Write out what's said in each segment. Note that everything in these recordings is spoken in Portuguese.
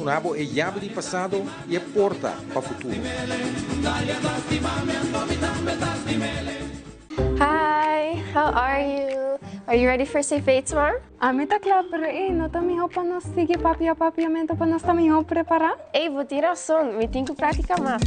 tornado é llave de passado e é porta para o futuro. Hi, how are you? Are you ready for Safe 8 tomorrow? A mí está claro, pero não está minha roupa não sigue papiamento para não estar minha roupa preparada. Ei, vou tirar som, me tenho que praticar mais.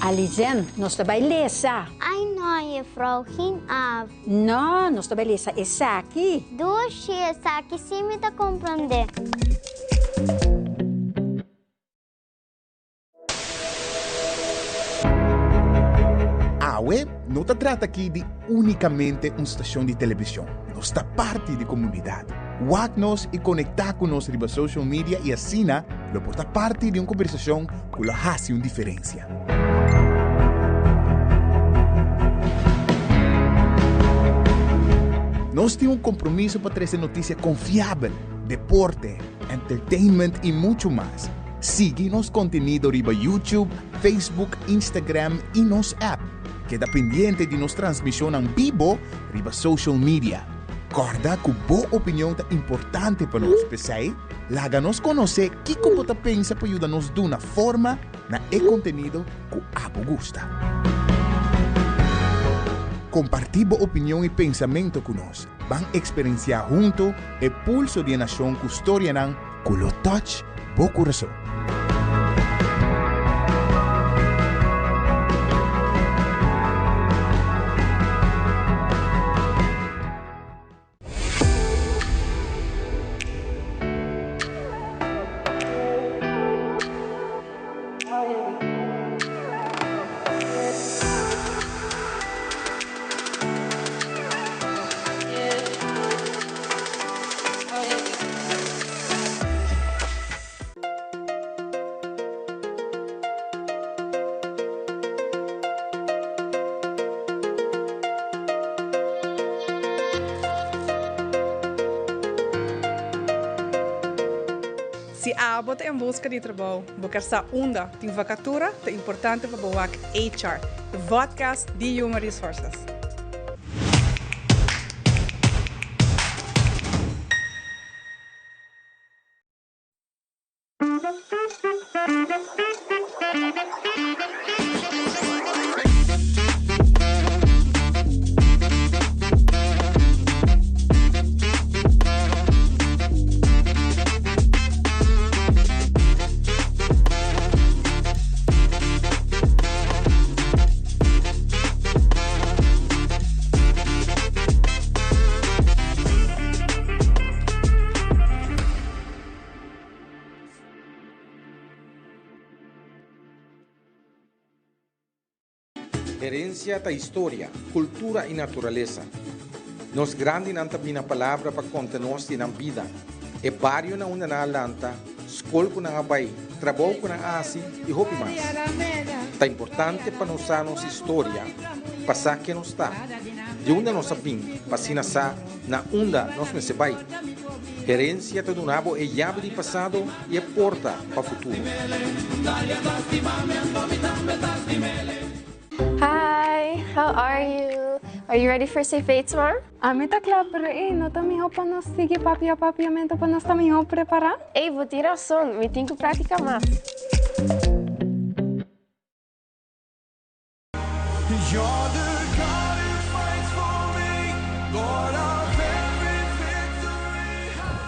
Alizen, nós trabalha lesa. Ai, não, Frau Hinav. Não, nós trabalha lesa essa aqui. Duas cheias aqui, sim, me tá compreender. AWE não se trata aqui de unicamente uma estação de televisão. Nós está parte da comunidade. Wag-nos e conectar com nós riba social media e assim, lo porta parte de uma conversação que lo hace uma diferença. Nós temos um compromisso para trazer notícia confiável, deporte, entertainment e muito mais. Siga nosso conteúdo riba YouTube, Facebook, Instagram e nosso app. Queda pendiente de nossa transmissão em vivo riba social media. Corda que boa opinião é importante para nós, pessoal. Laga-nos conhecer o que você pensa para ajudar-nos de uma forma na conteúdo que abo gusta. Compartir boa opinião e pensamento conosco. Vão experienciar junto o pulso de nação que história não, que lo touch bo coração. Se a abota em busca de trabalho, buscar essa onda tem vacatura, é importante para o HR, o podcast de Human Resources. Herencia da história, cultura e natureza. Nos grande não tem a palavra para contar-nos de na vida. E barrio na una na lanta, escola com na abai, trabalho com na asi e hopi mais. É importante para nós a nossa história, passar que nos está. De onde nós sabemos, passina sa na onda nós me se vai. Herencia do nabo é chave de passado e é porta para o futuro. Hi, how are you? Are you ready for Safe 8 tomorrow? A mim tá claro, pero não também roupa não sigue papiamento para nós também preparar. Ei, vou tirar som, me tenho que praticar mais.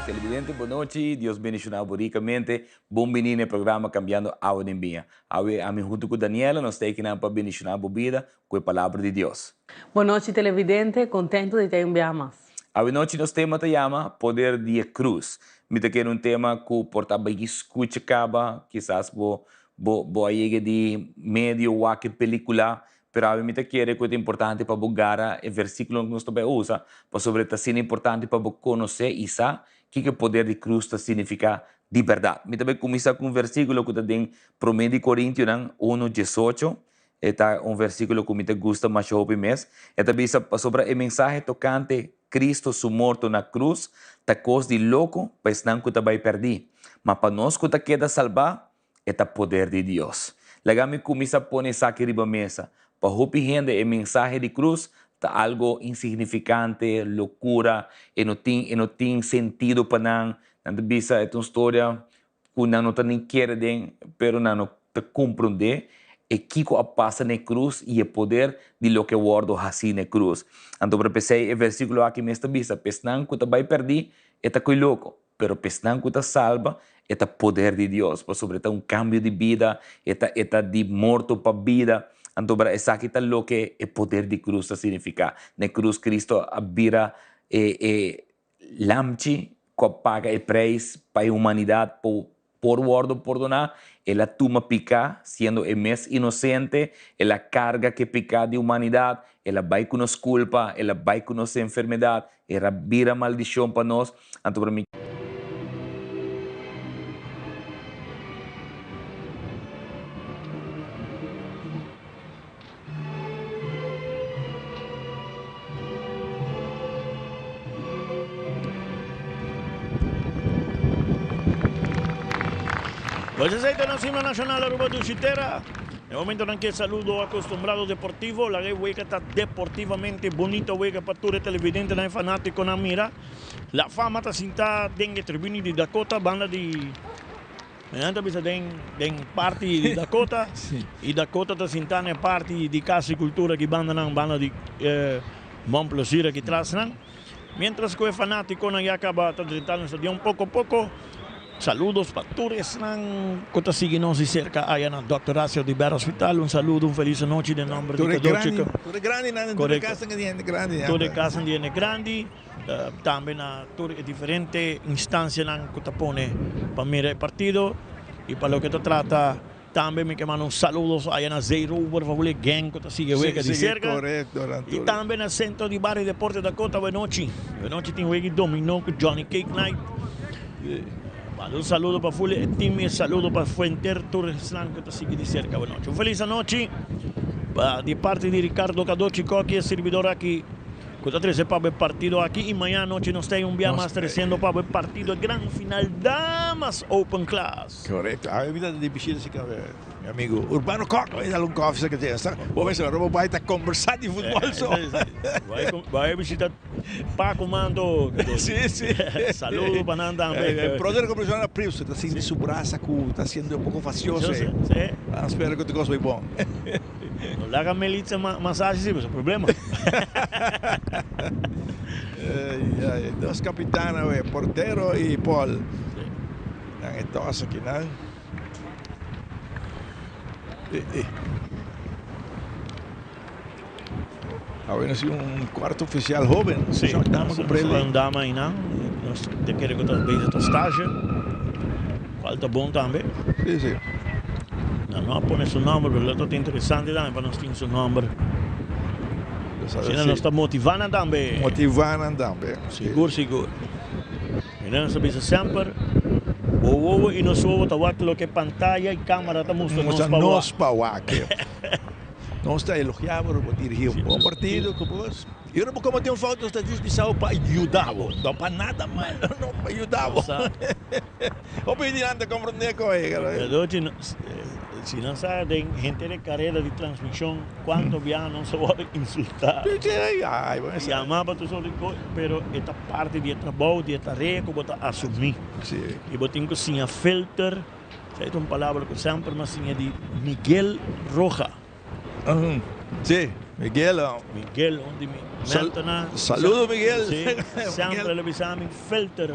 Televidente, boa noite. Deus bendicionar ricamente. Bom menino, programa Cambiando Água de Vinha. A mim junto com Daniela, nós temos que para bendicionar a vida com a palavra de Deus. Boa noite, televidente. Contento de te enviar mais. A noite nosso tema te chama Poder de Cruz. Me quer tema que porta bem escuta acaba, quizás bo aí de medio ou que película. Pero a mim quer que é importante para bugar o versículo que nós também usa, para sobre tá sendo importante para conhecer isso, que o poder de cruz significa de verdade. Me também começa com um versículo que tem para 1 Coríntios 1:18, é um versículo que me gusta mais o mês. É também sobre a mensagem tocante Cristo su morto na cruz, tá coisa de louco, pois não que vai perder. Mas para nós que tá queda salvar, é o poder de Deus. Legal me começa a pôr isso aqui riba mesa. Para o gente, a mensagem de cruz está algo insignificante, loucura, e não tem sentido para não. Não bisa é uma história que não nem quer, pero não te compreende. E que passa na cruz e o poder de lo que o word assim na cruz. Então, para pensar, o versículo aqui me está bisa, pesnan que vai perder, é tá coi louco, pero pesnan que tá salva, é o poder de Deus, para sobre um cambio de vida, é de morto para vida. Entonces, esa kita lo que el poder de cruz significa. Na cruz Cristo abira lamchi que paga el preço para a humanidade por guardo perdonar. Ela toma pica, sendo el mes inocente, ela carga que pica de humanidade, ela vai com nos culpa, ela vai com nos enfermidade, ela vira maldição para nós. Então, para mim, Pues es el Nacional Nacional Aruba Duchitera. En el momento en que saludo acostumbrado deportivo, la hueca está deportivamente bonita, hueca para todo el televidente, el fanático, na mira. La fama está sentada en el tribune de Dakota, banda de... Mediante bisa den parte de Dakota, y Dakota está sentada en parte de Casa y Cultura, que banda de Montplaisir aquí atrás. Mientras que el fanático ya acaba de entrar en el estadio poco a poco. Saludos para todos que te siguen y cerca allá en el Dr. Horacio de Iber Hospital. Un saludo, un feliz noche de nombre de cada chico. Tú eres grande, tú eres casa grande. Tú eres casa grande. También a todas las diferentes instancias que te pone para mirar el partido y para lo que te trata. También me queman saludos allá en el Zero, por favor, gang que te sigue de cerca. Correcto, y también al Centro de Barrio y Deporte de Dakota. Buenas noches. Buenas noches, tiene un dominó con Johnny Cake Night. Un saludo para Fully Team y un saludo para Fuenter Torres que te sigue de cerca. Buenas noches. Un feliz noche de parte de Ricardo Cadochi, que es servidor aquí. Cosa 13 para el partido aquí y mañana noche nos está un día más 300 para el partido gran final Damas Open Class. Correcto. A mí me dice mi amigo Urbano Coco, dá um coffee que tem essa. Vou ver se o vai estar conversando de futebol só. Vai visitar Paco Mando. Sim. Saludo para Nanda. O brother que profissional Prius, está sendo su braço, está sendo um pouco facioso. Espero que tu gosto bem bom. No le hagan melitza masaje, sí, pero es un problema. Dos capitanes, portero y Paul. Entonces, aquí nada. Ahora sí un cuarto oficial joven. Sí, un dama aí não. Nós te queremos que outras vezes a estágio. Falta bom também. Sim. Não põe seu nome, mas é interessante também para nós ter seu nome. Se nós estamos motivando também. Seguro. E nós sabemos sempre. E nós vamos ver o que pantalla e câmera está mostrando. Nós para o Nós está elogiado por dirigir um bom partido. Eu não como tem fotos de Sao para ajudar, não para nada mais, não para ajudar. O pedir antes de compreender com ele. Se não sabe, gente de carreira de transmissão, quanto viaja não se pode insultar. Chamar para todos os coisas, mas esta parte de trabalho, de tarefa, que você assumir. E você tem que ser filter, é uma palavra que sempre me é de Miguel Roja. Sí, Miguel, onde me mentana. Saludo, Miguel. Sí, sempre ele bisa aming filter.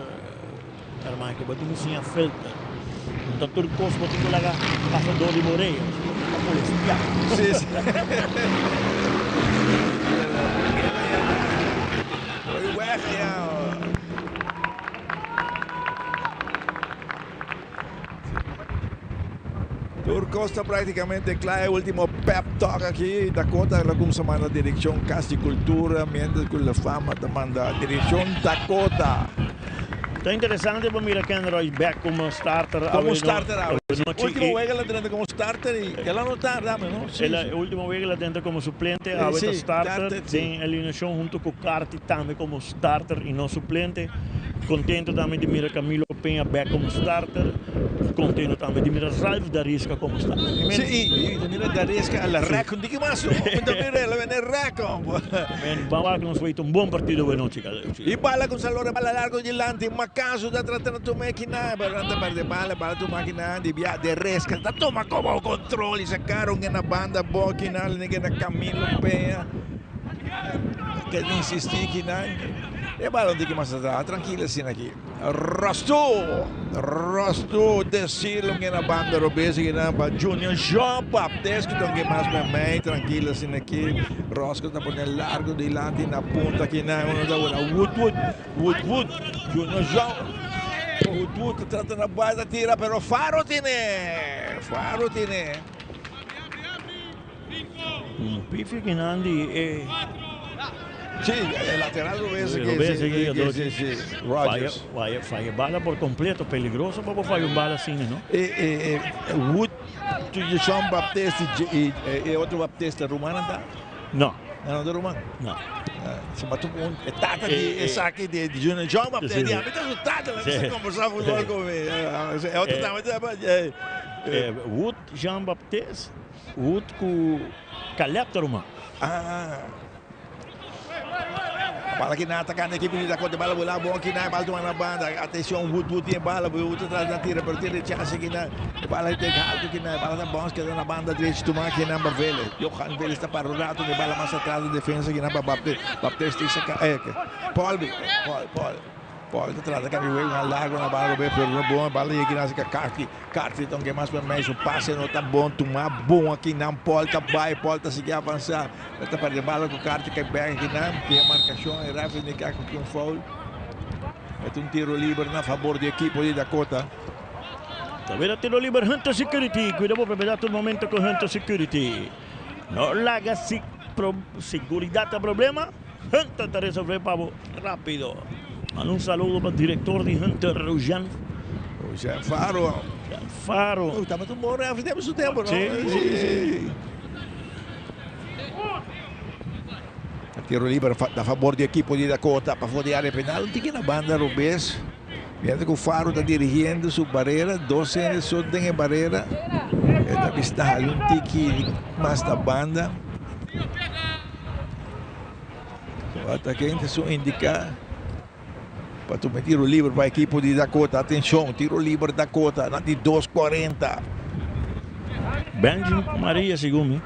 Karma que botin mo siya filter. Un doctor Cos botin ko laga pasador de Moreira. Sí. Muy bueno. Turcosta praticamente claro, el último pep talk aquí. Dakota como se manda dirección Casa de Cultura, mientras con la fama te manda dirección Dakota. Está interesante para mirar que Android back como starter. Como starter ahora. Último juego la tiene como starter y que la no está, dame, ¿no? Sí, el último juego la tiene como suplente, ahora starter. En alineación junto con Carti también como starter y no suplente. Contento também de mirar Camilo Penha back como starter. Contento também de mirar Ralf Darisca como starter. Sí, de mirar Darisca a la Racon. ¿De qué más? También la viene Racon. Vamos a que nos feito un buen partido de noche. Y bala con Salore, bala largo delante. Macaso da tratando tu máquina. Bala tu máquina de Resca. Da toma como control y sacaron en la banda Boquinal, en Camilo Penha. Que insistí que E balão tem que mais atrás, tranquilo assim aqui. Rosto descilo que na banda robesa que na Junior João Baptiste que tem mais bem, tranquilo assim aqui. Rosco tá por largo de lado na ponta aqui na Woodwood, Junior João. Woodwood trata na base tira, pero Faro tiene. Pifi que Nandi Sí, el lateral Robesa que Rogers. Falla bala por completo, peligroso para fallar bala assim, não? Wood, João Baptiste e outro Baptiste romano tá? Não. Não, do romano? Não. Se matou tata de saque de Junior João Baptiste. A mim tá assustado, né? Você conversava logo comigo. É outro tamanho. Wood, João Baptiste, Wood com Caleb romano. Bala que na atacando a equipe da Côte bala bola bom aqui na bala na banda. Atenção, Wood tem bala, Wood atrás da tira, pero tem chance aqui na bala tem alto aqui na bala da bons que na banda direita tomar aqui na Vélez. Johan Vélez está para o rato de bala mais atrás da defesa aqui na Baptiste tem saca Paul está atrás da caminho largo na bala bem pero bom bala aqui na Carti então que mais para mais o passe não tá bom tomar bom aqui na Paul tá seguir avançar está para bala com Carti que bem aqui na que a marcação é rápida que com foul é tiro livre na favor da equipe de Dakota. Tavera tiro livre Hunter Security, cuidado para pegar todo momento com Hunter Security. Não larga seguridad a problema, Hunter te resolve pavo rápido. Manda un saludo para el director de Hunter, Rojan Faro. Estamos tudo bom, né? Fizemos o tempo, não? Sim. Tiro livre a favor da equipe de Dakota para fora da área penal. Não tem na banda Rubens. Vendo que o Faro está dirigindo sua barreira. 12 anos só tem a barreira. Está vistando um tique mais da banda. O atacante só indicar para tomar tiro livre para a equipe de Dakota. Atenção, tiro livre Dakota, na de 2:40. Benjamin Maria, segundo.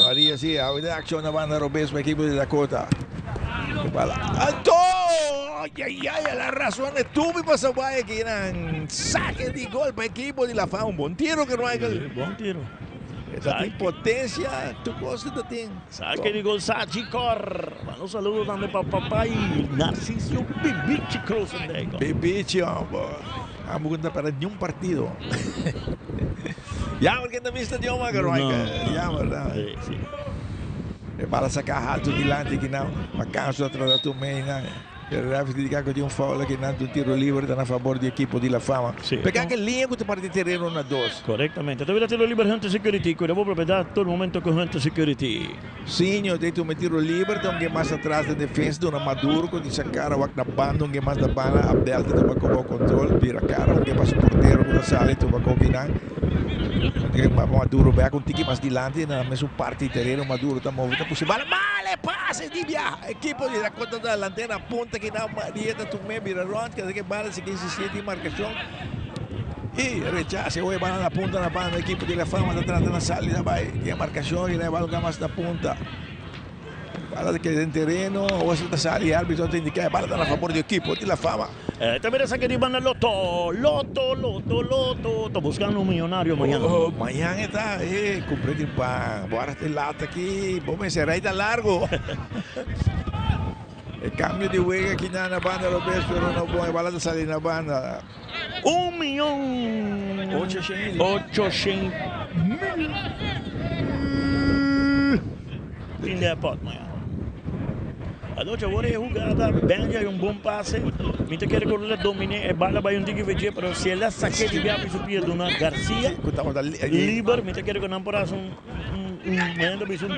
Maria, sim, a ação na banda Robes para a equipe de Dakota. Alto! Ai, a razão é tudo para salvar aqui. Saque de gol para a equipe de La Fama. Um bom tiro que não é. Bom tiro. Tem potência, tu gosta de ter. Saque de gol, Sachicor. Um saludo também para papai Narciso Bibici Cruz. Bibici, vamos contar para nenhum partido. Já, porque não viste de uma garoica. Já, verdade. Para sacar alto de lante que não. A casa atrás da tua mãe, il referee dice che di un foul che nanto un tiro libero a favore di equipo di La Fama. Sì. Perché anche lì è che parte di terreno una dos. Correttamente. Dove tiro libero Hunter Security, qui devo proprietà tutto il momento con Hunter Security. Sim, eu deito um tiro livre, então que mais atrás da defesa do Maduro, com essa cara o na banda, que mais da bala, Abdel tem o controle, vira cara, que passa por porteiro, que sale, tu vai combinar. Que Maduro vai com tiki mais dilante, na mesma parte do terreno, Maduro está movendo, puxa bala, male, passe de via, equipo de conta da lanterna, ponta que na Maria, tu me vira ronda, que bala se que se siente marcação. E rechaça, o bala na ponta na banda, equipo de La Fama está tratando de sair, vai, e a marcação e leva o mais na ponta. Bala que em terreno, o se está saindo, árbitro te indica, bala está a favor do equipo de La Fama. Também essa que de banda Loto, tô buscando um milionário amanhã. Amanhã está, comprei de pão, bora ter lata aqui, vamos encerrar, está largo. O cambio de huelga aqui na banda, Roberto, pero não bom, a bala está saindo na banda. 1.800.000. Fim da pot, amanhã. A noite agora é jogada, Benja é bom passe. Mita quer que ele domine, a bala vai onde que veja, mas se ela saque de viagem subir do na Garcia, livre, mita quer que não possa um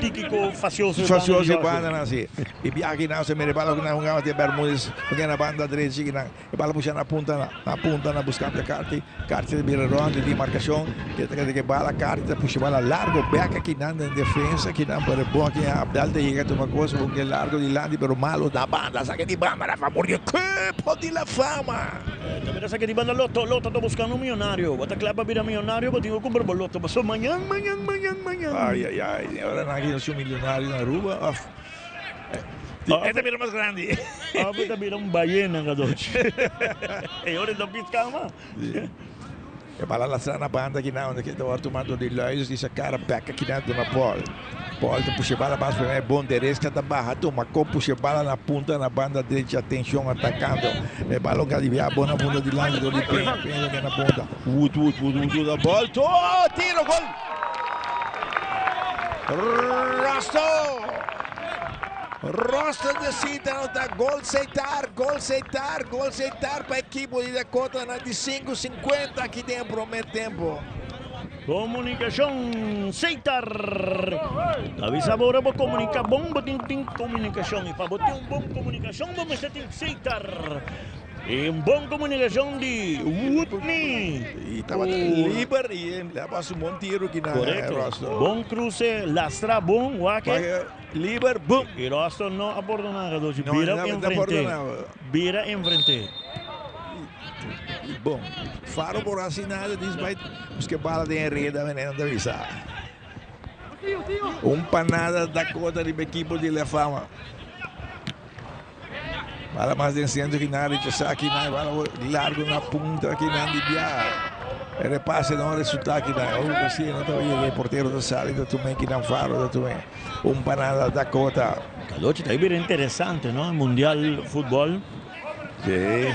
típico facioso. Facioso banda nasce. E viagem não se me bala com uma de Bermudes, porque na banda direita que na bala puxa na ponta na buscando a carte de vira ronda de marcação, que bala carte puxa bala largo, back aqui na defesa, que não para bom que a Abdal chega a uma coisa porque largo de lado, pero malo da banda, saque de banda a favor do equipo de La Fama. Também saque de banda Loto tô buscando um milionário. Bota clava vira milionário, bota eu compro o Loto, passou amanhã. Ai, agora aqui não sou milionário na rua. Este mira más grande. Aba mira un ballena, gadoci. E ora do piscama. E bala la strana banda aqui na onde que estava tomando de Luiz e essa cara back aqui dentro na Paul. Paul te puxa bala mais para mim, bom derecha da barra, toma com puxa bala na ponta na banda direita, atenção atacando. E bala que alivia boa na bunda de lado do pé na ponta. Wood da bola. Oh, tiro gol. Rosto decide anotar gol aceitar para a equipe de Dakota na de 5:50 aqui dentro ao meio tempo. Comunicação, aceitar. Davi Sabora vou comunicar, bom botin comunicação. E para botar bom comunicação, vamos ter que aceitar. E bom comunicação de Whitney. E estava livre e leva um bom tiro aqui na Rosto. Bom cruce, lastra bom, Wake. Livre, boom. E Rosto não abandona, gadoci. Vira em frente. Bom, Faro por assinado diz vai buscar bala de enreda veneno da visa. Panada da cota de equipe de La Fama. Bala mais descendo que nada, aqui na bala largo na ponta aqui na Libia. E repasse não resulta aqui na. Ou assim, não tá vendo o porteiro da sala da também que não Faro da também. Panada da cota. Gadoci, tá bem interessante, não? Mundial futebol. Sí.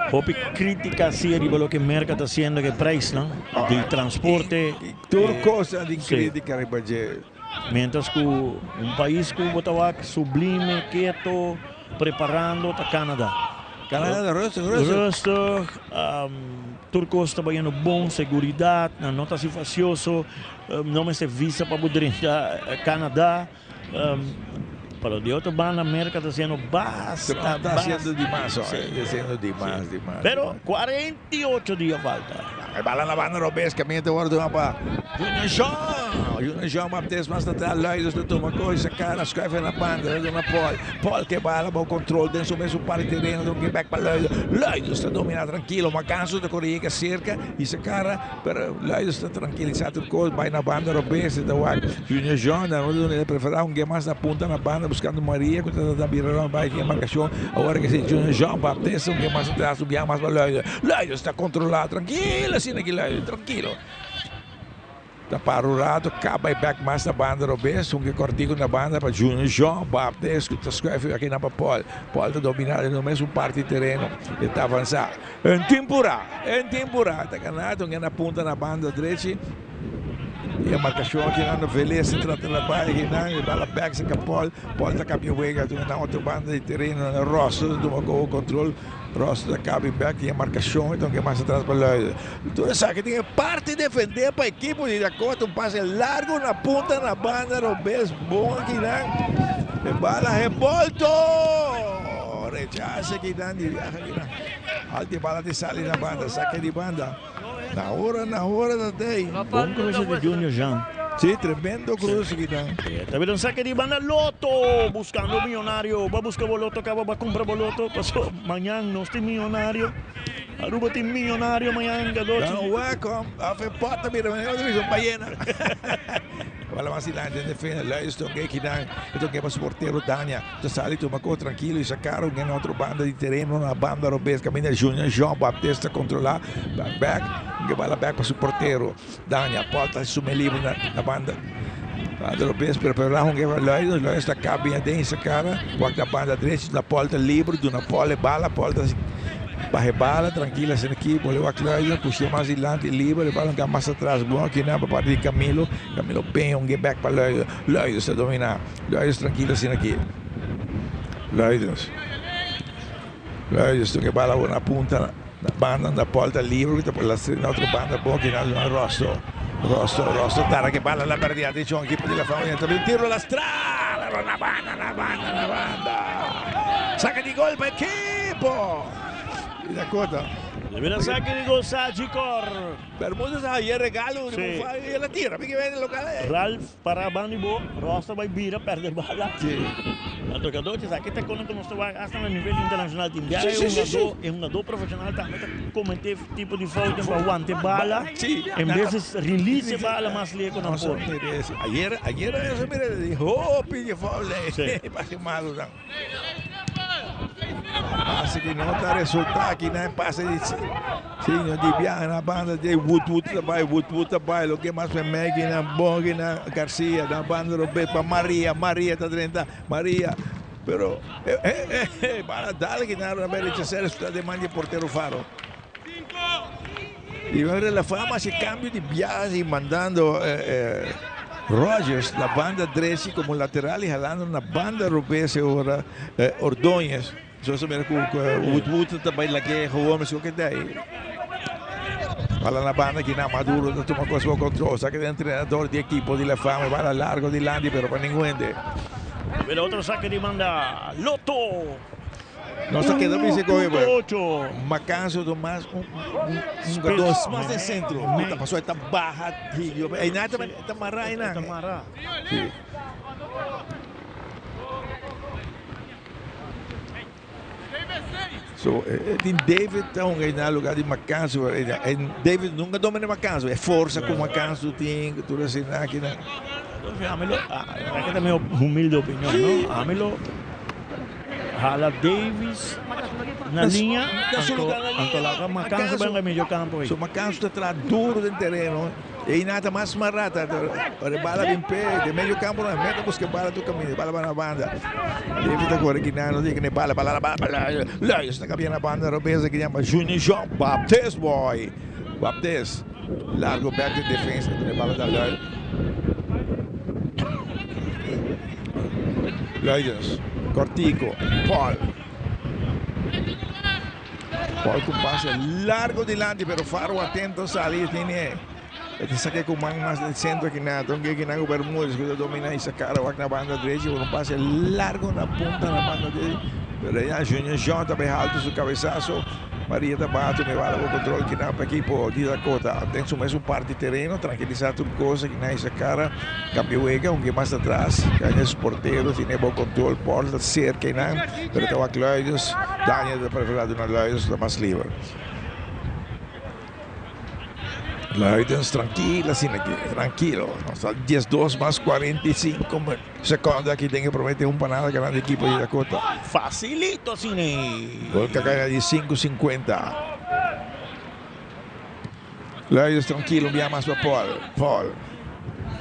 Popi crítica seria lo que Merca está haciendo que preço, ¿no? De transporte. Turcosa de crítica, sí. Mientras que un país que estaba sublime, quieto, preparando está Canadá. Canadá, Rosto, Turcos está ganhando bom, seguridade, não está se facioso, não me se visa para poder entrar Canadá. Pero de outra banda, a América está sendo bastante. Está haciendo demais, haciendo demais. Pero 48 dias falta. Bala na banda robês, caminho de hora do mapa. Junior João Baptista mais atrás, Leidos da toma coisa, cara, escreve na banda, na Paul que bala, bom controle, dentro do mesmo par de terreno, do que back para Leidos está dominando tranquilo, uma canso de correr que cerca, e esse cara, pero Leidos está tranquilizado, vai na banda robês, da Junior João, ele preferia um game mais na ponta na banda, buscando Maria, quando está virando vai aqui a marcação, agora que se Junior João Baptista, um game mais atrás, subia mais para Leidos está controlado, tranquilo, assim aqui, Leidos, tranquilo. Está parado, acaba e back mais na banda robês, que cortigo na banda para Junior João Baptista, que está escrevendo aqui na Paul. Paul está dominando no mesmo parte de terreno, ele está avançando. Em temporada, está ganhando, na ponta na banda direita. E a marcação aqui na Velez, se trata da barra, aqui na bala back, se Paul está caminhando, na outra banda de terreno, na Rosto, tomou o controle. Rosto da cabe back e a marcação, então que mais atrás para lá. Tudo sabe que tem parte de defender para a equipe de Dakota, passe largo na ponta na banda, Robes, bom aqui na bala revolto, rechaça aqui na alta bala de sale na banda, saque de banda, na hora da day. Bom cruce de Junior João. Sí, tremendo cruz aqui tá. Está vendo saque de banda Loto, buscando milionário, vai buscar boloto, acaba vai comprar boloto, passou amanhã nós tem milionário, Aruba tem milionário amanhã, garoto. Não, welcome, a porta mira, eu digo baiana. Wala mas sila din defend la isto que dan ito que para porteiro Dania to sali to mako tranquilo e sacaram em outra banda de terreno na banda robês caminha Junior João Baptista controlar back que bala back para o porteiro Dania porta sume livre na banda banda robês preparar um que vai lá está cabinha dentro cara quando a banda direita na porta livre do na pole bala porta barre bala, tranquila essa aqui, voleu a Cláudia, puxou mais adiante, livre, bala que mais atrás, bom aqui na parte de Camilo bem, get back para Leidos está dominando, Leidos tranquila assim aqui, Leidos, que bala na ponta, na banda, na porta livre, na outra banda, bom aqui na Rosto, Tara que bala la perdida, dice un equipo de La Fama, un tiro alla strada, la banda, saca di gol per equipo. di Dakota. Libera saque di Gosachikor. Bermúdez ayer regalo, Sì. e la tira, perché vede locale. Ralph Parabanibo, Rosta vai bira, perde bala. Sì. A jogador diz aqui está quando nós estamos a nível internacional de India, Sim. é um jogador profissional também cometer tipo de falta para aguante bala. Sim. Em vezes release bala mas lhe com a Nossa, porta. merece. Ayer essa merece. Dijo, oh, pide foul. Sì. Pase malo, não. Passa que não dá resultado aqui, né? Passa de sim, de viagem na banda de Wood trabalha, o que mais é Maggie na Bong na Garcia, na banda Roberto para Maria está 30, Maria. Pero, para darle que nada merece ser está de mande portero Faro. Y ahora la fama se cambia de viaje y mandando Rogers, la banda Dressi como lateral y jalando una banda Robese ahora Ordóñez. Zoals we merken, Wood também lá que gewoon mas o que daí. Fala na banda que na Maduro não toma coisa o controle, sabe que é treinador de equipo de la fama, vai largo de Landi, pero para ninguém. Pero outro saque de manda Loto. Nossa, quedou bem seco, Ocho. Macanso do mais um jogador mais de centro. Puta, passou esta barra, tío. E nada também está marrado aí, Está marrado. Sim. So, David então na lugar de Macanso, David nunca domina Macanso, é força com Macanso tem tudo assim aqui, né? Amelo, aqui também humilde opinião, não? Amelo Hala Davis na linha, Antolaga Macanso bem no meio campo aí. So Macanso está duro no terreno e nada mais marrata, para bala bem pé, de meio campo na meta busca bala do caminho, bala na banda. David agora que não diga nem bala, lá está caminhando na banda, Robesa que chama Junior João Baptiste boy, Baptiste, largo back de defesa, de bala da Lloyd. Lloydens, Cortico, Paul com passe largo de lado, pero Faro atento a salir, tiene saque com mais de centro que nada, então que não Bermúdez que domina essa cara, vai na banda direita, com um passe largo na ponta na banda dele, pero aí a Junior João também alto seu cabeçaço, Maria da Bato me vai o controle que não para equipo de Dakota, tem o mesmo parte de terreno, tranquilizar tudo coisa que não essa cara, cambio ega, um que mais atrás, ganha os porteiros, tem bom controle, porta cerca e não, pero estava Lloydens, Daniel de preferado na Lloydens, está mais livre. Lloydens tranquilo, assim aqui, tranquilo. Nossa, 10-2 mais 45 segundos aqui tem que prometer panada grande equipo de Dakota. Facilito assim, né? Gol que ganha de 5.50. Lloydens tranquilo, envia mais para Paul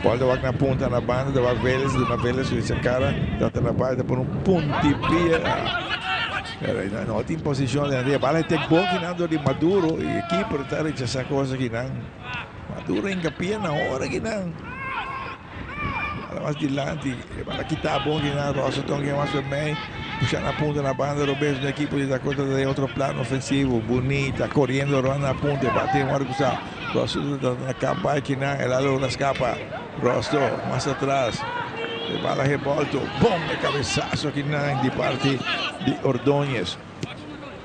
vai na ponta na banda, de Vélez, essa cara, está na parte por pontipia. Não tem posição de andar. Bala tem bom que não de Maduro e aqui por estar essa coisa que não. Maduro encapia na hora que não. Mais dilante, bala que tá bom que não. Rosa Tom que mais bem. Puxa na ponta na banda, Roberto da equipe de Dakota de outro plano ofensivo, bonita, correndo, na ponta, bate um arco. Rosa na capa que não, ela logra escapa. Rosto mais atrás. De bala revolto, bom de cabeçaço aqui de parte de Ordóñez.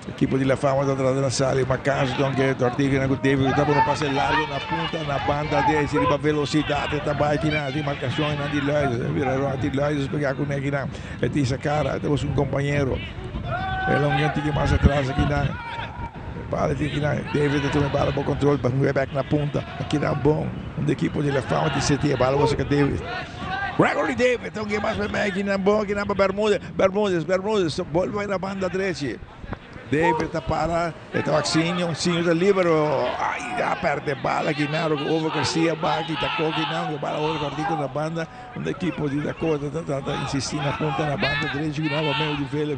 Equipo de La Fama está atrás da sala, Macanso, Ortiga, David, está por um passe largo na ponta, na banda dele, se ele velocidade, está aqui na marcação, na de Lloyd, viraram de Lloyd, pegar com ele aqui, e essa cara, temos um companheiro, ele é um que mais atrás aqui na. Bala aqui na David, tem bala para controle, para mover back na ponta, aqui na bom, da equipo de La Fama de CT, bala você que David. Gregory David, então que mais vai aqui na boa, aqui na Bermúdez, volve na banda direita. David está para, está o Sinho da Libero, ai, perde bala aqui na over Garcia, aqui tacou aqui na bala over partido na banda, da equipe de Dakota, está insistindo na ponta na banda direita, que não meio de Vélez,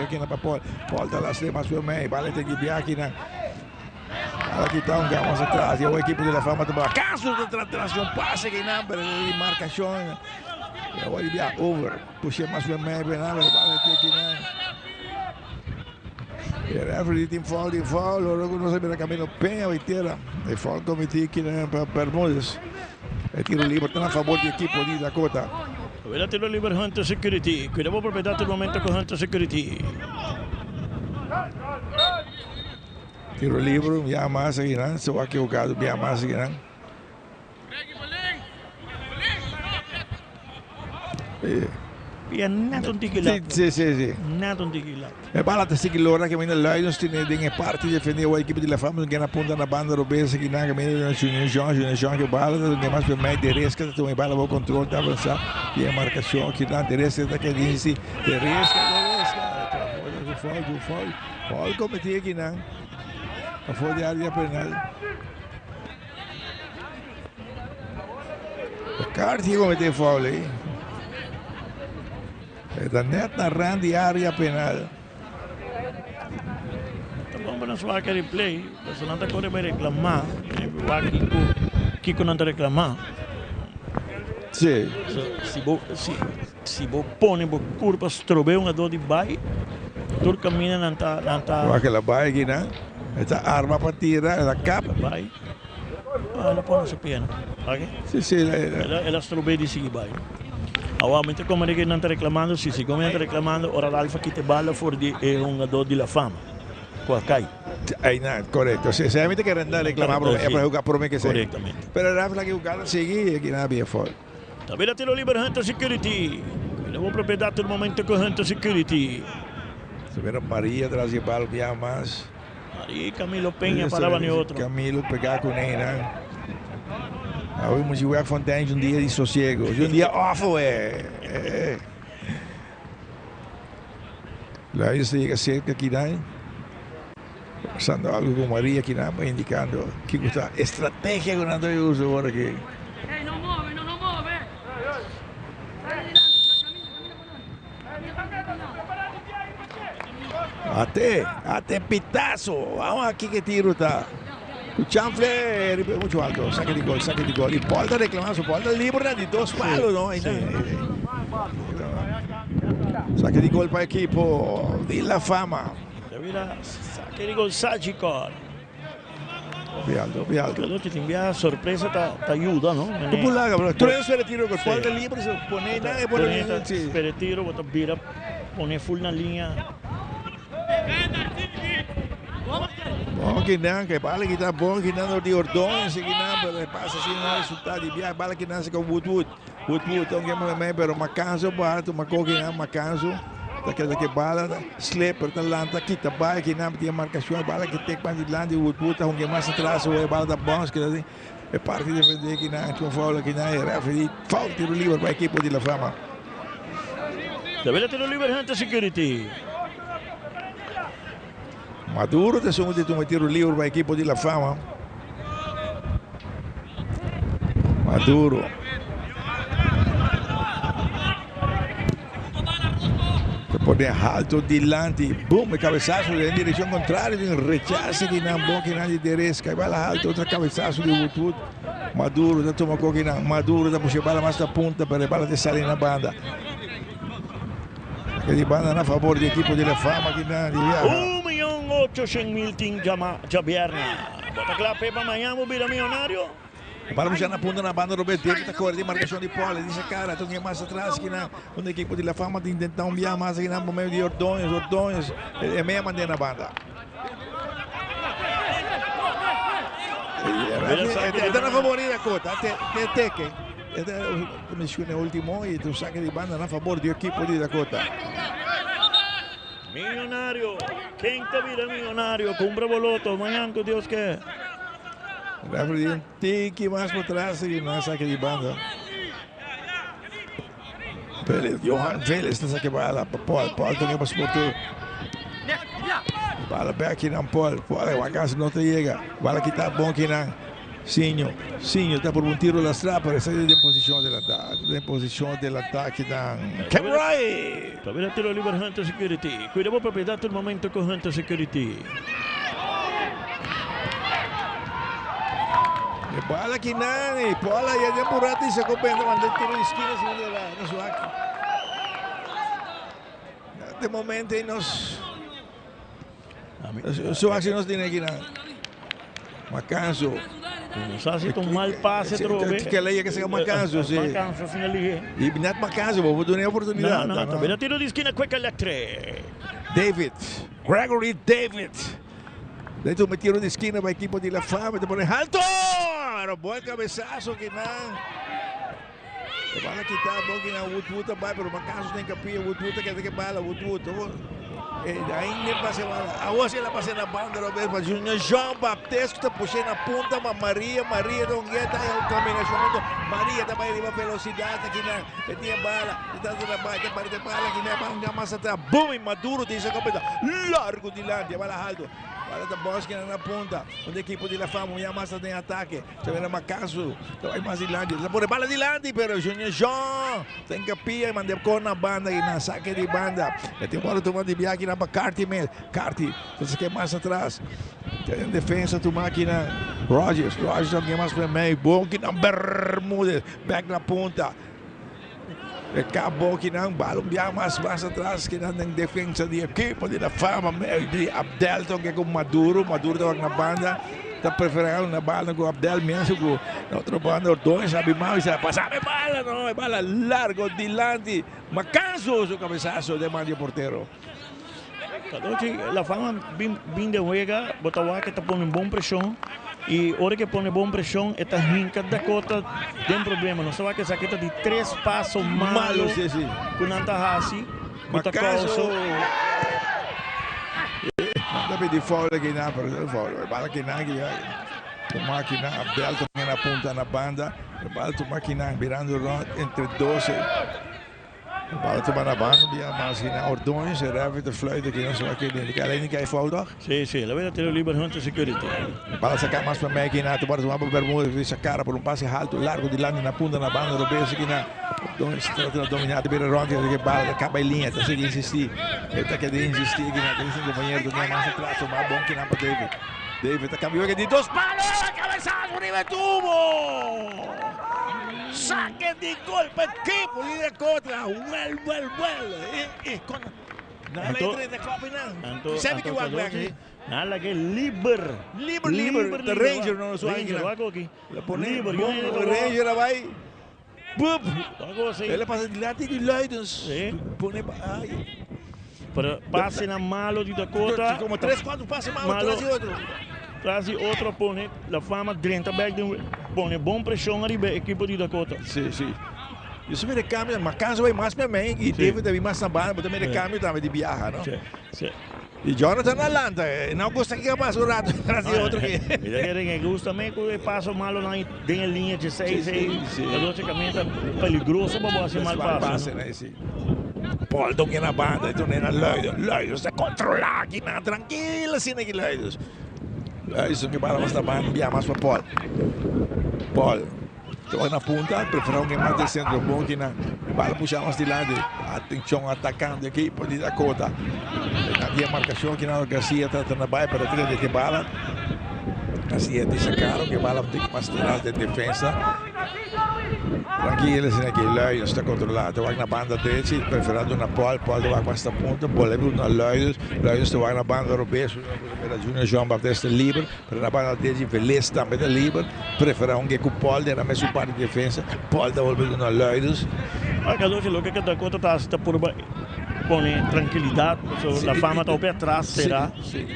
aqui na Paul está lá, se mais bem, bala tem que vir aqui na. Aqui está um gama atrás, e a equipe de La Fama também. Caso de tração, passe aqui na marcação. E agora ele over, puxa mais bem, bala tem que na. E a referee tem foul, logo não sabe o caminho bem a inteira. E foul cometido aqui para Bermúdez. É tiro livre, está a favor da equipe de Dakota. Era tiro livre Hunter Security. Cuidado por propriedade no momento com Hunter Security. Tiro libre, via massa aqui, né? Só aqui o caso, via massa aqui, né? Via net un tigilat. Sì. Net un tigilat. E bala te sigi lora che mina Lions tiene dinge parti defende o equipe della fama che na punta na banda robesa che na che mina Jean che bala de mais per me de resca tu me bala o controle da avançar e a marcação que na de resca que diz de resca Foul cometi aqui na a fora de área penal. O Carti comete foul aí. É da net na rand de área penal. Vamos na sua área de play, se não está correndo reclamar, Kiko não está reclamar. Sim. Se você põe uma curva, estrobe uma dor de baixo, todo caminho não está... Aquela baixo aqui, né? Essa arma para tirar, ela capa. Baixo. Ela põe na sua perna, ok? Sim. Ela estrobe de seguir baixo. Atualmente, como ele não está reclamando, se como ele está reclamando, ora Alfa que te bala for de jogador de la fama. Qual cai? Aí não, correto. Sinceramente que rendar reclamar é para jogar por mim que sei. Corretamente. Pero Rafa que o cara seguir aqui na via fora. Também tiro livre Hunter Security. Levou propriedade no momento com Hunter Security. Se viram Maria trazia bala via mais. Maria e Camilo Penha paravam em outro. Camilo pegar com ele, né? Hoy vamos a jugar Fontaine um dia de sossego, um dia off, Lá isso chega cerca aqui, né? Passando algo com Maria aqui, né? Indicando que está estratégia que nós usamos agora aqui. Não move. Até pitaço. Vamos aqui que tiro tá. O chanfle muito alto, saque de gol. E Paul reclamando, Paul livre de 2 palos, não? Saque de gol para a equipe de La Fama. Saque de gol Sagicor. Bem alto. Credo que te envia sorpresa, te ayuda, ¿no? Tu pulaga, bro. Tu eres el tiro con Paul libre, se pone nada y pone el tiro, bota vira, pone full na linha. Bom que não, que bala que está bom, que não de Ordões, que não, passa assim no resultado de viagem, bala que nasce com Woodwood, então que é pero Macanzo, barato, Macanzo, daquela que bala, Sleper, Talanta, Kita, bala que não tinha marcação, bala que tem quando de Woodwood, tá que mais atrás, o bala da bons, que assim, é parte de defender que não, com falta que não, é referi, falta tiro livre para a equipe de La Fama. Deve tiro livre Hunter Security. Maduro te sono detto un tiro libero para el equipo de La Fama. Maduro. Te pone alto delante. Boom, cabezazo en dirección contraria. Un rechazo que no bom que nadie derecha. Y va alto, otro cabezazo de Woodwood. Maduro, te toma coquina. Maduro, te puxa bala más a punta para bala te salir en la banda. Que de banda a favor del equipo de La Fama. Que nadie viaja. 1.800.000 ting Javierna. Bota clape para amanhã, vou virar milionário. Vamos já na ponta na banda do BT, que está correndo de marcação de Paul. Diz cara, tem mais atrás que na equipe de La Fama de tentar enviar mais aqui no meio de Ordões, é meia maneira na banda. Está na favorita cota, até que. Come último e tu saque de banda na favor do equipe de Dakota. Millonario, quem te vira milionário? Compra boloto, amanhã com Deus quer. Referee um tique mais para trás e não saque de banda. Johan Vélez está saque bala para Paul também para exportar. Bala back não Paul o acaso não te chega. Bala que está bom que não. Sinho está por um tiro da strada para sair de posição de ataque da Kemroy. Talvez tiro livre Hunter Security. Cuidado propriedade no momento com Hunter Security. Bala que não, Paula e a Burrata se acompanhando mandando tiro de esquina segundo na Suac. De momento nós Suac nos tem aqui na Macanzo. Não sabe se um mal passe trove. Que lei que se Macanzo, sim. Macanzo finaliza. E Binat Macanzo, vou dar oportunidade. Não, também tiro de esquina Quick Electric. Gregory David. De hecho, metieron de esquina para el equipo de La Fama. Te pone alto. Pero buen cabezazo que nada. Te van a quitar un poco en Woodwood, pero Macaso tem capilla, Woodwood que bala, Woodwood. Ainda passa bala. Agora se ela passa na banda, Roberto, para Junior João Baptiste, está puxando a ponta, mas Maria não gueta, é o combinação. Maria também leva velocidade aqui na. Tinha bala, está na bala, tem parte de bala aqui na banda, mas até boom, Maduro, tem essa competa. Largo de lado, bala alto. Bala da Bosque na ponta, onde a equipe de La Fama, a massa tem ataque. Se vê Macaso, vai mais de lado. Por bala de lado, pero Junior João tem capilla e manda cor na banda e na saque de banda. E tem bola tomando de viagem na Carty mesmo. Carty, você quer mais atrás. Tem defesa do máquina. Rogers alguém mais para meio. Bom que não Bermudes, back na ponta. Acabou que não, bala mais atrás que não tem defesa de equipe de La Fama, de Abdel, que é com Maduro está na banda, está preferindo na bala com Abdel mesmo, com a outra banda, os dois, sabe mal, e passar bala, não, é bala largo, dilante, Macaso, o cabeçaço de Mandio Portero. La Fama bem de juega, Botafogo que está pondo bom pressão. E hora que põe boa pressão, esta rinca da cota tem problema. Não sabe que essa queta de 3 passos malos com Antahasi. Macaso. Não pedir folga aqui não, pero folga. Bala que não, que o máquina, Abdel também na ponta na banda. Bala o máquina virando entre 12. Bala tomar na banda, via mais que na Ordões, de fluit que não sei o que alleen niet eenvoudig. Sim, la verdade, o Liber Hunter Security. Bala sacar mais para mim aqui na tomar uma bermuda e sacar por passe alto, largo de lado na ponta na banda do beijo aqui na Ordões, está dominado pela Ronda, que bala acaba em linha, tá seguindo insistir. Ele tá querendo insistir aqui na tem companheiro do mais atrás, tomar bom que na para David. David tá caminhando aqui de 2 palos, cabeçado, nível tubo. Saque de gol para el equipo y de contra. Well. Nada de copa, sabe que vai aqui? Nada que Liber. The Ranger não sou aqui. Le pone o Ranger vai. Ele passa de lado de Leidens. Pone para passe na malo de Dakota. Como 3-4 passes malo, traz outro. Traz outro oponente, La Fama, drenta back, põe bom pressão ali, equipe de Dakota. Sim. Isso me recambia, mas caso vai mais para mim, e deve mais na banda, mas também recambio também de viajar, não? Sim. E Jonathan Atlanta, não gosta que passa o rato, traz outro aqui. Ele gosta também que passa malo lá em linha de 6, logicamente perigoso para você mal passa. Paul toca na banda, então nem na Leidos, está controlado aqui, tranquilo assim aqui Leidos. Isso que bala mais na banda, via mais para Paul. Estou na ponta, prefiro alguém mais de centro bom que na bala puxa mais de lado. Atenção, atacando aqui, pode dar conta. Havia marcação que na Garcia trata na baia para tirar de bala. Garcia te sacaram que bala tem mais de defesa. Tranquilo, assim aqui, Leidos está controlado. Vai na banda direita, preferindo na Paul vai com esta ponta, Paul leva na Leidos vai na banda Roberto, para Junior João Baptiste livre, para na banda direita, Velez também é livre, prefere um que com Paul, era mais parte de defesa, Paul está voltando na Leidos. Agora, o que a Dakota está por põe tranquilidade, a Fama está ao pé atrás, será? Sim.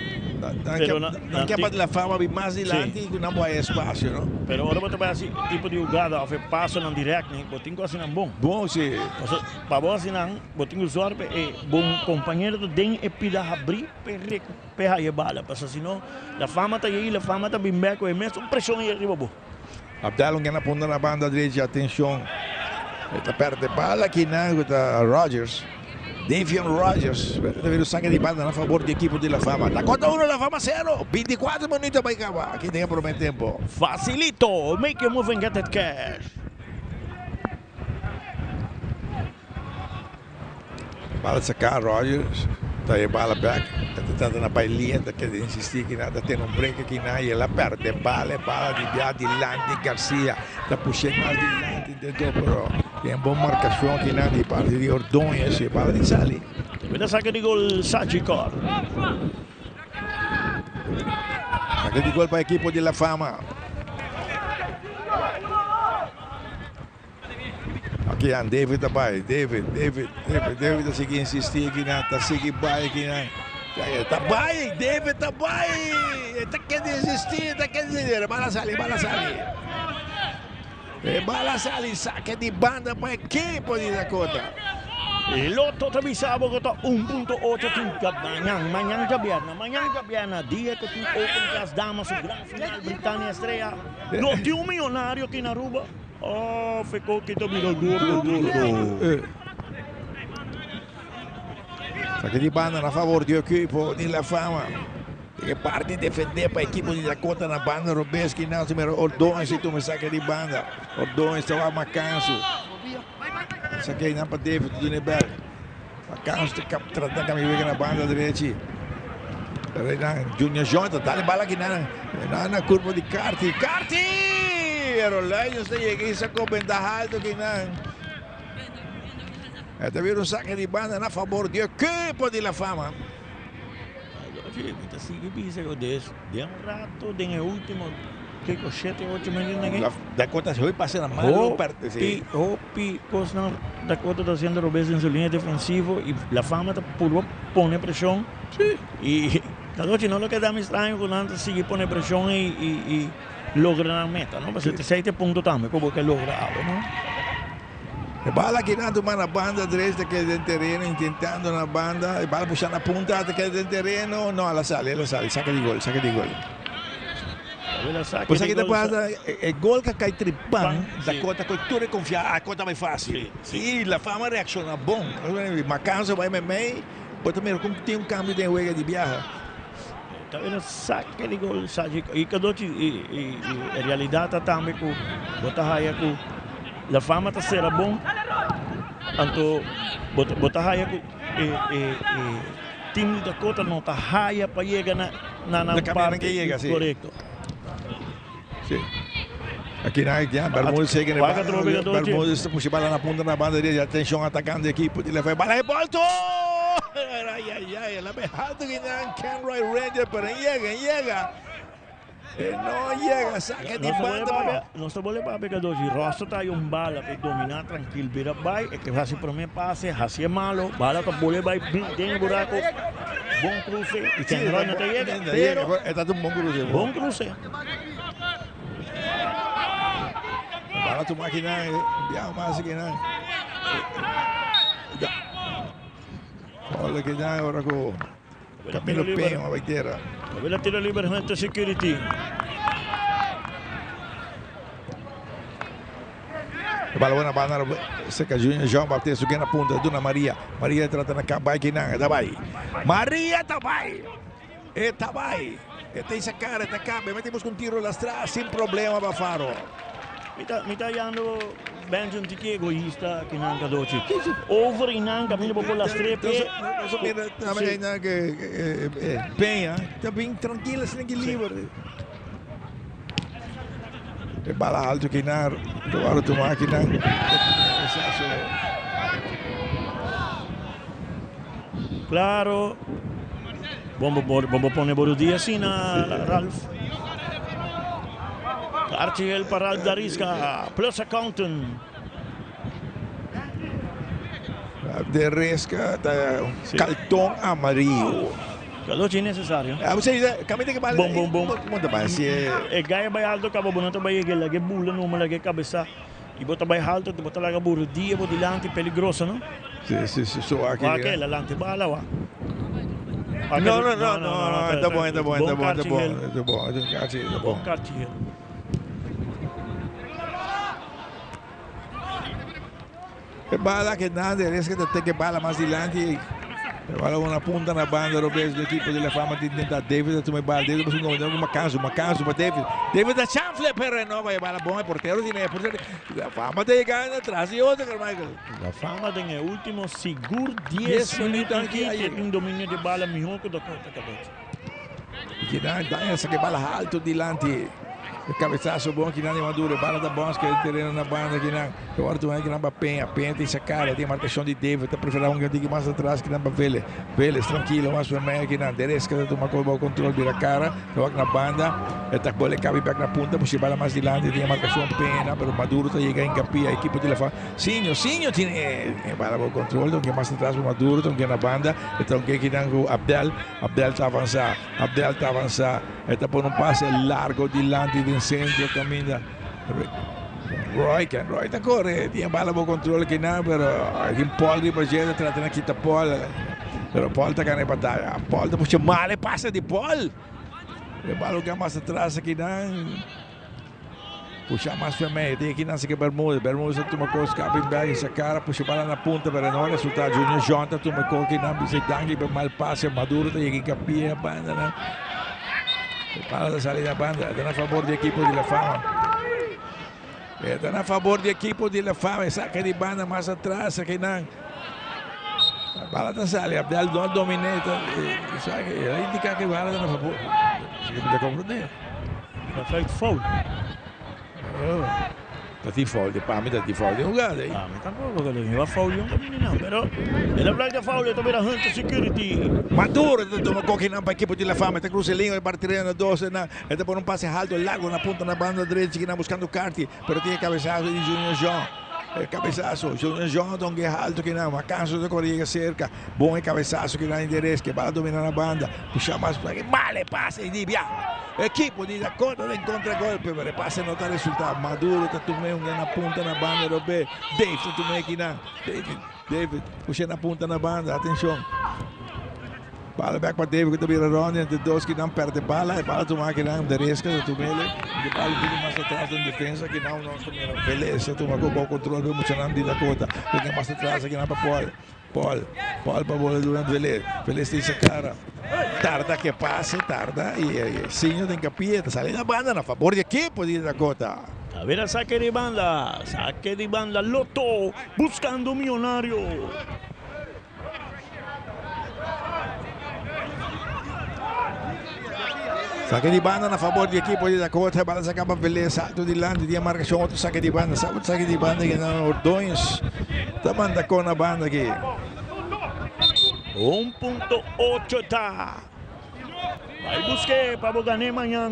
Não quer para a Fama vir mais adiante e não vai espaço, não? Mas agora você vai assim, tipo de jogada, você passa na direct, você tem assim bom. Bom, sim. Para você não, você tem que usar bom companheiro do den e pida abrir para a bala, porque senão a Fama está aí, a Fama está bem back, é mesmo pressão aí arriba bom. Abdel que na ponta na banda direita, atenção. Está perto de bala aqui na Rogers. Davian Rogers, deve o saque de banda a favor da equipe de La Fama. Dakota 1, La Fama 0. 24 minutos para acabar. Aqui tem por meio tempo. Facilito. Make a move and get that cash. Bala sacar, Rogers. Está aí bala back. Está tentando na bailinha. Está querendo insistir que nada. Tem break aqui na e ela perde bala. Bala de Lante Garcia. Está puxando mais de Lante de dobro. Tem boa marcação aqui na de parte de Ordonhas e bala de Sali. Vede saque de gol Sagicor. Saque de gol para a equipe de La Fama. Aqui é David também. David a seguir insistir aqui na. Está seguir vai aqui na. Tabay, David Tabay. Está que desistir, está que desistir. Bala sali. Bala sali, saque de banda para a equipe de Dakota. El otro travisado que está 1.8 tinta mañana Gabiana, día que tú open las damas, su gran final, Britannia Estrella. No, tiene un millonario aquí en Aruba. Oh, ficou que tá virando duro. Saque de banda a favor do equipe de La Fama. Que parte de defender para a equipe de Dakota na banda, Robeski, não, número Ordões, e tu me saque de banda. Ordões, estava Macanso. Saquei na para David do Nebel. Macanso, tratando de me na banda direita. Junior Jonathan, dá-lhe bala aqui na curva de Carti. Pero Lions está llegando a ventaja alto que não. Está vindo saque de banda a favor do equipe de La Fama. Sigue pisando de rato, de último, que 7, 8 minutos. Dakota se foi passando a mão. Dakota está sendo robusto em sua linha defensiva e La Fama está por poner pressão. E cada vez não queda mais estranho quando sigue poner pressão e logra a meta, não? Porque 7 pontos também, como que logrado, não? Bala girando uma na banda direita que é dentro terreno, tentando na banda, bala puxando a punta que é dentro terreno, não, ela sai, saca de gol. Pois aqui depois é gol que cai tripão, Dakota com tudo é confiar, a conta mais fácil. E La Fama reacciona bom, Macanso vai meio, mas também como tem cambio de jogo de viagem. Tá vendo saque de gol, e cada e realidade também com botar aí com La Fama tá sendo bom, então botar aí com time da Dakota não tá raia para chegar na parte que chega, sim. Correto. Sim. Aqui na área, Bermudes segue na banda, Bermudes puxa bala na ponta na banda dele, atenção atacando a equipe, ele vai bala e voltou! Ai, ela vai alto que não, Kenroy Ranger, pero chega. Não chega, saque de banda. Não se pode para pegar dois, Rosta tá aí bala que domina tranquilo, vira vai, é que faz para mim passe, assim é malo, bala que bola vai dentro buraco, bom cruce, e Kenroy não te chega, pero está um bom cruce. Bom cruce. Bala tu máquina, enviar mais aqui não. Olha que dá agora com Camilo Penha, uma baiteira. Vela tiro livre Hunter Security. Bala na banda, seca Júnior João Baptista ganha na ponta, Dona Maria. Maria trata na cabai que não, tá vai. Maria tá vai. Tá vai. Tem essa cara, tá cabe, metemos com tiro lá atrás, sem problema, Bafaro. Me tá olhando bem um tique egoísta que não cada doce. Over e não caminho por las trepas. Mira, também que Penha, tá bem tranquila, sem que livre. É bala alto que não, agora tu máquina. Claro. Vamos poner Borudí assim na Ralph. Archie para Ralph Darisca, plus accountant. De Resca, cartão amarillo. Kalau é necessário. Você caminha que bala. Bom. Muito bem, se é gaya vai alto, acaba bonito vai que bula não mas que cabeça. E bota vai alto, bota lá Borudí, bota delante peligroso, não? Sim, só aqui. Aquela lante bala wa. Não, tá bom. Bala que nada, es que tem que bala mais adiante. Bala uma ponta na banda, o do equipe de La Fama de tentar David, tu me bala David, mas uma casa para David. David da chanfle, pero não vai bala bom, é porteiro, La Fama tem ganho atrás e outra, Michael. La Fama tem o último seguro 10 minutos aqui, tem um domínio de bala melhor que o Dakota. Que dá essa que bala alto delante. cabeçaço bom que não é maduro, bala da Bons, que ele terreno na banda, que não, agora tu vai que não vai penha tem essa cara, tem marcação de David, tá preferir um que mais atrás que não vai Vélez, tranquilo, mas o meio que não, Deresca, tu marcou o controle da cara, que vai na banda, tá bola cabe back na punta, puxa bala mais dilante, tem marcação pena, pero Maduro tá chega em capia, a equipe de Lafama, Sinho, tem bala o controle, então que mais atrás o Maduro, então que na banda, então que não Abdel tá avançar, tá por um passe largo dilante de centro, caminha. Roy tá corre, tinha bala o controle que não, pero em Paul de projeto tratando aqui Paul, pero Paul tá ganhando batalha, Paul tá puxando mal, passa de Paul, e bala que mais atrás aqui não, puxa mais para meio, tem aqui não sei que Bermuda toma coisa, escapa em bag, essa cara, puxa bala na ponta, pero não é resultado, Junior Jonta toma coisa que não, se dangue, mal passe, Maduro tá aqui capia, banda, não. Para da salida banda, está a favor do equipo de La Fama. Está a favor do equipo de La Fama, saca de banda mais atrás, aqui não. A bala da salida, Abdel não domina, ele indica que a bala está a favor. Está compreendendo? Está feito foul. Está de foul, para mim está de foul de jogada aí. Ah, mas tampoco, que não vai foul yung kami não, pero ele vai de foul, ito mira Hunter Security. Maduro, toma coquinão para a equipe de La Fama, está crucelinho, ele partirando 12, está por um passe alto, largo na ponta, na banda direita, que está buscando Carti, pero tem cabeçaço de Junior João. Cabeçaço, Junior João, donde é alto que não, canso de correr cerca, bom cabeçaço que não endereça, que vai dominar a banda, puxa mais para que vale, passe e divia. Equipo de Dakota em contra-golpe, mas passe não dá resultado. Maduro está tomando na ponta na banda do B. David está tomando aqui não. David puxa na ponta na banda, atenção. Bala back para David, que está vira Ronnie, entre dois que não perde bala, bala tomar que não, Deresca, está tomando ele, de bala tudo mais atrás da defesa, que não tomando. Beleza, toma com o bom controle, muito não de Dakota, porque mais atrás aqui não para Paul para bola durante Velez tem essa cara. Tarda que passe, tarda, e Sinho tem capia, está salindo a banda a favor de equipo de Dakota. A ver a saque de banda, Loto, buscando millonario. Saque de banda a favor de equipo de Dakota, a bala se acaba Velez, salto de lande, tinha marcação, outro saque de banda, sabe saque de banda que não, Ordões, está mandando com a banda aqui. 1.8 está. Vai buscar para ganhar amanhã.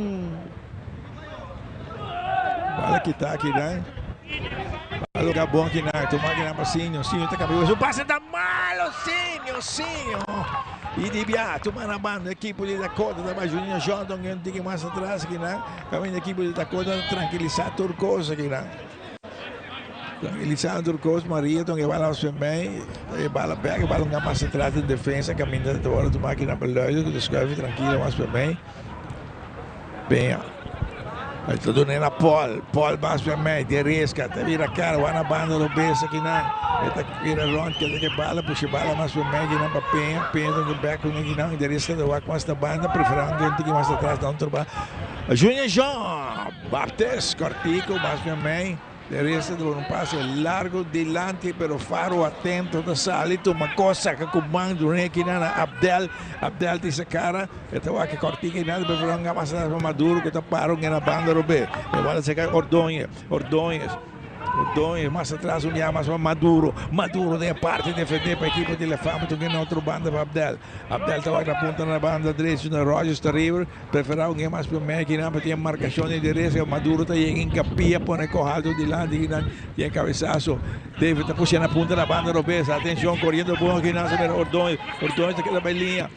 Bala que está aqui, né? Bala lugar bom aqui, né? Tomar que não para Sinho está cabeçoso. O passe está malo, Sinho. E Dibia, tomar na banda, equipe de Dakota, da Juninho Jordan, que tem que mais atrás aqui, né? Caminho da equipe de Dakota, tranquilizar Turcos aqui, né? Tranquilizar Turcos, Maria, então que vai lá bem, e bala pega, bala um mais atrás de defesa, caminho da hora, tomar aqui na pelota, que descreve tranquilo, mais bem. Bem, aí todo mundo na Paul mais bem, Deresca, tá vira cara, vai na banda do beijo aqui, né? Está vira Ron, que bala, puxa bala mais bem, que não para penha, do back, que não, Deresca, do Wack mais da banda, preferando que mais atrás, não turba. Junior João, Baptiste, Cortico, mais bem, Deresca, por um passe largo, dilante, pero faro atento da salita, uma coisa que comando, né, que não, Abdel tem essa cara, esta Wack Cortico, e nada, preferando mais atrás, Maduro, que está parado na banda do B, e vai chegar Ordões, mais atrás mais Maduro de parte defender para a equipe de La Fama, tu na outra banda para Abdel estava na ponta na banda direita, na Rogers está River, preferia alguém mais para o meio, que não tinha marcação de direita, Maduro está em capia, põe corrado de lá, tinha cabeçaço, David está puxando a ponta na banda do B, atenção, correndo bom aqui, não, Ordões daquela belinha,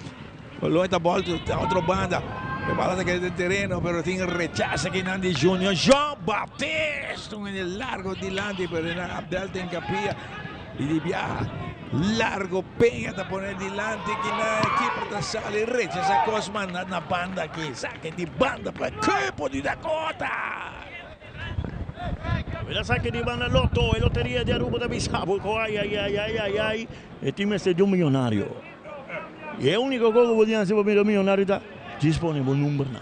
Ordões da volta, outra banda, a bala daquele terreno, pero tem rechazo aqui de Junior João Baptiste, um largo dilante, pero Abdel tem capia e devia largo penha para poner dilante que na equipe da sala rechaza Cosma na banda aqui, saque de banda para o equipo de Dakota. Mira saque de banda Loto, a loteria de Aruba da Bisabo, ai, o time se deu milionário. E é o único que podían ser para o milionário está disponível número não.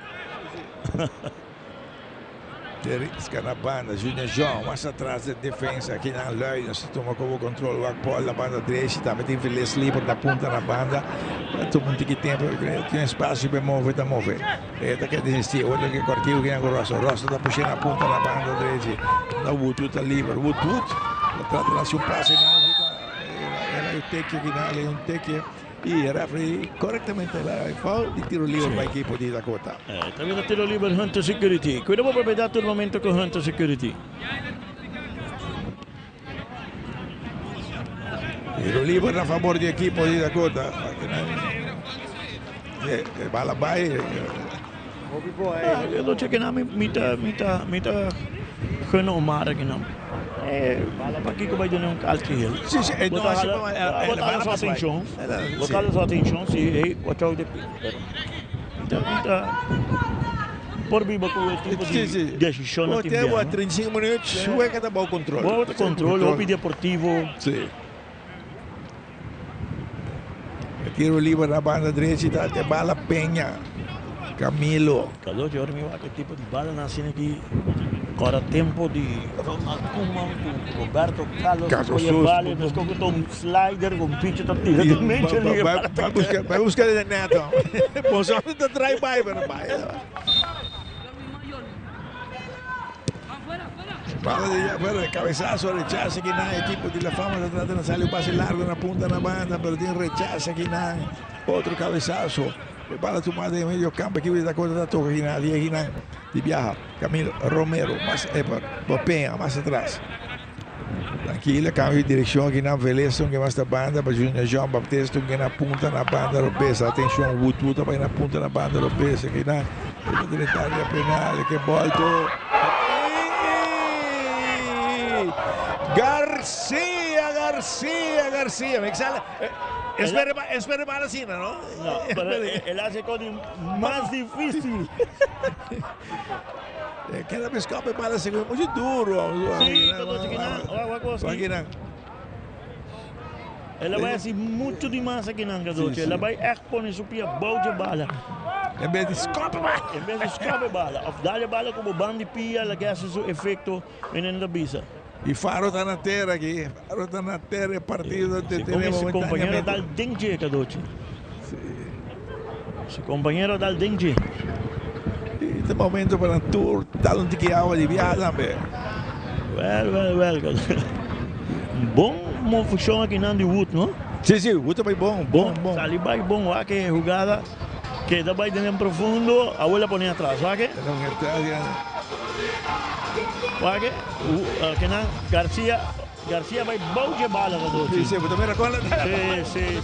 Terisca na banda, Junior João, mais atrás da defesa, aqui na Lui, nós toma como controle o Akpol na banda direita, também tem Feliz Livre na ponta na banda, todo mundo tem tempo, tem espaço para mover, tá mover. Tá quer desistir, olha que cortivo que é o Rosso tá puxando a ponta na banda direita, na Wood tá livre, Wood, trata de dar um passe, era o take aqui na área, um take. E era corretamente la foul di tiro libero para a equipe di Dakota. Também tiro livre Hunter Security. Cuidado para pegar todo momento com Hunter Security. Tiro libero a favor di equipe di Dakota. Bala vai. Eu não cheguei na mita genomar aqui não. Para aqui que vai dar um calque ele. Sim, então botar sua atenção. Botar sua atenção, sim, o tchau de por viva com o tipo de decisão na time. Até 35 minutos, o que tá bom controle. Bom controle, o deportivo. Sim. Tiro livre na banda direita, até bala Penha. Camilo. Calor de dormir que tipo de bala nascendo aqui. Agora tempo de Roberto Carlos Vale, nós colocamos um slider com pitch tá diretamente ali. Vai buscar ele neto. Posso te trai vai. Bala de cabezazo, rechaza aqui na equipe de La Fama, está tratando de sair o passe largo na ponta na banda, pero tem rechaza aqui na outro cabezazo. Bala tomada de meio campo aqui da coisa da torre aqui na de viaja. Camilo Romero, mais Penha, mais atrás. Tranquila, cambio de direção aqui na Veleston, que mais da banda, para Junior João Baptista, que na ponta na banda Robesa. Atenção, Wood vai na ponta na banda Robesa, aqui na diretária penal, que volta. Garcia, me sale. Espere para assim, não? Não, ele hace coisa mais difícil. Queda me escape para assim, muito duro. Sim, ela vai assim muito demais aqui na Gadote. Ela vai pôr sua pia boa de bala. Em vez de escape bala. Of dar bala como band de pia, ela quer seu efeito na bisa. E Faro está na terra aqui. Faro está na terra, partido de esse companheiro dal dengue, Cadote. Esse companheiro dal dengue. Este momento para tu dar um tique água de viagem também. Well, bom função aqui na Wood, não? Sim, o Wood vai bom. Ali vai bom, aqui jogada que dá vai dentro profundo, a bola põe atrás, aqui. Wage, Garcia vai bom de bala na doce. Sim, você também recorda? Sim.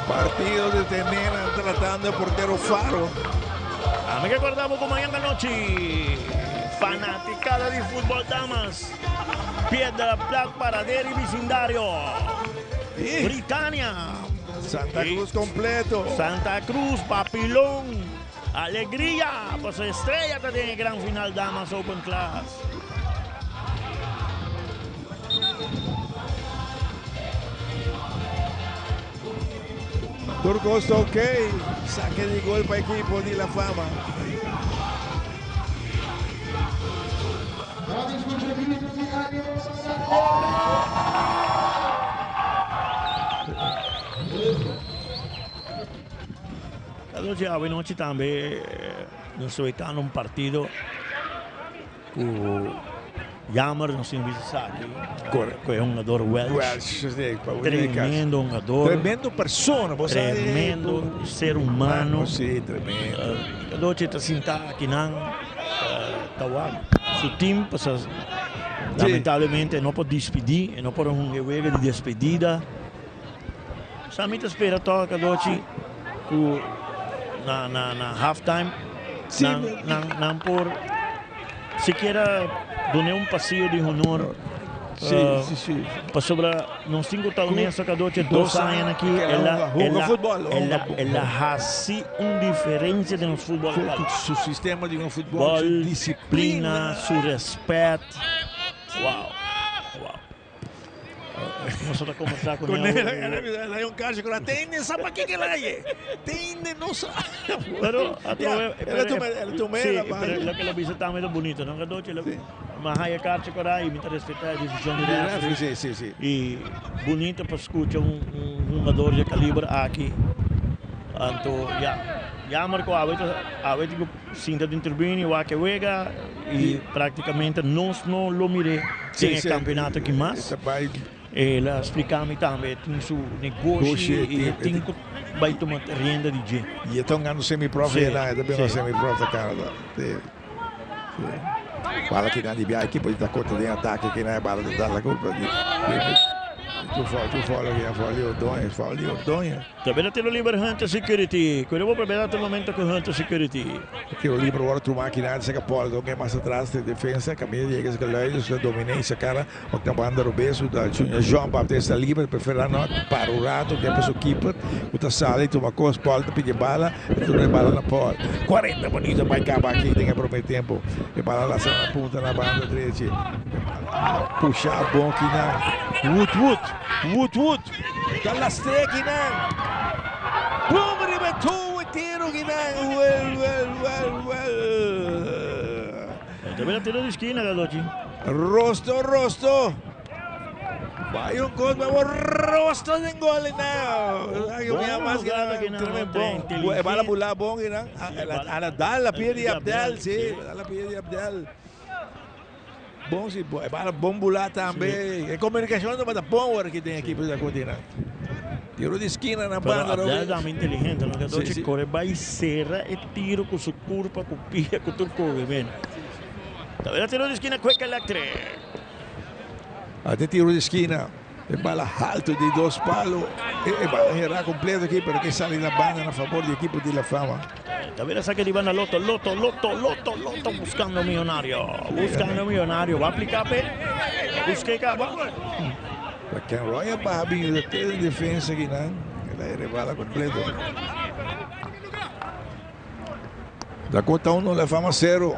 Partido de Tenena tratando de portero Faro. A mí que acordamos con mañana noche. Fanaticada de fútbol damas. Piedra Plata, Paradero y vecindario. Britania. Santa Cruz completo. Santa Cruz, Papilón. Alegría. Pues estrella tiene gran final damas Open Class. Turco está ok. Saque de gol para el equipo de La Fama. Allora oggi também nós estamos num partido com Jammer, nós temos visto aqui, que é um jogador Welsh, tremendo jogador, tremendo pessoa, tremendo ser humano, sim, tremendo. Hoje está sentado aqui na Tawag, seu time, lamentavelmente não pode despedir, não pode um jogo de despedida. Samita espera toca hoje na halftime, não por sequer donar um passeio de honor. Sim. Para sobre nós cinco talunes jogadores 2 anos aqui, ela há uma diferença no futebol. Seu sistema de futebol, disciplina, seu respeito. Uau. Começou a conversar com Con ele. él, hay un caso con la tiene, ¿sabes qué que la hay? Tiene, no sabe. Pero Ela tomera, pero la que lo visitava muito bonito, não? Mas aí a carta corá e me respeitar a decisão do referee. Sim. E bonito para escutar jogador de calibre aqui. Então, já marcou a vez que sinta de intervir o que wega e praticamente nós não lo mirei sem campeonato aqui mais. Ela explicava também tem seu negócio e tem que vai tomar renda de dia. E estão ganhando semi-prof lá, também uma semi-prof da Canadá. Fala que não de a equipe de Dakota de ataque que não é bala de dar a culpa de tu fala que fala Ordonha. Também tem o Liber Hunter Security. Quando eu vou preparar o momento com Hunter Security. Aqui o Liber agora tu máquina se que pode do que mais atrás de defesa, caminho de que leis, se dominância cara, o que banda o beso da João Baptista Liber prefere não para o rato que é o keeper, o tá sala e tu uma coisa pode pedir bala, tu não bala na pole. 40 bonito vai acabar aqui tem que aproveitar tempo. E bala lá na ponta na banda direita. Puxar bom que não. Wood. Dall'Astre que não. Boom, ribattu e tiro que não. Well. Também tiro de esquina, garoto. Rosto. Vai gol, vamos Rosto de gol não. Aí mais grande que não. Bom, bala pular bom que não. Ela dá la pia de Abdel, sim, dá la pia de Abdel. Bom, sim, é bom bular também. É comunicação do bom que tem aqui para a continente. Tiro de esquina na banda. Abdel é muito inteligente, não? Que corre, vai serra e tiro com sua curva, com pia, com tudo que vem. Também tiro de esquina, Quick Electric. Até tiro de esquina. É bala alto de 2 palos. É bala gerar completo aqui, para que sai na banda a favor da equipe de La Fama. También saca de Iván Loto, buscando millonario. Va a aplicar, busque acaba. Porque Roy va a venir de defensa aqui, não? Ela é bala completo. Dakota 1, La Fama 0.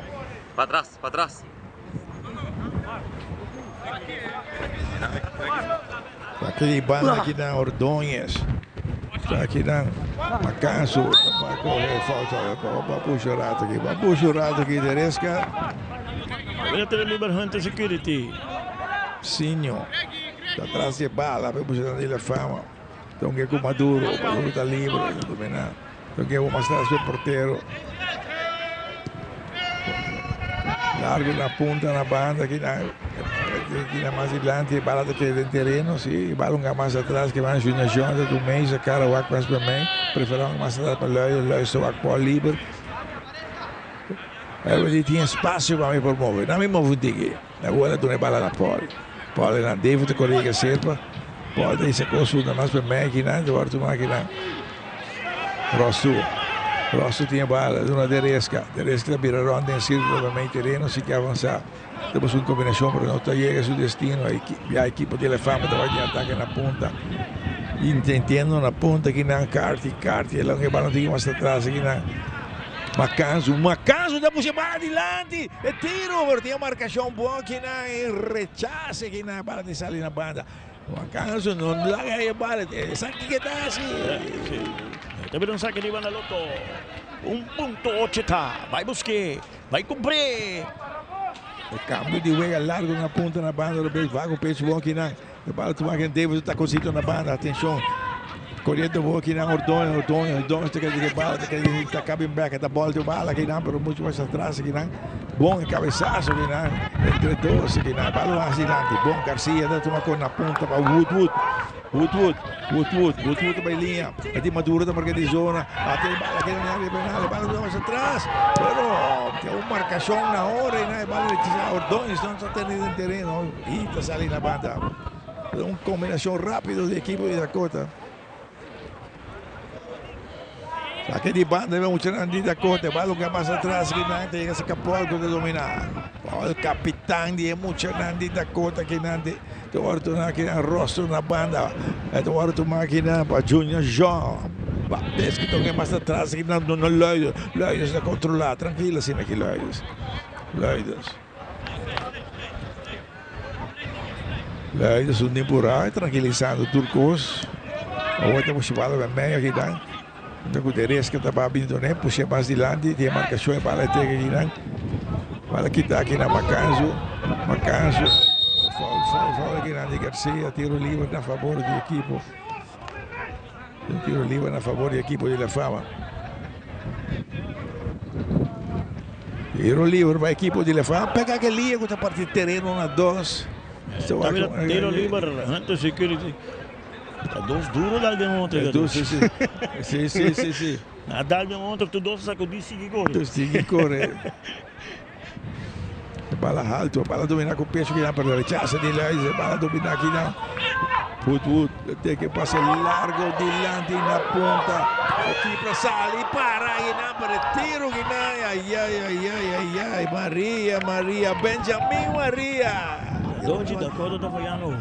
Para atrás. Aqui de banda aqui na Ordonhas. Está aqui na Macanço. Vai correr, falta. Vai puxar o rato aqui. Deresca. Vai ter o Liber Hunter Security. Sinho. Está atrás de bala. Vai puxar a Fama. Então que é com Maduro. Maduro está livre. Então que é o mais atrás do porteiro. Largo na punta, na banda, aqui na mais adiante, bala daquele terreno, sim, bala mais atrás, que vai na Júnior Jones, do mês, a cara, o Aquas para mim, preferam mais atrás para o Loi, o Aqua livre. Ele tinha espaço para me promover, não me movo aqui, agora tu não bala na pole. Pole na David, corrige sempre, pode ir se consulta mais para mim, aqui não, agora tu máquina. Rosso tinha bala, de uma Deresca vira ronda em círculo para meio terreno, se quer avançar. Temos uma combinação para não chega a seu destino, a equipe de La Fama vai de ataque na ponta. Intentando na ponta aqui na Carti, ela não vai não mais atrás aqui na Macanço, dá para bala adiante, e tiro, porque tem uma marcação boa aqui na rechace aqui na bala de sair na banda. Macanço não dá a bala, sabe o que está assim? Também não saque de Iván Loto. 1.8 vai buscar, vai cumprir. O câmbio de wega largo na ponta na banda do beijo, vai com o peito bom aqui na. O bala tu máquina Davis está com sítio na banda, atenção. Correndo bom aqui na Ordonha, está querendo bala, está coming back, está bola de bala aqui na, pero muito mais atrás aqui na. Bom cabeçaço aqui na, entre dois aqui na, bala mais adiante. Bom Garcia, dá uma cor na ponta para Wood vai linha, é de Maduro da marca de zona, até bala aqui na área penal, bala mais atrás, pero tem uma marcação na hora e na bala de Ordonha, estão só tendo em terreno, e está saindo na banda. Uma combinação rápida de equipe de Dakota. Aqui de banda vemos o Nandi Dakota, bala que mais atrás que não tem esse capolco de dominar. O capitão de muito Nandi Dakota que não tem. Agora aqui na rosto na banda. Agora tu máquina para Junior João. Desde que toque mais atrás aqui no Loidos. Loidos está controlado, tranquilo assim aqui Loidos. Leiden sundin purai, tranquilizando turcos. Outra mochibala vai meio aqui, né? Não poderia que tá vindo, né? Puxa mais de lá, tem marcação e para ter aqui, né? Para que tá aqui na Macanzo. Fala aqui na Garcia, tiro livre na favor do equipo. Tiro livre na favor do equipo de La Fama. Tiro livre para a equipe de La Fama. Pega aquele liga, tá partindo terreno na 2. Tiro livre, Hunter Security. Tá dois duros lá de ontem. Sim. A dar de ontem, tu dois sacudir, sigue correr. Tu sigue correr. Bala alto, bala dominar com o pecho que dá para rechaça de lá, bala dominar aqui não. Put, tem que passar largo dilante na ponta. Aqui para sair, para e não para tiro que não. Ai, Maria, Benjamin Maria. Doji Dakota tá falhando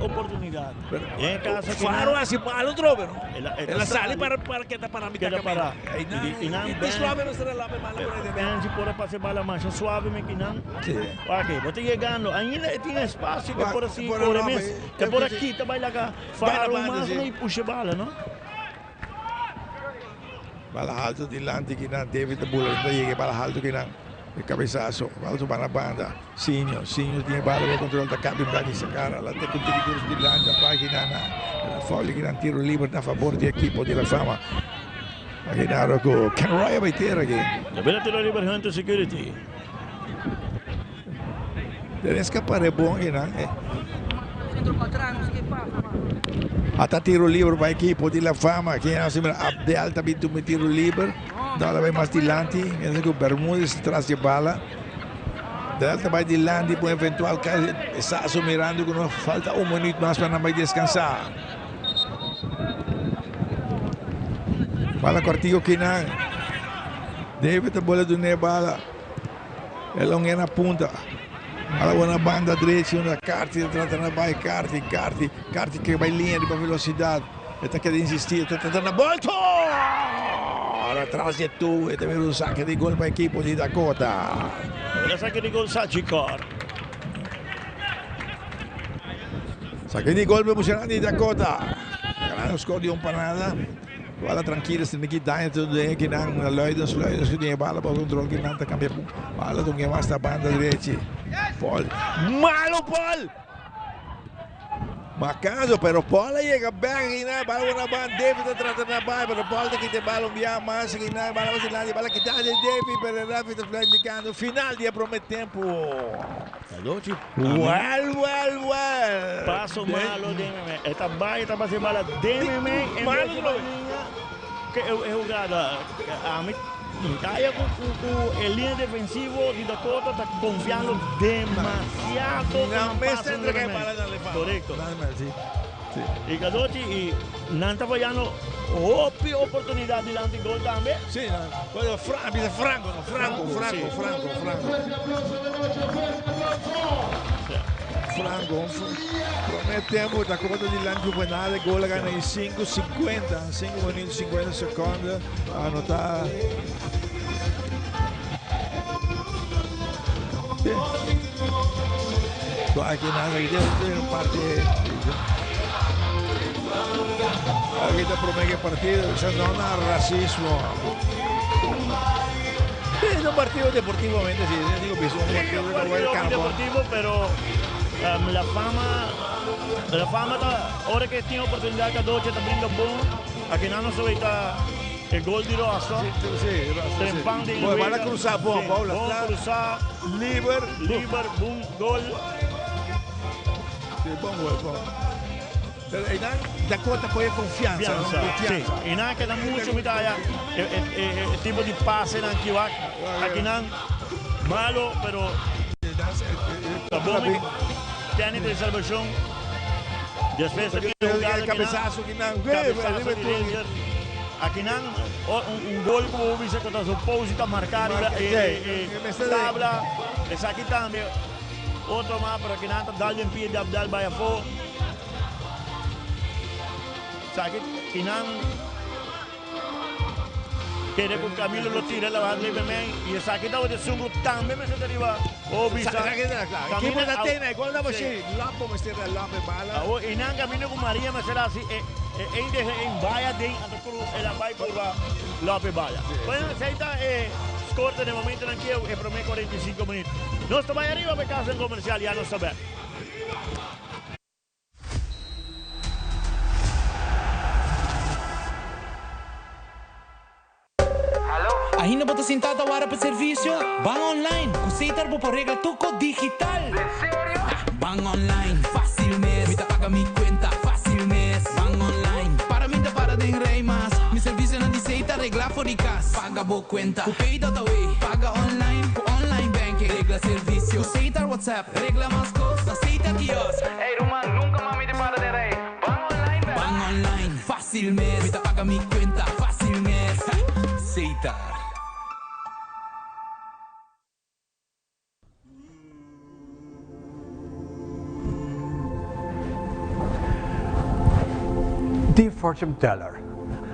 oportunidade. Em casa que Faro assim, bala trove, ela sai para que tá para mim. Para. E não suave não será lá para mal. Benji pode passar bala mais suave me que não. Ok, você chegando, ainda tem espaço que por assim por mês. É por aqui, tá vai lá cá. Faro mais e puxa bala, não? Bala alto dilante que não David Buller, chega bala alto que não. De cabeçazo, alto para a banda. Sinho tinha bala para controle da cabine dessa cara. Lá tem contribuidores de lá da página na folha que não tiro livre a favor da equipe de La Fama. Aqui na com Ken Roy vai ter aqui. Também tiro livre Hunter Security. Deve escapar é bom aqui, né? Até tiro livre para a equipe de La Fama. Que é de alta vindo me tiro livre. Dalla vai mais dilante, pensa que o Bermúdez traz de bala. Delta vai dilante para eventual caso está mirando que não falta minuto mais para não vai descansar. Bala cortigo que não. Deve ter bola do bala. Ela não é na ponta. Bala boa banda direita, uma Carti, trata na vai Carti que vai linha de velocidade. Está querendo insistir, está tentando a volta. Atrás de tu, também um saque de gol para a equipe de Dakota. Saque de gol Sachikor. Saque de gol para o de Dakota. Ganhando score de para nada. Bola tranquila, se ninguém dá tudo bem que não, na Leiden que tem bala para o controle que não está cambiando. Bala do que mais está banda direita. Paul. Malo Paul. Macanzo, pero Paul llega bem, né? Bala na banda, David trata na bala, pero Paul tem que ter bala enviar mais, que não, bala vacilante, bala quitada de David, pero Rafi está flanqueando, final dia promete tempo. Well. Passo malo, DMM. Esta baia está fazendo bala DMM. Malo, que é jogada. Aí o linha defensivo de Dakota está confiando demasiado. Não, mas sempre que bala não leva. Correto. E Gadotti e não está falhando oportunidade de lançar gol também. Sim, Franco. Promete tempo, Dakota de lanço penal, gol ganha em 5 minutos 50 segundos. Anotar. Aqui nada, aqui tem parte. Aqui está promete partido, isso não é racismo. Es un partido deportivamente, sí, digo que es un partido deportivo, pero la fama ahora que tiene oportunidad que Doce está abrindo bom, aquí no se ve el gol de Rosso, trempando y van a cruzar bom, Paula, cruzar, liber, boom, gol. Sí, bom gol. Pero Dakota pone confianza. Sí, y nada queda mucho mitad el tipo de pase aquí va, aquí no malo, pero tiene de salvación. Después aquí el cabezazo que no, aquí no un gol como dice que está supuesto marcar tabla, es aquí también otro más, pero aquí no darle en pie de Abdal Bayafo. Sakit, Kinan, que con Camilo lo tira la banda y sakit daw de sungo también me se deriva. O bisa. Kaya mo natin eh, kung na mo siya, lampo mo siya lampo bala. O inang camino con María Maserasi en vaya de Antocru el ambay por Lope Bala. Bueno, aceita corte de momento en que promete 45 minutos. No está vaya arriba, me caso en comercial, ya no sabe. Ainda bota sentada a hora para serviço? Bang online, consider por regla tuco digital. Sério? Bang online, fácil mesmo. Me paga mi cuenta, fácil mesmo. Bang online, para mim para de rei mas. Mi serviço não diceita regla for casa. Paga boa cuenta, o pay da way. Paga online, com online banking. Regla serviço, aceita WhatsApp. Regla mais coisas, aceita quiosque. Ei, Roman, nunca mais me para de rei. Bang online, bang online, fácil mesmo. Me paga mi cuenta, fácil mesmo. Aceita. Dear fortune teller,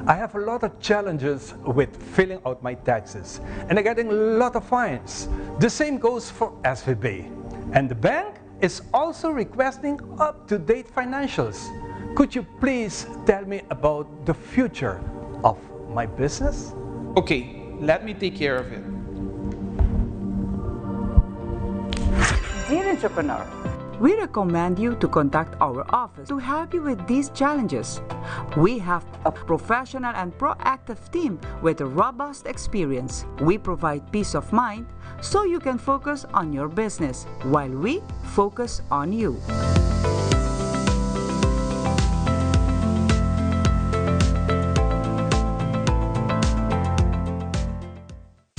I have a lot of challenges with filling out my taxes and I'm getting a lot of fines. The same goes for SVB. And the bank is also requesting up-to-date financials. Could you please tell me about the future of my business? Okay, let me take care of it. Dear entrepreneur, we recommend you to contact our office to help you with these challenges. We have a professional and proactive team with a robust experience. We provide peace of mind so you can focus on your business while we focus on you.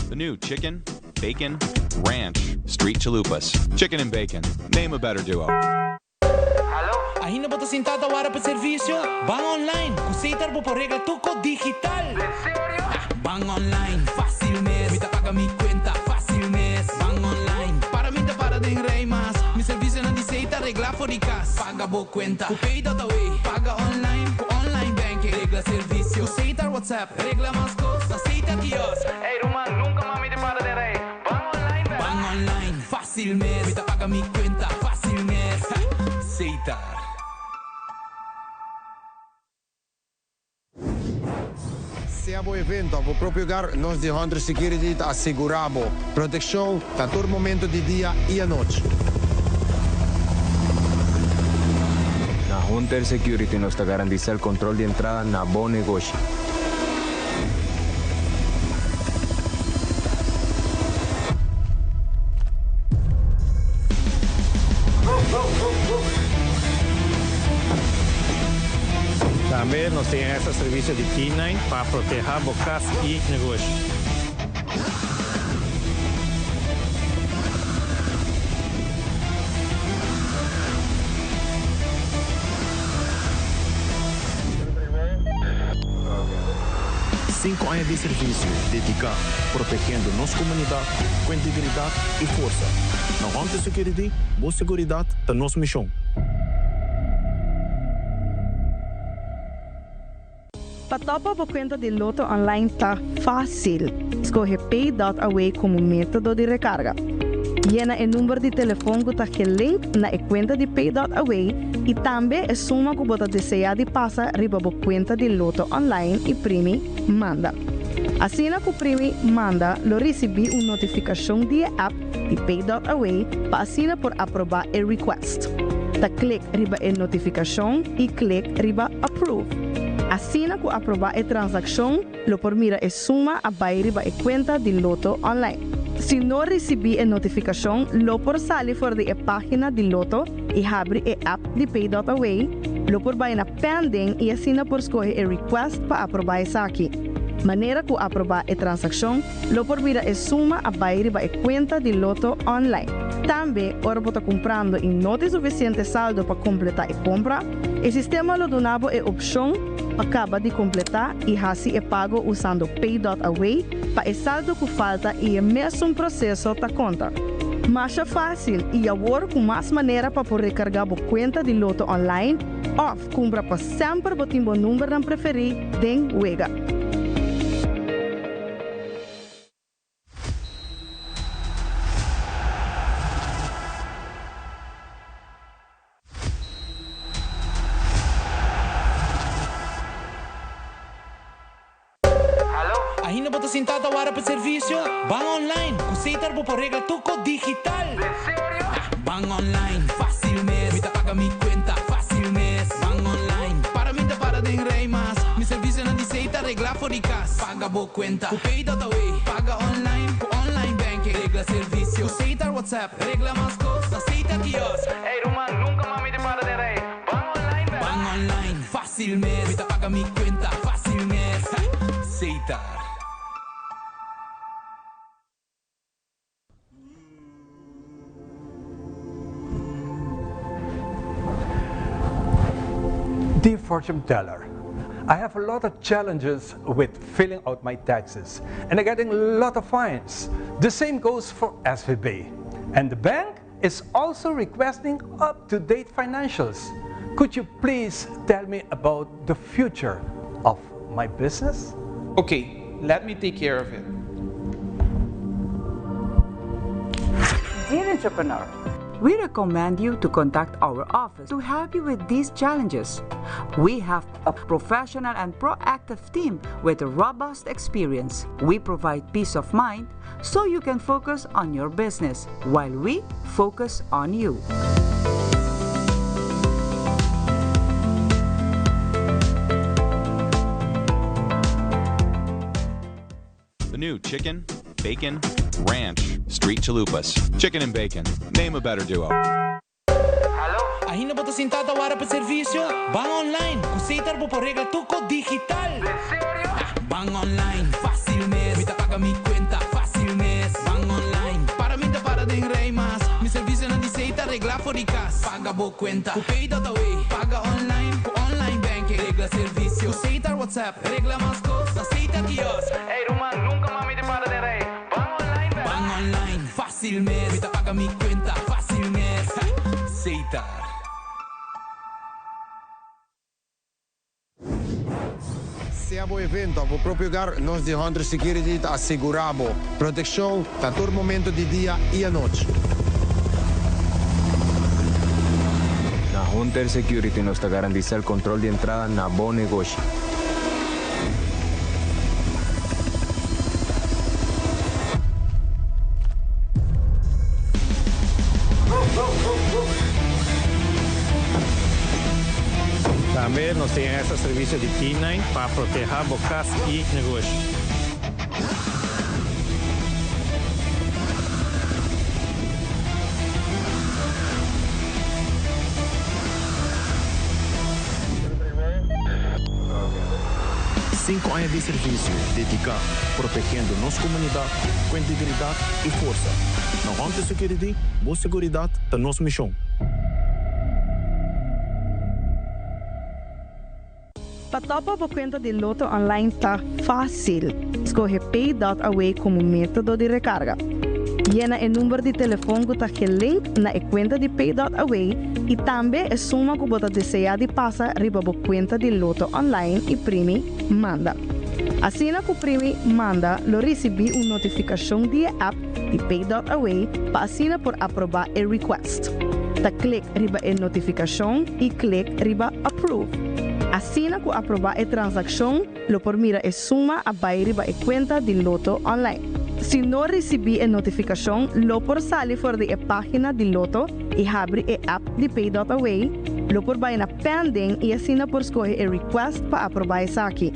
The new chicken, bacon, ranch, street chalupas. Chicken and bacon. Name a better duo. Ainda bota sentada a hora para serviço? Bang online, consider por regla tuco digital. Sério? Bang online, fácil mesmo. Me paga mi cuenta, fácil mesmo. Bang online, para mim para de rei mas. Mi serviço não diceita regla for casa. Paga boa cuenta, o pay da way. Paga online, com online banking. Regla serviço, aceita WhatsApp. Regla mais coisas, aceita quiosque. Ei, Roman, nunca mais me para de rei. Bang online, fácil mesmo. Me paga mi cuenta, fácil mesmo. Aceita. Siamo evento, o próprio lugar, nós de Hunter Security asseguramos proteção a todo momento de dia e à noite. Na Hunter Security nos garantiza el control de entrada na bom negócio. Também nós temos esse serviço de K9 para proteger bocas e negócio. Cinco anos de serviço dedicado, protegendo nossa comunidade com integridade e força. Na Hunter Security, boa segurança da nossa missão. Patopa a conta de Loto Online tá fácil. Escolhe Pay.Away como método de recarga. Llena o número de telefone que está link na conta de Pay.Away e também a suma que você deseja de passar riba a conta de Loto Online e primi manda. Assim que o primi manda, lo recebi uma notificação de app de Pay.Away para assinar por aprovar o request. Da clique riba a notificação e clique riba approve. Assim que aprovar a transação, lo por mira a suma a riba a conta de Loto Online. Se não recebi a notificação, lo por sair fora da página de Loto e abre a app de Pay.Away, lo por vai na pending e assina por escolher a request para aprovar essa aqui. Maneira que aprovar a transação, lo por mira a suma a riba a conta de Loto Online. Também, ora você comprando e não tem suficiente saldo para completar a compra, o sistema lo donava a opção acaba de completar e assim é pago usando Pay.Away para o saldo que falta e o mesmo processo da conta. Mais fácil e agora com mais maneira para poder recarregar a conta de Loto Online ou compra para sempre o seu número de preferir den Wega. botar sentado agora para serviço? Van online, aceitar por regla tuco digital. Van online, fácil mês. Me paga mi cuenta, fácil mês. Van online, para mim para den rei mas. Mi serviço não aceita regla for de casa. Paga boa cuenta, o pay.away. Paga online, com online banking. Regla serviço, aceita WhatsApp. Regla mais coisas, aceita quiosque. Ei, Roman, nunca mais me para den rei. Van online, fácil mês. Me paga mi cuenta, fácil mês. Aceitar. Dear fortune teller, I have a lot of challenges with filling out my taxes and I'm getting a lot of fines. The same goes for SVB. And the bank is also requesting up-to-date financials. Could you please tell me about the future of my business? Okay, let me take care of it. Dear entrepreneur, we recommend you to contact our office to help you with these challenges. We have a professional and proactive team with a robust experience. We provide peace of mind so you can focus on your business while we focus on you. The new chicken, bacon, ranch, street chalupas. Chicken and bacon. Name a better duo. Ainda botar sentado agora para serviço? Van online, aceitar por regla tuco digital. Van online, fácil mês. Me paga mi cuenta, fácil mês. Van online, para mim para den rei mas. Mi serviço não aceita regla for de casa. Paga boa cuenta, o pay.away. Paga online, com online banking. Regla serviço, aceita WhatsApp. Regla mais coisas, aceita quiosque. Ei, Roman, nunca mais me para den rei. Van online, fácil mês. Me paga mi cuenta, fácil mês. Aceitar. Se a evento, a próprio lugar, nós de Hunter Security asseguramos proteção a todo momento de dia e à noite. Na Hunter Security nos garantiza el control de entrada na bom negócio. Também nós temos esse serviço de T9 para proteger bocas e negócios. Cinco anos de serviço dedicado, protegendo nossa comunidade com integridade e força. Na Hunter Security, boa segurança da nossa missão. Patopa por conta de Loto Online tá fácil. Escolhe Pay.away como método de recarga. Llena o número de telefone que está link na conta de Pay.away e também a suma que você deseja de passar riba por conta de Loto Online e primi manda. Assim que o primi manda, lo recebi uma notificação de app de Pay.away para assinar por aprovar o request. Ta clique riba a notificação e clique riba approve. Assim que aprovar a transação, lo por mira a suma a riba a conta de Loto Online. Se não recebi a notificação, lo por sair fora da página de Loto e abrir a app de Pay.away, lo por vai na pending e assina por escolher a request para aprovar isso aqui.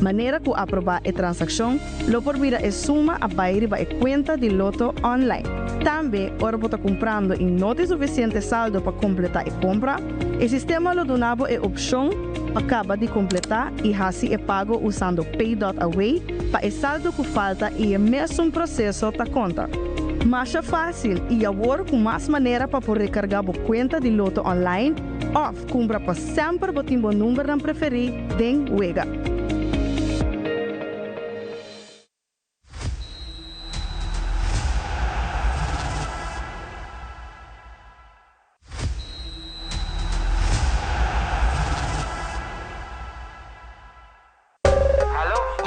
Maneira que aprovar a transação, lo por mira a suma a riba a conta de Loto Online. Também, ora você comprando e não tem suficiente saldo para completar a compra, o sistema lo donava a opção acaba de completar e assim é pago usando Pay.away para o saldo que falta e o mesmo processo da conta. Mais fácil e agora com mais maneira para poder recargar a conta de Loto Online ou compra para sempre o timbo número não preferir den Wega.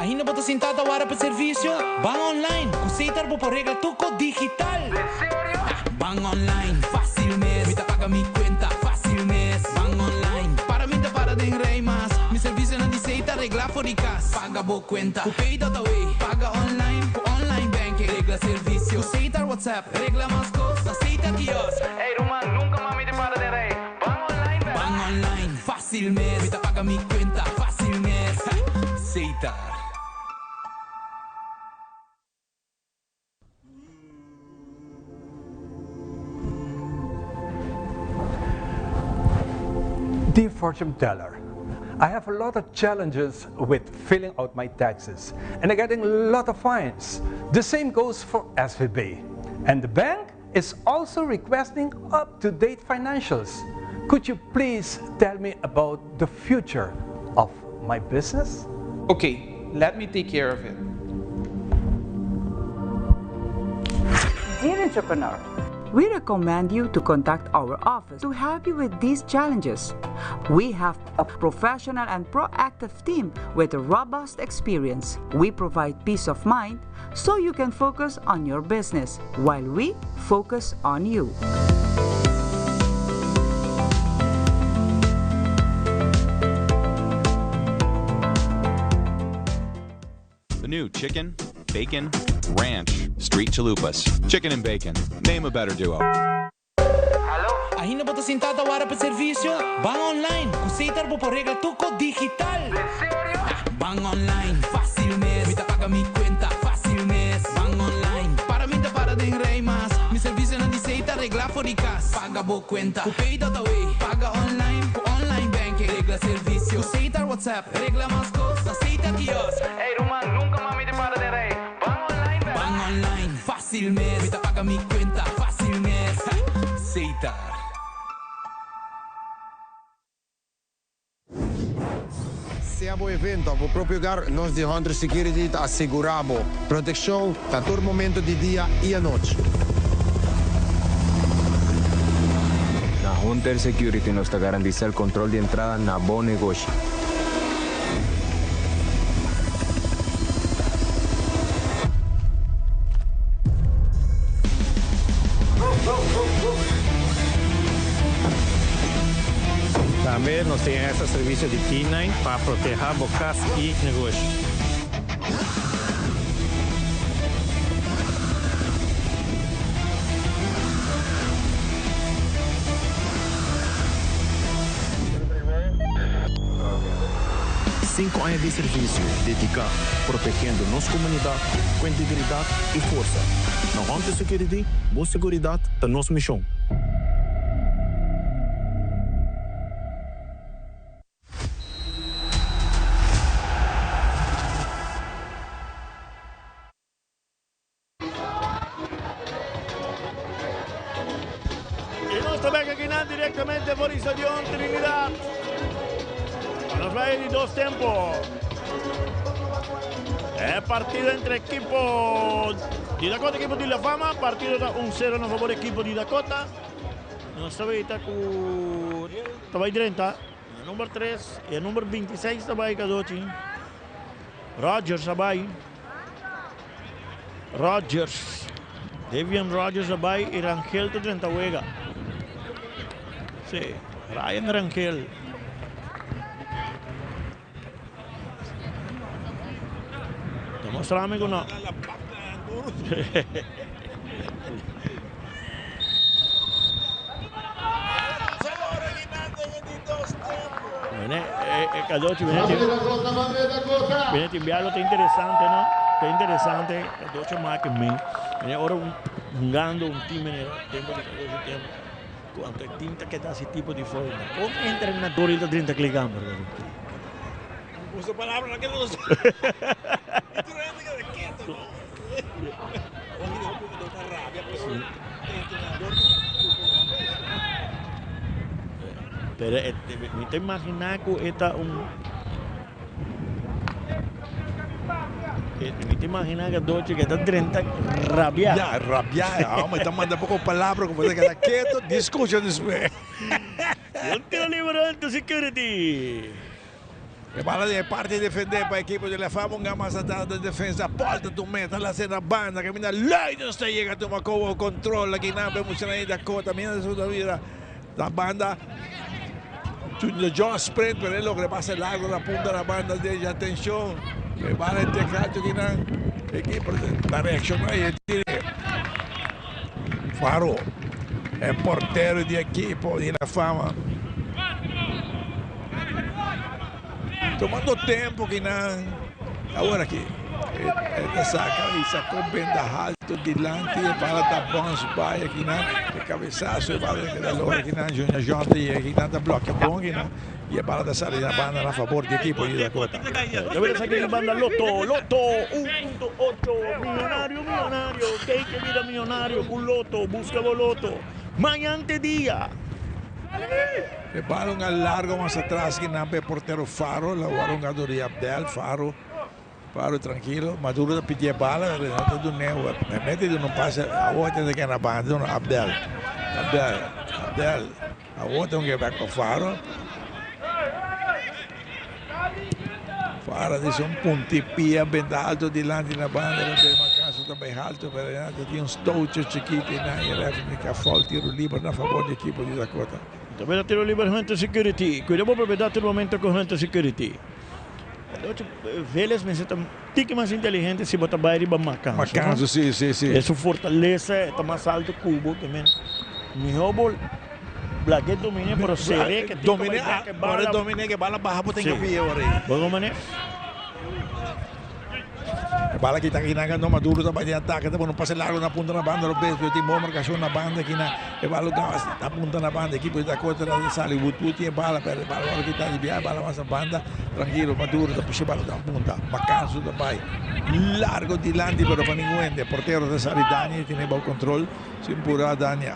Ainda botar sentado agora para serviço? Van online, aceitar por regla tuco digital. Van online, fácil mês. Me paga mi cuenta, fácil mês. Van online, para mim para den rei mas. Mi serviço não aceita regla for de casa. paga boa cuenta. Com Pay.away, paga online, com online banking, regla serviço. Aceita WhatsApp, regla mais coisas, aceita quiosque. Ei, Roman, nunca mami te para de rei. Bang online, velho. Bang online, fácil mesmo. Vita paga mi cuenta, fácil mesmo. Aceita. Dear fortune teller, I have a lot of challenges with filling out my taxes and I'm getting a lot of fines. The same goes for SVB. And the bank is also requesting up-to-date financials. Could you please tell me about the future of my business? Okay, let me take care of it. Dear entrepreneur, we recommend you to contact our office to help you with these challenges. We have a professional and proactive team with a robust experience. We provide peace of mind so you can focus on your business while we focus on you. The new chicken, bacon, ranch, street chalupas. Chicken and bacon. Name a better duo. Ainda bota sentada hora para serviço? Bang online, aceitar por regla tuco digital. Bang online, fácil mesmo. Vita paga mi cuenta, fácil mesmo. Bang online, para mim para de rei mas. Mi serviço não aceita regla fora de casa. Paga boa cuenta, com Pay.away. Paga online, com online banking, regla serviço. Aceita WhatsApp, regla mais coisas, aceita quiosque. Ei, Roman, nunca mami te para de rei. Bang online, velho. Bang online, fácil mesmo. Vita paga mi cuenta, fácil mesmo. Aceita. Se a evento, a próprio lugar, nós de Hunter Security asseguramos proteção a todo momento de dia e à noite. Na Hunter Security nos garantiza el control de entrada na bom negócio. Também nós temos esse serviço de K9 para proteger bocas e negócios. Cinco anos de serviço dedicado, protegendo nossa comunidade com integridade e força. Na Hunter Security, boa segurança da nossa missão. Directamente por Estadio Trinidad. Nos va a ir en dos tiempos. Partido entre equipo de Dakota, equipo de La Fama. Partido da 1-0 a favor equipo de Dakota. Nos está con Tabay 30, el número 3 y el número 26 Tabay Kadochi. Rogers Tabay. Rogers. Davian Rogers Tabay y Rangel de 30 Huega. Sí, Ryan Rangel. Demostrame que no. Cadochi viene a enviarlo, está interesante, ¿no? Está interesante. Cadochi más que mí. Viene ahora jugando un time en el tiempo de Cadochi tiempo. Quanto tinta che dà esse tipo di forma. Come entra in natura da 30 clicando? Questa parola non che non lo so. Pero me te imaginas que esta me te imaginas que Dolce que está 30 rabiado. Ja, rabiado. Mas estamos mandando pouco palavra como você quer quieto, discussão después. Un tiro libre alto security. E bala de parte de defender para a equipe de La Fama, um mais atrás da defesa, porta do meta, lá na banda, camina lá e não está chegando, toma como controle, aqui não vemos aí da cota, mira de sua vida, da banda. John Sprint, pero es lo que pasa largo la punta de la banda de ella. Atención, E bala il teclato che non equipo la reaction e tira. Faro è portiere di equipo di La Fama. Tomando tempo que não. Agora aqui. Ele sacou bem da alto de lante, a bala da bons baia aqui não. De cabeçaço, a bala da loura aqui não. Júnior Jonta e aqui não da bloco bom aqui não. E a bala da saída da banda a favor de equipo de Dakota. Deve sacar de banda Loto 1.8 millonario. Que vida millonario con Loto, busca Loto. Mañana día. Le balon al largo más atrás que nampe portero Faro, la guarda de Abdel, Faro tranquilo, Maduro da pidia bala, Renato do Neo, mete de não passa a outra de que na banda, Abdel, a outra que vai com Faro dice un puntipia ben alto di lante na banda, non deve mancato também alto, per Renato di un stoucho chiquito, e il referee che fa il tiro libero a favore dell'equipo di Dakota. Também tiro livre Hunter Security. Cuidamos para propriedade no momento com Hunter Security. Vélez necessita tique mais inteligente se botar baile para Macanzo. Macanzo, sim. Isso fortalece, está mais alto cubo também. Mihobol, Blaguet domina, pero se ve que domina que bala baja por tem que agora. Bom mané. Bala que está aqui na no Maduro também de ataque, depois não passa largo na ponta na banda, o peso tem boa marcação na banda aqui na e bala na ponta na banda, equipe da contra da sala e bala per bala que está de via, bala mais na banda, tranquilo, Maduro da puxa bala da ponta, Macanzo também. Largo di lante però para ninguém, porteiro da sala Dania tem bom controle, Tempura Dania.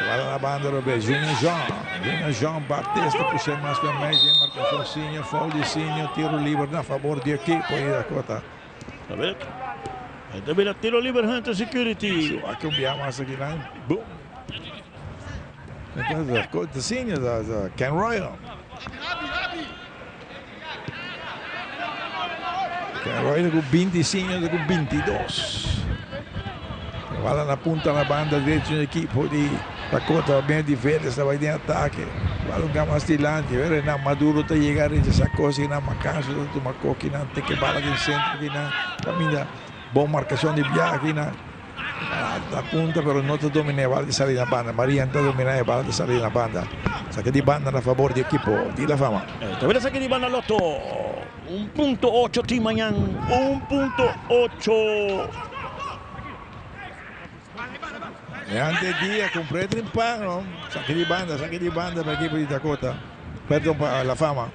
Bala na banda, Júnior João Batista puxando mais para média, marcação Sinho, foul de Sinho, tiro livre na favor de equipo aí da Cota. Tá vendo? Aí também tiro livre Hunter Security. Aqui um biar mais aqui lá, boom. Então, da Cota Sinho, da Ken Royal. Ken Royal com 20 Sinho, com 22. Bala na ponta na banda direita do equipo de Dakota, bem de Vélez, estava em ataque. Bala mais dilante, na Maduro está chegando, essa coisa na Macanzo, do Macoque, tem que bala de centro, caminha, boa marcação de viagem, na punta, pero não está dominando a bala de sair na banda. Maria está dominando a bala de sair na banda. Saque de banda a favor do equipo de La Fama. Também saque de banda Loto, 1.8 team amanhã, 1.8. E antes dia comprei trimpano, saque di banda per l'equipo di Dakota, perdo La Fama.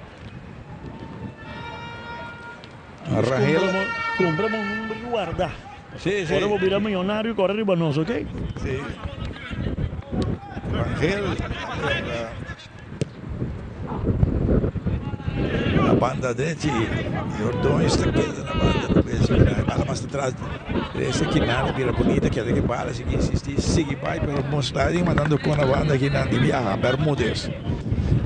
Compramos un guarda. Sì. Ora vou virar milionário e correr ribanoso, ok? Sì. Rangel, la banda deci, Jordões está aqui na banda, bala mais atrás. Essa aqui nada, vira bonita, que é que bala, se insistir, sigue vai pelo Mostradinho, mandando com a banda aqui na Viaja, Bermúdez.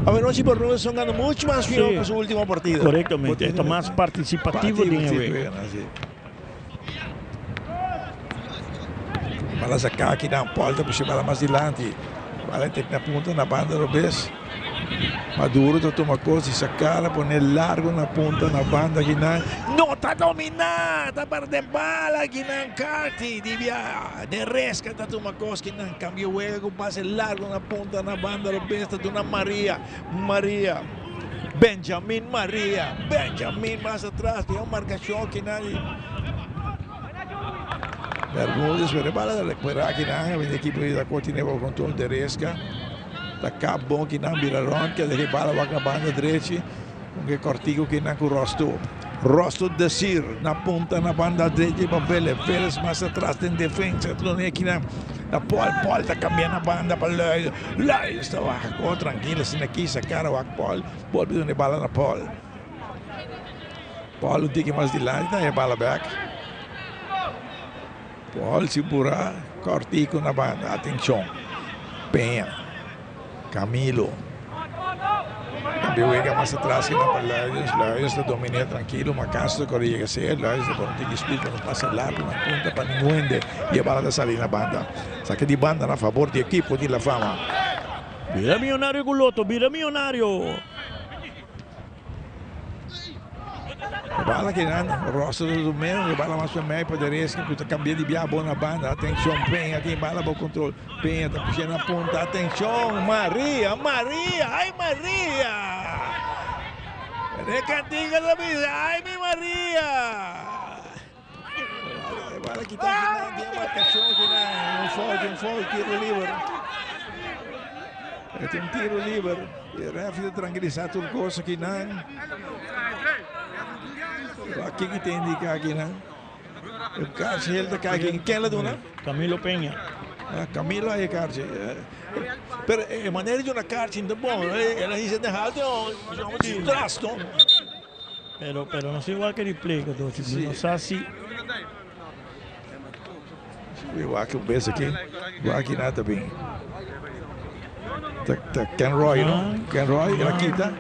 A ver, noche Bermúdez son ganando mucho más fiel que su último partido. Correctamente, esto más participativo de Bala sacar aqui na porta, puxa bala mais dilante. Bala tem na ponta, na banda, lo ves? Maduro está tomando coisa, sacar, poner largo na ponta, na banda aqui na. Não está dominando, está perdendo bala aqui na Carti, de resca está tomando coisa que não cambiou o jogo, passe largo na ponta, na banda, lo ves? Está dando Maria, Benjamin mais atrás, tem uma marcação que não. Bermúdez, pero bala de recuperar aqui na, o equipo de Dakota tinha o controle de resca. Tá bom que não viraram, que de bala vai na banda direita, com que cortigo que não com Rosto de Sir, na ponta na banda direita para Vélez mais atrás tem defesa, tudo aqui na Paul tá cambiando a banda para lá estava tranquilo, assim aqui sacaram o Paul deu de bala na Paul um tique mais de lado, e bala back. Paul Tempura, cortico na banda, atenção, Penha. Camilo. Cambió más atrás que no para Lions de dominar tranquilo, Macanzo que llega a ser, Lions de poner que split no pasa largo, una punta para ningún de llevar a salir la banda. Saque de banda a favor del equipo de La Fama. Vira milionario con Loto, vira milionario. Bala que nada, roça do meio, bala mais para meio, poderia que está cambiando de biabo na banda. Atenção, Penha, aqui bala para o controle. Penha está puxando a ponta. Atenção, Maria, ai Maria! Recantiga da vida, ai minha Maria! Bala que está aqui na marcação, aqui na foul, tiro livre. Tem tiro livre. E o referee tranquilizar tudo coisa aqui na. Aqui que tem indicar aqui, né? O Carlos ele está aqui. Quem é dona? Camilo Penha. Camilo é Carlos. Pero a maneira de uma Carlos ainda bom. Ela diz de errado, de trasto. Pero não sei igual que ele explica, não sei se. Igual que o beijo aqui. Igual aqui nada bem. Tá Ken Roy, não? Ken Roy, ela quita.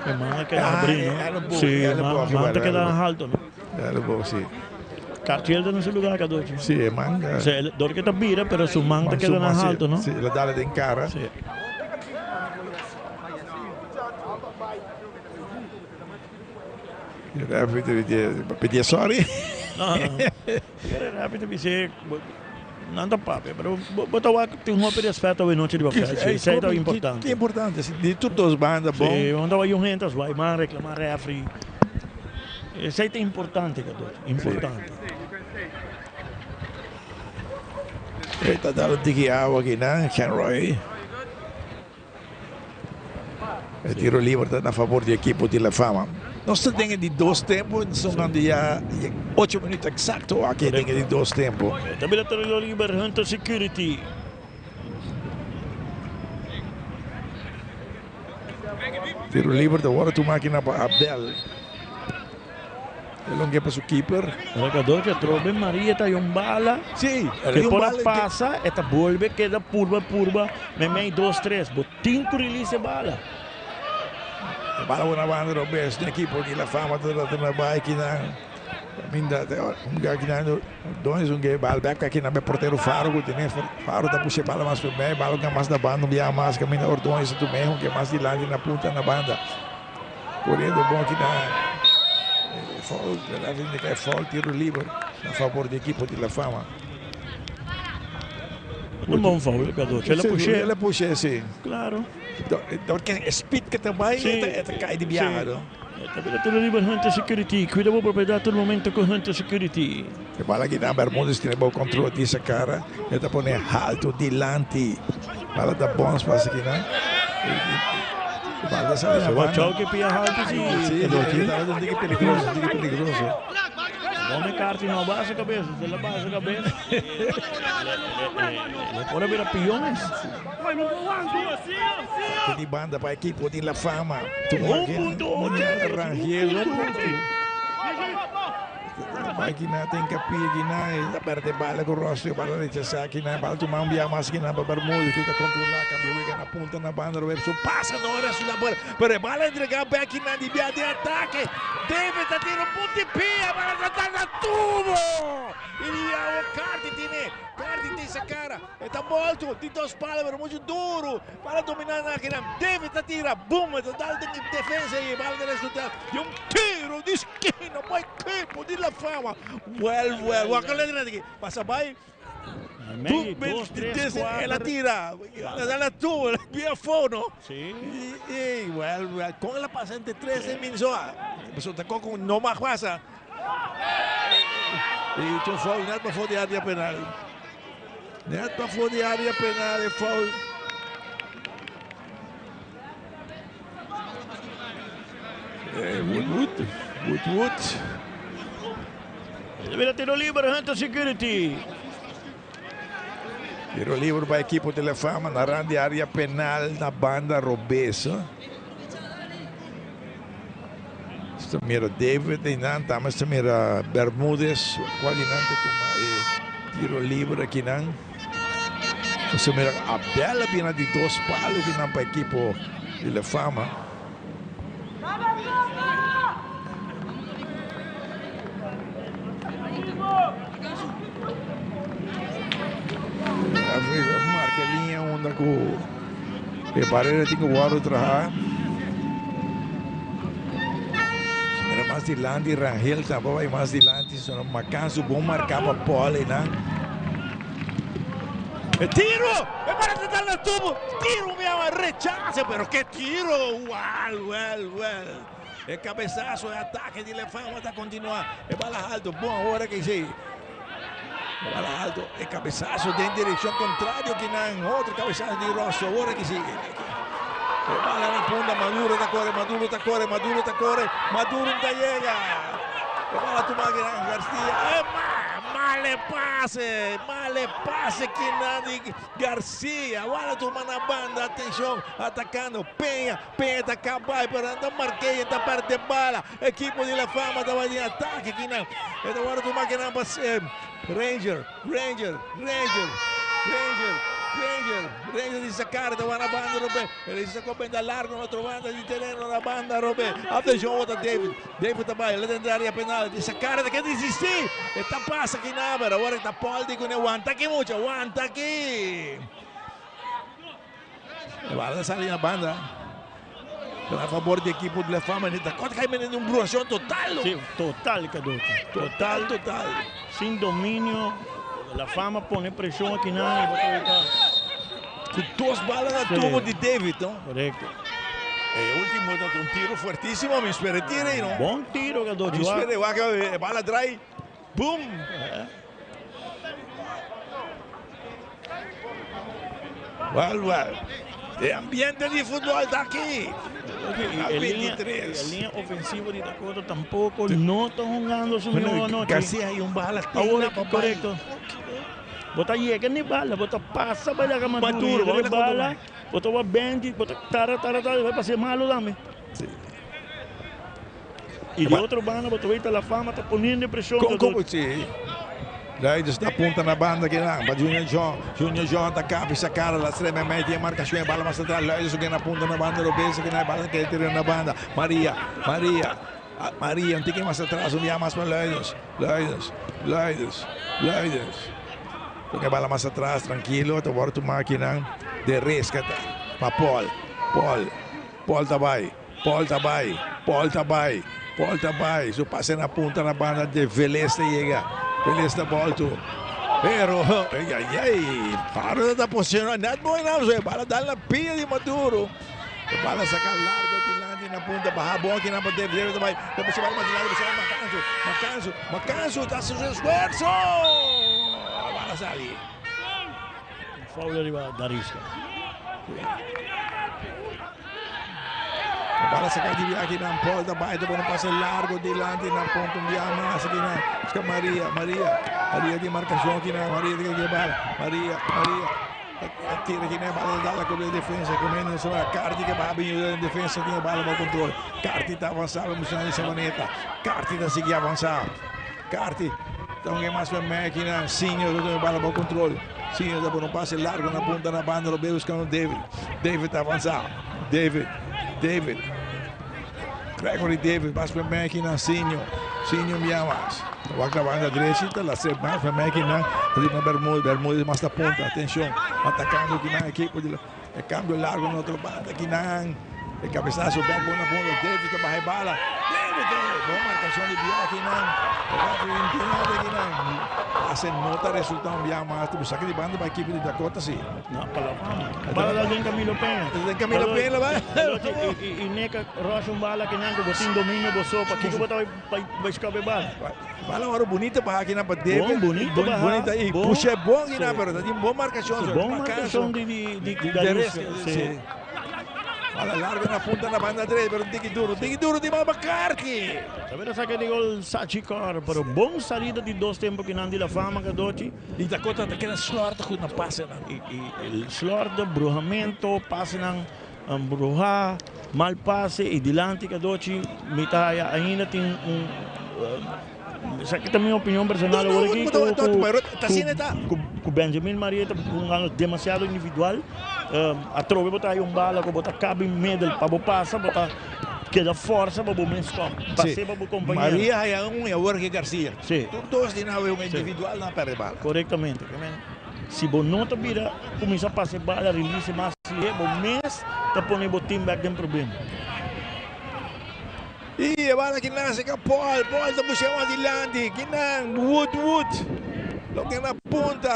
Manda que abrir, ¿no? Sí, manda que dar alto, ¿no? Ela boa, sim. Cartier nesse lugar, Cadoci. Sim, é manga. Sim, dor que tá vira, pero su manga queda mais alto, ¿no? Sim, ela dá de cara. Sim. Pedir sorry? Não. Era rápido dizer. Nada papo, mas botar tem uma respeito ao inútil de papel. Isso é importante. É importante, de todas as bandas, bom. Sim, onde vai juntas, vai mais reclamar refri. Isso é importante, Cador. Importante. Está dando de água aqui, né? Ken Roy. Tiro livre a favor da equipe de La Fama. Nós temos de 2 tempos, são já 8 minutos exato aqui, tem de 2 tempos. Também tiro livre, Hunter Security. Tiro livre, agora tu máquina para Abdel. Ele não quer para o keeper. O jogador que trova Maria está em bala. Sim, que por a passa, esta volve, queda purba, me 2, 3, botinho release bala. Bala una banda do best da equipe de La Fama toda na bike na minda aqui na dois bala back aqui na porteiro Faro que tem Faro tá puxando bala mais bem bala que mais da banda não mais que minda ordões do mesmo que mais de lá na ponta na banda correndo bom aqui na foul ela vem que é foul tiro livre a favor da equipe de La Fama. Um bom foul, jogador. Ela puxa, sim. Claro. Porque speed que também cai de viado. Tiro livre Hunter Security. Cuida a propriedade todo momento com Hunter Security. A bala aqui na Bermudas tem bom controle dessa cara. Ele está pondo alto, dilante. Bala da bons passa aqui, né? Bala da saída. O tchau que pia alto, sim. Sim, é perigoso. Homem carta não baixa a cabeça, se ela baixa a cabeça. Agora vira peões. De banda para a equipe de La Fama. Aqui na tem capia aqui na perde bala com o rosto, bala rechazar aqui na bala tomar via mais aqui na Bermuda que está controlar cambio na ponta na banda o verso passa na hora sulla bola per bala entregar back na de via de ataque deve tá tiro pontapé bala tá na tubo e o Cardi tem essa cara está molto di 2 palle per muito duro bala dominando aqui na deve tá tira boom dal de defesa e bala del resultado e tiro di esquina poi tempo di La Fama well guarda aqui passa vai 2, 3, 4. Ela tira, ela tua, via fono. Sim. E com ela passa entre 13 minutos só. A pessoa está com não mais passa. E tu foul, net para fora de área penal. Net para fora de área penal, é foul. Wood. Ele vira tiro livre, Hunter Security. Tiro livre para a equipe de La Fama na grande área penal na banda Robeso. Esta mira David e Nanta, mas esta mira Bermudes, qual Nanta toma tiro livre aqui não. Esta mira a bela pena de 2 palos que não para a equipe de La Fama. com a barreira tem que voar outra. Era mais dilante, Rangel também vai mais dilante, só não Macanso bom marcar para Pole, né? Tiro! É para tentar no tubo! Tiro, meu, rechaça, pero que tiro! Well. É cabeçaço, é ataque de Lefama, tá continuar. É bala alto, bom, hora que sim. Bala alto, é cabeçaço em direção contrária que não, outro cabeçaço de Rosso, hora que sim. É bala na ponta, Maduro tá corre, Maduro tá corre, Maduro não chega. É bala tomar Garcia, male passe que Nani Garcia, olha tomar na banda, atenção, atacando, Penha tá acabando, pero anda marquei, está parte de bala, equipo de La Fama estava em ataque aqui não, agora tomar que não passe, Ranger de sacar, estava na banda, Robé, ele sacou bem da largo, na outra banda de terreno, na banda, Robé, atenção, outra David também, ele dentro da área penal, de sacar, de que desistir, está passa aqui na área, agora está Poldi com o aguanta aqui muito, aguanta aqui. Vai sair na banda, a favor da equipe de La Fama, ele está caindo em uma brusão total. Sim, total, total. Sem domínio. La Fama põe pressão aqui na com duas balas na tubo de David, não? Correto. O último é um tiro fortíssimo, me espera tire, não? Bom tiro, jogador. Me espera, bala dry, boom. Well. O ambiente de futebol está aqui. A linha ofensiva de Dakota tampouco não está jogando su melhor noite. Garcia e bala agora, correto. Bota llega nem bala, bota passa bala que Maduro, bala, bota o bend, bota tara, vai passar malo também. E de outro banda, bota o La Fama, está ponendo pressão. Como sim? Daí está ponta na banda aqui lá, Junior John da cabeça cara, lá extremamente a marcação é bala mais atrás, lá isso que na ponta na banda, Robesa que na bala que tira na banda, Maria, não tem que mais atrás, um dia mais para Leidos. Porque bala mais atrás, tranquilo, agora tu máquina de rescate para Paul tá vai, isso passa na ponta na banda de Velez chega. Beleza, volta. Pero, para da posição, não é bom não, bala dá na pia de Maduro. Bala saca largo, tilante na ponta, barra bom aqui na ponta, deve também. Depois vai mais largo, você Macanso, dá seu esforço. A bala sai. Falta de Darisca. Bala sacar de viagem na ponta, vai, depois não passa largo, dilante na ponta, um dia mais aqui na Maria de marcação aqui na Maria de bala, Maria, tira aqui na bala, dá lá com a defesa, comendo sobre a Carti que vai abrir a defesa, tinha bala para o controle, Carti está avançando, emocionando essa maneta, Carti está seguindo avançar, Carti, então quem mais vai aqui na Sinho, tem bala para o controle, Sinho depois não passa largo na ponta na banda, lo buscando David está avançando, David, Gregory David, mais para mim aqui na Sinho Miamas. Vai acabando a direita, lá se mais para mim aqui na Bermudes mais da ponta, atenção, atacando aqui na equipe, câmbio largo no outro banda aqui na cabeçaço, bem bom na ponta, David para bala, boa marcação de Bia aqui na assim nota resultado Bia mais, tu sabe de banda para a equipe de Dakota sim. Não, para lá tem Camilo Penha. Tem Camilo Penha vai. E neca rocha bala que não botin domínio do sopa, que botar vai escape bala. Bala hora bonita para aqui na bater. Bonita aí. Puxa é bom aqui na verdade, tem boa marcação. Boa marcação de sim. Bala larga na ponta da banda 3, pero um tique duro de Macarti. Sabe essa que digo Sachikar, pero bom saída de dois tempos que não de La Fama que dote. E Dakota tá querendo slorta com na passe na. E slorta, bruhamento, passe na bruha, mal passe e dilante que dote, mitaya ainda tem Essa aqui também é uma opinião personal. Com Benjamin Marieta, um demasiado individual. A trove botar aí bala, botar cabe medal para passar, botar queda força para o mesmo passei para o companheiro. Maria é um e o Jorge Garcia. Sim. Todos de nave um individual na perde bala. Corretamente. Se você não está vira, começa a passar bala, release mais, se é bom mês, tá pondo o time back tem problema. E bala que nasce com Paul tá puxando adiante, que não, Wood. Logo na ponta,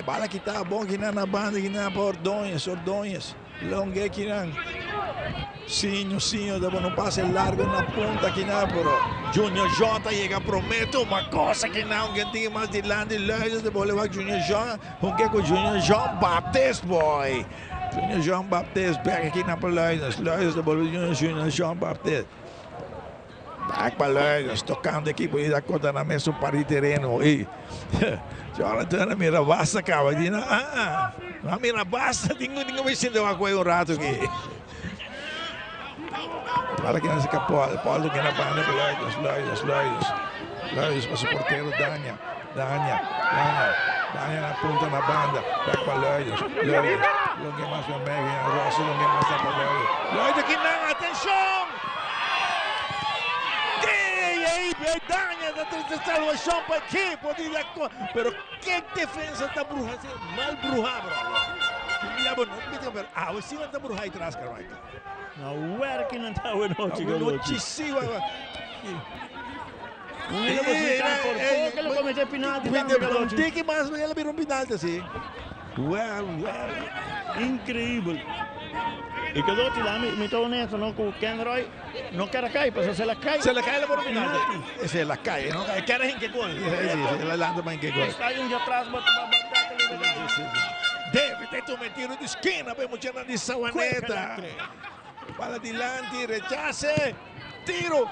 bala que tá bom, que não na banda, que não para Ordonhas. Longo que não. Sim, não passa largo na ponta que não, pero Junior J chega, promete uma coisa que não, que tem mais de lá de Lourdes, depois levar Junior J, com Junior Jean Baptiste, boy. Junior Jean Baptiste, pega aqui na Lourdes, depois Junior Jean Baptiste. Back para Lourdes, tocando aqui, por dar conta na mesa, para o terreno, e Jonathan, mira, basta, cara, não, mira, basta, tenho me sentido uma coisa rato aqui. Para que não se capou, Paulo que na banda, Lourdes, para o porteiro, Dania na ponta na banda, back para Lourdes, longe mais para Mega, Rosso, longe mais para Lourdes aqui não, atenção! Dania da salvação para a equipe, pero que defesa está bruja, mal brujada, bro. Você não está bruja atrás, Carmichael. Não, o que não está bueno, chico. Muchísimo. Que lo comete penalti. Tem que mais ele virou penalti assim. Well. Incrível. E que dote lá, me estou honesto, não com o Kenroy, não quer cair, mas se ela cai. Se ela cai, ela por penalti. Se ela cai, não cai, quer em que gol. Ela landa para em que gol. Está indo atrás, bota uma batata. Deve ter um tiro de esquina, vemos tirando de Sawaneta. Para adelante, rechace, tiro.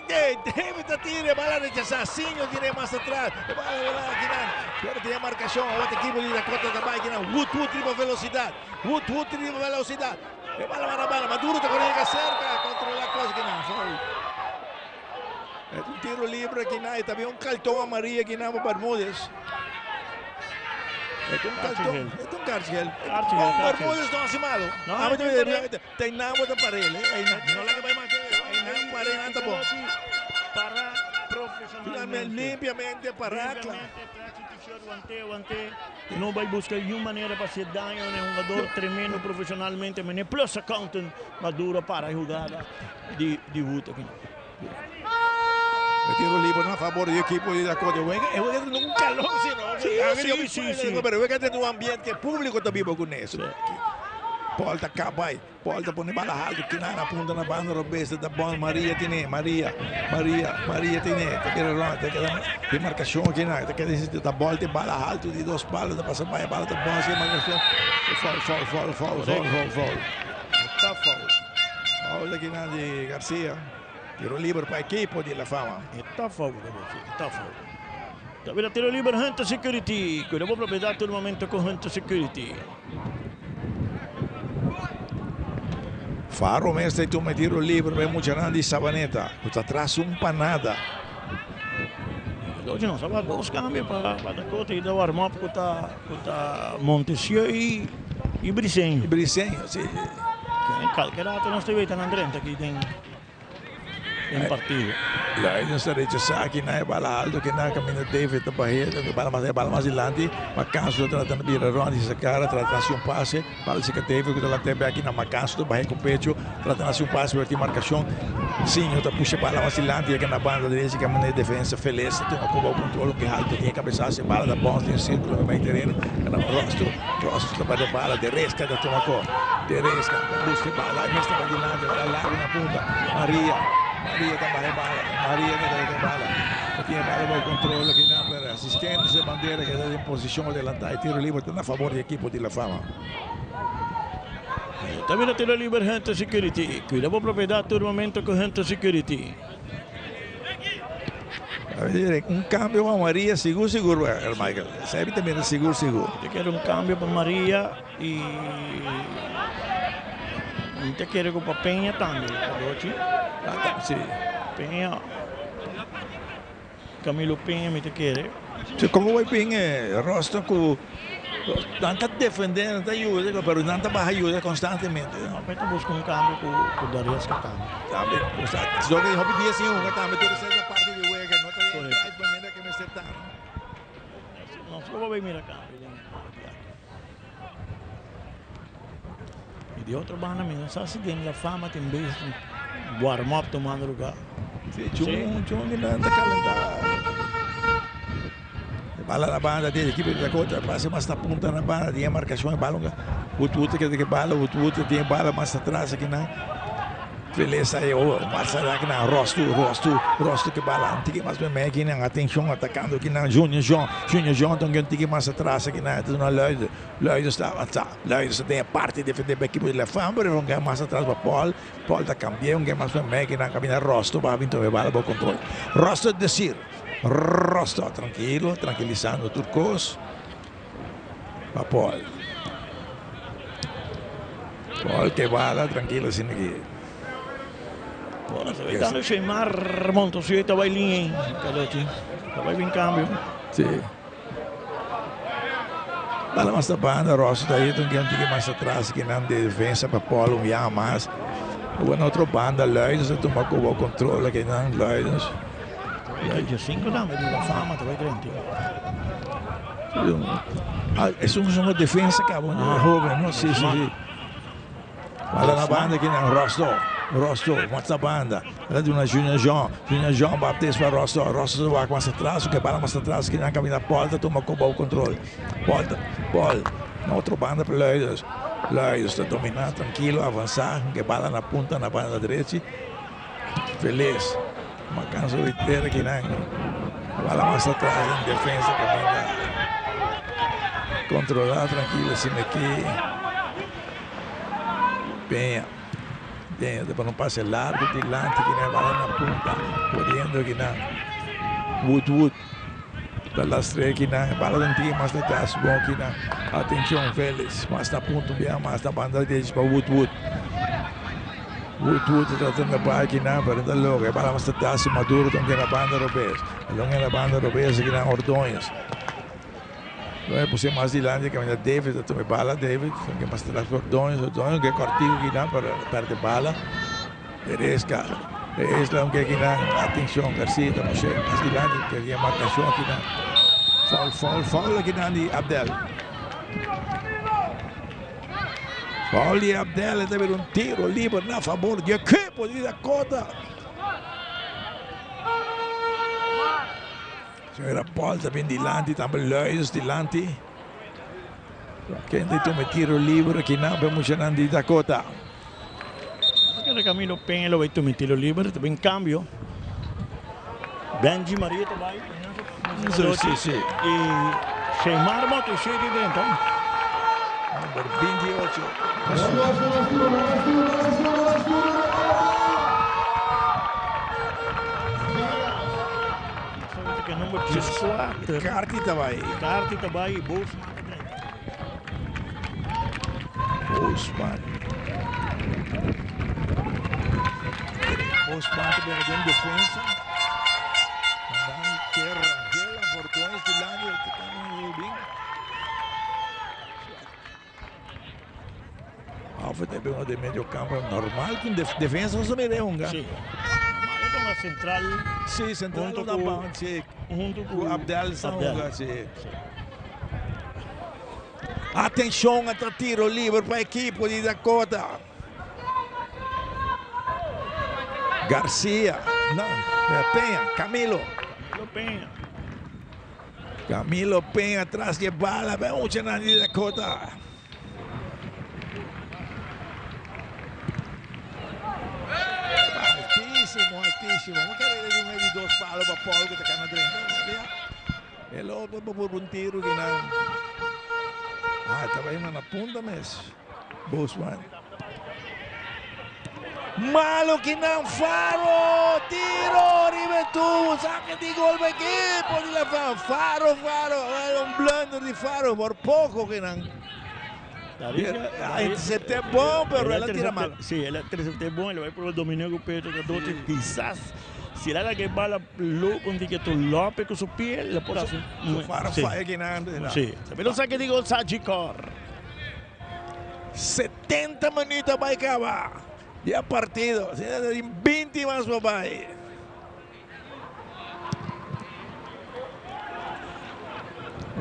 Deve ter tiro, bala rechazar, Sinho tiene más atrás. Agora tem a marcação, outro equipo de Dakota também, que não. Wood, triple velocidade. Bala, Maduro está correndo cerca, controla a coisa que não. É um tiro livre que não, e também um cartão amarelo que não para Bermúdez. É um cartão. Bermúdez não hace malo. Tem nada para ele. Não lá que vai mais. Tem nada para ele, tá bom. Para profissionalmente. Limpiamente para não vai buscar nenhuma maneira para ser daño, é um jogador tremendo profissionalmente, mas plus accountant Maduro para a jogada de Wood aqui. Tiro livre a favor do equipo de Dakota. É um calor, sim. Pero é que tem um ambiente que o público está vivo com isso. Paul está cá, vai. Paul está pondo bala alto, que na ponta na banda, Roberto da bola, Maria tem. Tem marcação aqui, né? Da bola tem bala alto, de duas balas, da passa mais bala, da bola, sem marcação. Foul. Está foul. Foul aqui na de Garcia. Tiro livre para a equipe de La Fama. Está foul. Está tiro livre, Hunter Security. Cuidado propriedade todo momento com Hunter Security. Faro mestre tu me tiro livre, vai muito grande Sabaneta. Está atrás para nada. Hoje não, só vai dois cambios para Dakota e dar o armar com o Montesio e Bricenho. Sim. Qualquer ato não esteve tão andrente aqui em partido. Lá não se rechaça aqui na bala alto que na caminho David da Bahia, bala mais adiante, Macanso tratando de virar ronda essa cara, tratando um passe, bala se que David que lá teve aqui na Macanso do Bahia com pecho, tratando um passe para a marcação. Sim, outra puxa bala mais adiante aqui na banda direita, que a maneira de defesa feliz, tem uma curva controle que alto, tem cabeçasse bala da bola, tem círculo no meio terreno, na rosto para a bala de resca da Tomacó, de resca, busca bala, mestre para adiante, bala larga na ponta, Maria também bala, tinha bala para o controle aqui na para assistentes de bandeira que está em posição adelantada e tiro livre a favor da equipe de La Fama. Também tiro livre Hunter Security, cuida da propriedade todo momento com Hunter Security. Um câmbio para Maria, seguro, Michael. Sabe também seguro. Eu quero um câmbio para Maria e te quero com a Penha também, Sim. Penha, Camilo Penha me te quer. Como vai Penha, Rosto com não está defendendo, está ajuda, mas não está para ajuda constantemente. Não, então busca um câmbio com o Darius Catano. Também, se joga em hobby dia sim, também toda essa parte de Wega, não está de maneira que me acertaram. não, só vai mirar cá. E de outra banda, não sabe se tem a fama, tem vez warm-up tomando lugar. Sim, John anda calentado. Bala na banda dele, equipe da Dakota, passa mais na ponta na banda, tem a marcação, bala, o tudo que bala, o tudo tem bala mais atrás aqui na. Feliz aí, o Marcelo aqui na rosto que bala, antigo mais bem aqui na atenção atacando aqui na Junior John, então que antigo mais atrás aqui na, tudo na Lloyd está, tem a parte de defender a equipe de Lefambre, não quer mais atrás para Paul está cambiando, que mais bem aqui na cabina Rosto, para vir tomar bala, para controle. Rosto descer. Rosto, tranquilo, tranquilizando Turcos. Pa Paul que bala, tranquilo, sin aqui. Ora, se vai dando Sheimar Montosito, vai linha, Calotti. Vai vir cambio. Sim. Bala mais da banda, Rosto daí, então que antigo mais atrás, que não de defesa para Paul, mais. O outra banda, Lloyd, toma o controle, que não, Lloyd. Dia 5 da medida fama, tu vai crente. É uma defesa, cabo, jovem, não sei se. Olha na banda aqui, não, Rosto, mostra a banda. Ela de uma Junior John, Baptiste para Rosto vai mais atrás, que bala mais atrás, que na caminha porta, toma o controle. Paul, na outra banda para Lloyd está dominando, tranquilo, avançar, que bala na ponta, na banda direita. Feliz. Uma canção inteira que não bala mais atrás em defesa para controlar tranquilo assim aqui. Penha, depois não passe largo, dilante, que não bala na ponta, podendo que não. Wood, da lastre que não, bala antiga mais atrás, bom que não. Atenção, Félix, mais na ponta, bem mais da banda deles para Wood. Wood tratando de pai que não, para dar logo, é para mostrar taça maduro, então que na banda europeia. Longa na banda europeia, que não Ordonhos. Não é possível mais dilante, que a David, também bala David, que mais atrás Ordonhos, que é cortigo que não, para perder bala. Teresca, não que não, atenção, Garcia, mais dilante, que é marcação que não. Foul que não de Abdel. Paul e Abdel deve ter tiro livre a favor de equipo de Dakota. Senhora Paul também dilante, também Lloyd dilante. Quem tem tiro livre que não vamos chamar de Dakota. Porque Camilo Penha vai tomar tiro livre, também cambio. Benji Maria também. Sim. E Sheimar Montosito dentro. Número 28. Que número 14. Carti Tabai, Bosman também tem defesa. Terra, Fortões de Lândia, que está no bem. Alfa também uma de meio campo normal, com defesa não me deu Sim. Normal é uma central. Sim, central da banda, sim. Junto com o Abdel Samuga, sim. Atenção, a tiro livre para a equipe de Dakota. Garcia, não, Penha, Camilo Penha atrás de bala, vamos chamar de Dakota. Altíssimo. Vamos querer de meio de 2 palos para Paul que está na frente. Ele outro por um tiro que não. Estava aí na ponta mesmo. Bosman. Malo que não, Faro, tiro, Rivetu, saque de gol para equipo de la Faro, era um blunder de Faro, por pouco que não. Intercepte é bom, pero ela tira mal. Sim, ela intercepte é bom, ele vai para o domínio com o Pedro, que quizás, se ela que bala louco, onde que tu Lopes com seu pé, ele pode assim. Faro faz que não. Sim, também saque de gol, Sajikor. 70 minutos vai acabar. E a partido, 20 mais papai.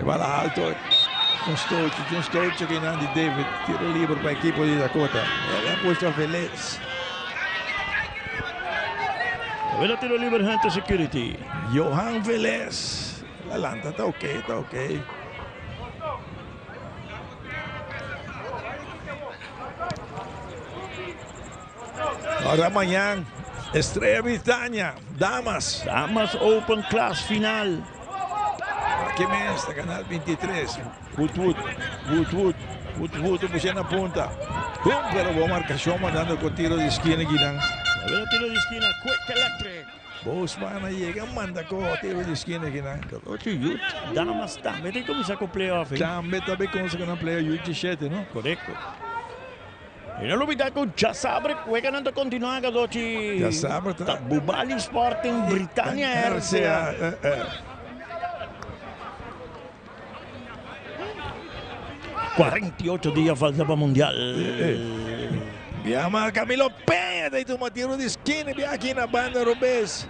Bala alto. Un stootje que Andy David. Tiro libre para el equipo de Dakota. Le han puesto a Velez. A ver, tiro libre, gente security. Johan Velez. La lanta está ok. Ahora mañana, Estrella Britannia, Damas Open Class final. Aquí me está, canal 23. Woodwood, pusieron a punta. Pum, pero vos marcación mandando con tiro de esquina. A ver, tiro de esquina, Quick Electric. Bosman llega, manda con tiro de esquina. Damas também tem como sacar o playoff. Também como sacar o playoff 17, não? Correcto. E não olvidar que já sabe que não continuar com o Já sabe, tá. Bubali Sporting Britannia RCA. 48 dias falta para o Mundial. Viama Camilo Peña, daí toma tiro de esquina, vem aqui na banda Rubens.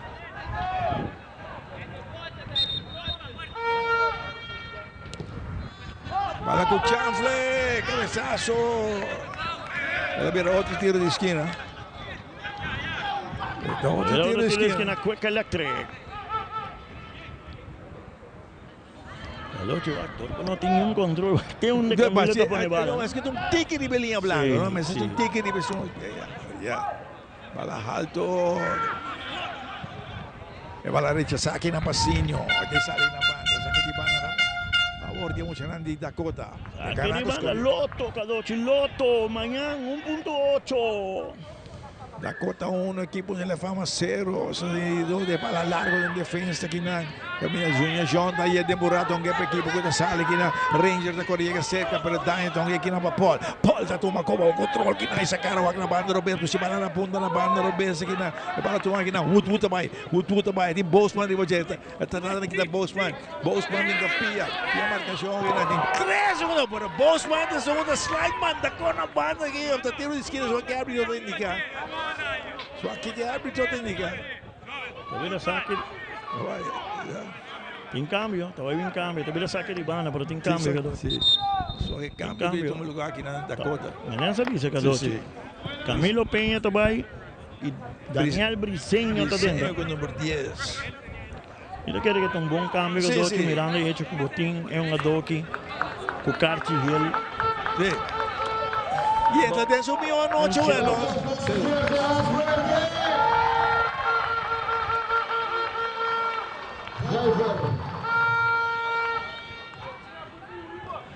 Bala com o chanfle, cabeçaço. Ela vira outro tiro de esquina. Então, outro tiro de esquina. Quick Electric. No tiene un control, tiene un decamilito para bala. No, es que es un tique de belinha blanco, ¿no? Es un tique de belinha. Ya. Bala alto. E bala rechazar aqui na passinho. Aqui sai na banda, aqui de banda. A favor de mucha grande Dakota. Aqui de banda, Loto, Kadochi, Loto, mañana 1.8. Dakota 1, equipo de la fama 0. Dos de bala largo de defensa aqui na Camina Junior John, daí é demorado um gap equipo que sale aqui na Ranger da Coreia cerca para dar então aqui na Paul já toma como o controle aqui na essa cara na banda Roberto se bala na ponta na banda Roberto aqui na para tomar aqui na Wood também tem Bosman de Vojeta está nada aqui da Bosman em capia e a marcação aqui na 3 segundos para Bosman de segunda slide manda com a banda aqui está tiro de esquina só que árbitro tem que indicar só que árbitro tem que indicar tá vendo saque tem cambio, estava em cambio. Também saque de banda, mas tem cambio. Sim. Só que cambio que toma lugar aqui na Dakota. Não sabia se Kadochi. Camilo Peña também e Daniel Briceño está dentro. Com o número 10. Eu quero que tenha um bom cambio. Kadochi mirando e hecho com o Botim é um Adoki com o Carti Hill. Sim. E entra dentro do meu anoche,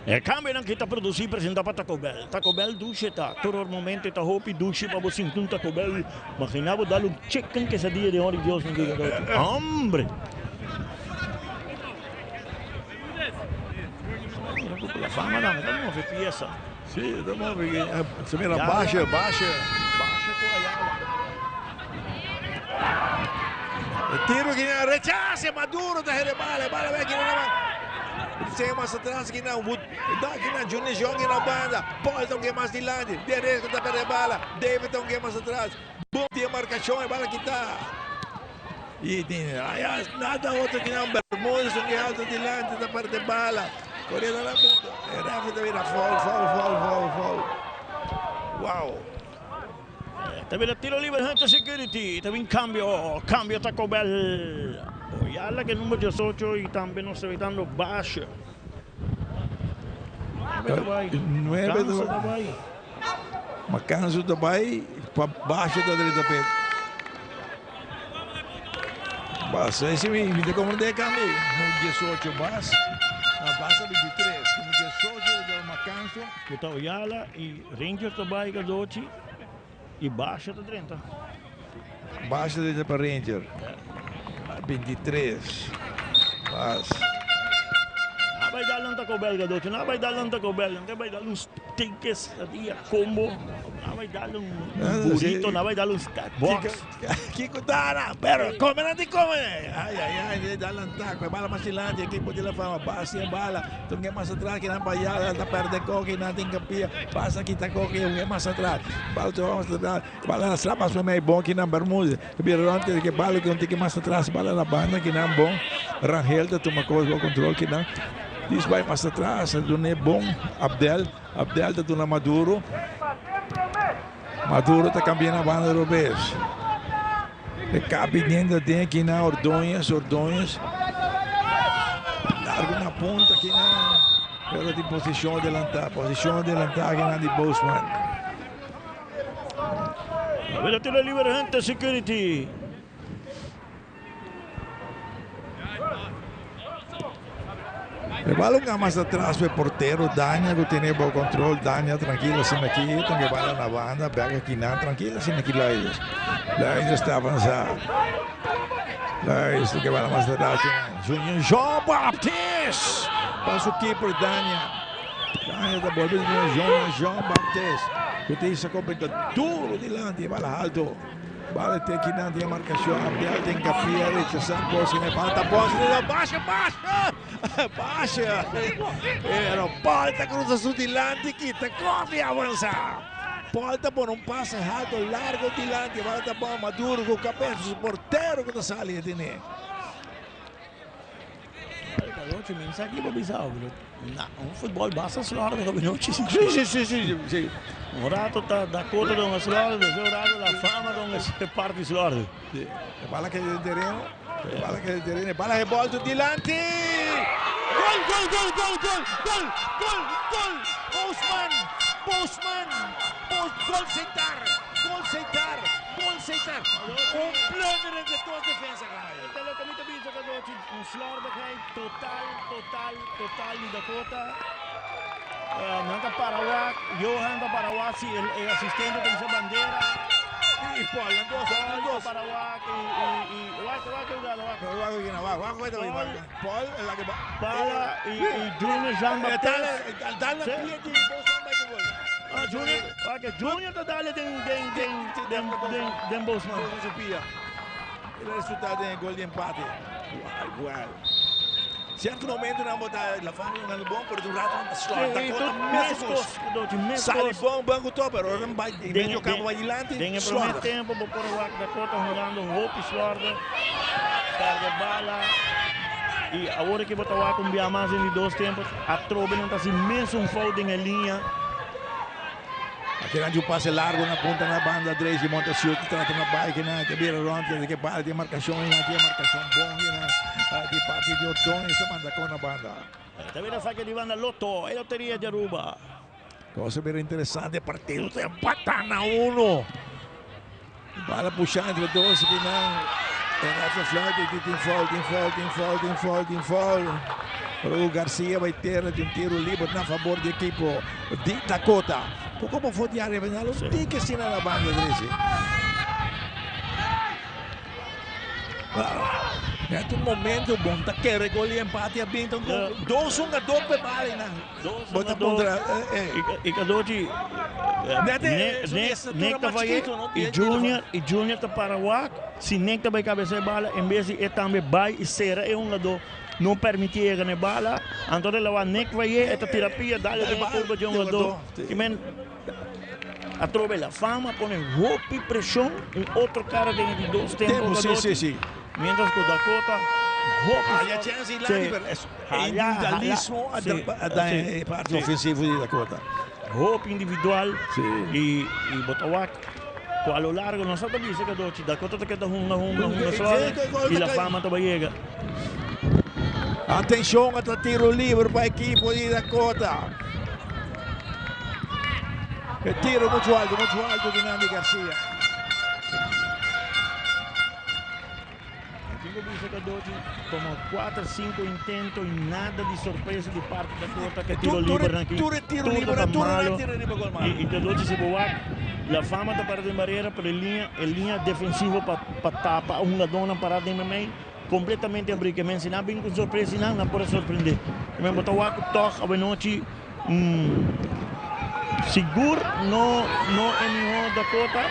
E cambio não kita produzir apresentar para Taco Bell. Taco Bell duche tá. Todo momento tá hopi duche para você sentir Taco Bell. Imaginava dar chicken quesadilla de oro e Deus não diga nada. Hombre. La fama não, estamos a ver pieza. Sim, estamos a ver. Se mira baixa com a tiro aqui na rechace, Maduro da Herebala, bala vem aqui na mão. Sem mais atrás aqui na Wood, aqui na Junior Jong na banda, Paul está um mais de lado, direito da Herebala, David está um mais atrás, bom tem a marcação, a bala que está. E tem nada outro que não, Bermudas, um alto de lado da parte de bala, correndo na ponta, é rápido, vira foul. Uau. Também o tiro livre, gente security. Também cambio Taco Bell. Oyala que número 18 e também nos evitando baixo. 9 do Bahia. Macanso do Bahia para baixo da direita pé. Basta esse me de como de caminho. No 18 basta. Na base 23. No 18 do Macanso. Que Oyala e Ranger do Bahia 12. E baixa da 30. Baixa da para Ranger. 23. Baixa. Vai dar um Taco Bell, garoto. Não vai dar um Taco Bell. Não vai dar uns tickets ali, combo. Não vai dar burrito. Não vai dar uns box. Kiko Dara. Pero, come não te come. Ai, dá um taco. Bala mais silante. Equipo de la fama. Baixa a bala. Tungue mais atrás. Que não vai dar. Está perde coque. Não tem capia. Passa aqui, tá coque. Tungue mais atrás. Bala, tu vamos atrás. Bala nas trapas. Foi meio bom. Que não bermuda. Birante. Que bala. Que não tem que mais atrás. Bala na banda. Que não bom. Rangel. Tu toma coisa. O controle. Que não. This vai mais atrás, doon é bom. Abdel está doon na Maduro. Maduro está cambiando a banda do Robes. E cabinendo tem aqui na Ordonhas. Largo na ponta aqui na... Pero de posição adelantada aqui na de Bosman. A ver, tiro libre, gente, security. Le balon más atrás, el portero, Dania, que tiene bajo control, Dania, tranquila, sin aquí, tengo que bala na banda, pega aqui na, tranquila, sin aquí la ellos está avanzado. La ellos, que bala más atrás, Junior Jean Baptiste, passa o keeper, Dania está volviendo, Jean Baptiste, que te hizo completar duro delante, bala alto. Vale, tem aqui na marcação, Abdel tem capia, rechaçar, posse, né? Falta posse, baixa! Era Palta cruza su dilante, quita, corre, avança! Palta por um passe errado, largo dilante, Palta bom, Maduro com o cabeça, o porteiro que está ali, tem. Oggi mi sa che bisogna un football basta slora da come non ci si sì. Orato da coda da una slora, da orato la fama da una parte slora. Sì. Palla che del terreno, palla che volto di Lanti. Gol! Bosman. Gol aceitar. Un blunder entre duas defensas, cara. Pelo que muito bem jogador, um slor da cai total de Dakota. Nanta Parawak, Johan da Parawak, o assistente tem sua bandeira. E Paul, dos. Parawak e Wak Paul, la que Pala e Junior Jean Baptiste. Dá na pia de Bosman vai de gol. Junior tá dando den Bosman. Il risultato è gol di empate. Uguale. Certo momento não botar la fama não é bom, por um rato não está sai bom banco todo, pero não vai em meio campo vai adiante. Tem o primeiro tempo por o Dakota jogando roupa slorda, carga bala. E agora que botar o com mais em dois tempos, a tropa não está assim mesmo folding em linha. Aqui não um passe largo na ponta na banda, Drake monta shoot, trata na bike, na que vira ronda, que para de marcação, aqui a marcação bom, de parte de Ordonha, se manda com a banda. Também a saque de banda Lotto, e loteria de Aruba. Cosa bem interessante, partido tem empatar na 1. Bala puxar entre dois, que não. Rafa Flávio, tem falta. O Garcia vai ter um tiro livre a favor da equipe de Dakota. Como foi de área penal? Tem que assinar a banda, Dresse. Nesse momento, bom, tá querendo gol e empate a Binton. 2-1 a doppia bala. Bota contra. E Kadoji. Necta vai e Junior tá para o ar. Se Necta vai cabeça bala, em vez de também vai e será lado. Não permitir ganhar bala, então ele vai Necta vai esta terapia dá-lhe de curva de lado. E men a tropa la fama põe roupa e pressão, outro cara tem de dois tempos. Sim. Mientras que o Dakota Há chance lá de individualismo da parte ofensiva de Dakota. Roupa individual e Botawak. A lo largo, nós sabemos que Dakota está quedando uma só e a fama também chega. Atenção, até tiro livre para a equipe de Dakota. Tiro muito alto de Nandi Garcia. Como 4, 5 intentos e nada de surpresa de parte da Dakota que tiro livre aqui. Tiro livre gol mal. E Dakota se boa, a fama está para de barreira, para linha defensiva para tapar uma dona parada em meio. Completamente abricamento, se não vem com surpresa, não pode surpreender. Mas botar o arco toca a noite seguro, não é melhor Dakota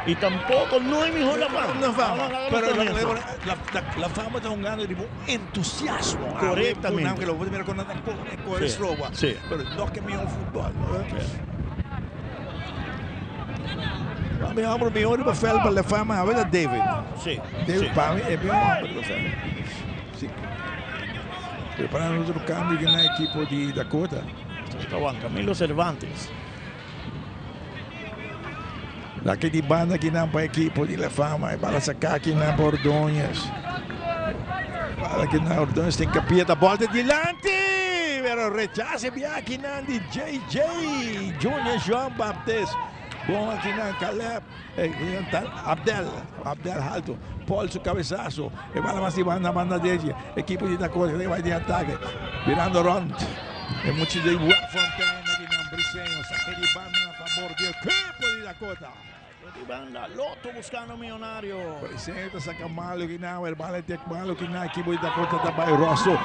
e tampouco não é melhor la fama. Não fama, mas a fama está jogando de bom entusiasmo. Corretamente. Que lo puede ver con el roba, pero no que melhor futebol. Melhor papel para a fama, a ver David. Sim. David para mim é melhor para a fama. Sim. Preparando outro cambio na equipe de Dakota. Está Juan Camilo Cervantes. Daqui de banda aqui na equipe de La Fama. Para sacar aqui na Ordonhas. Para aqui na Ordonhas tem capia da bola de dilante. Pero rechace bem aqui na de JJ. Junior João Baptiste. Bom aqui na Caleb. Abdel alto. Paul su cabezazo. E bala mais de banda dele. Equipe de Dakota que vai de ataque. Virando rond. É muito de Fontaine aqui na Briceño. Saque de banda a favor do equipe de Dakota. De banda, Loto buscando milionário. Presenta, saca malo que não, o bala tem malo que não, equipe de Dakota tá bem, Rosso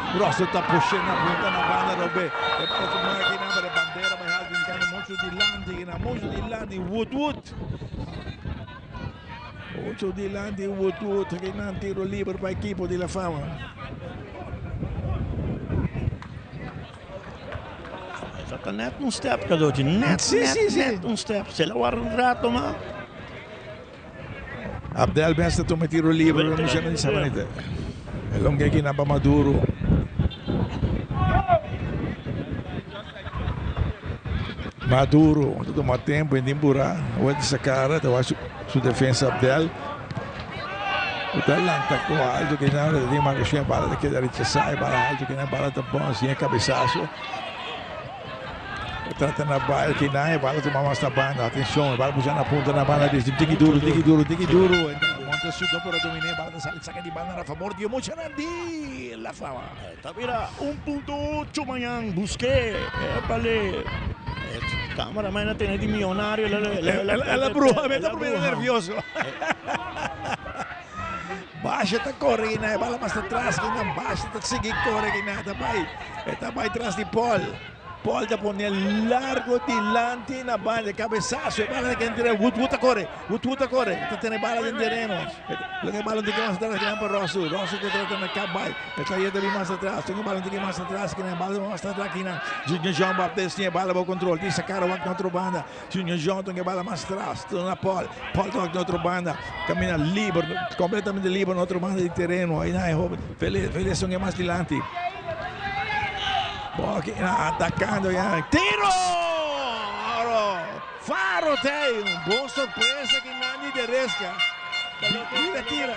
tá puxando a ponta na banda, Robé. É para tomar aqui na bandeira, mas há brincando muito de Landi, Woodwood. Muito de Landi, Woodwood, que não tiro livre para a equipe de La Fama. Está net um step, Cadote, net um step. Se ele guarda um rato, mas... Abdel besta toma tiro livre, não chama de sabanita. É longa aqui na Maduro. Maduro, todo o tempo em Dimbura. O de Sakara, eu acho sua defesa Abdel. O talento tacou alto que não de marcação a bala que da sai para alto que não bala tá bom assim é cabeçaço. Trata na bala que não é bala tomar mais da banda, atenção, bala puxando na ponta na banda desse tique duro. Monta chutou para dominar, bala saca de banda a favor de Mochanandi, La Fama. Tavira 1.8 manhã, busquei, vale. Câmara, mas não tem de milionário, ela bruxa, me está poniendo nervioso. Baixa tá correndo, bala mais atrás, que não baixa, tá seguindo correndo, tá vai atrás de Paul. Paul já põe largo dilante na banda, cabeçaço, bala que entre Woodwood corre, tá tendo bala de terreno. Lagi bala de que mais atrás que não para Rosso que trata na cabai, está aí de mais atrás, tem bala de que mais atrás que não bala mais atrás que não. Junior João Baptiste tinha bala para controle, diz a cara na outra banda. Junior João tem bala mais atrás, tô na Paul toca na outra banda, caminha livre, completamente livre na outra banda de terreno. Aí não, feliz são mais dilante. Porque atacando já. Tiro! Faro tem boa surpresa que Nani Deresca. Tira.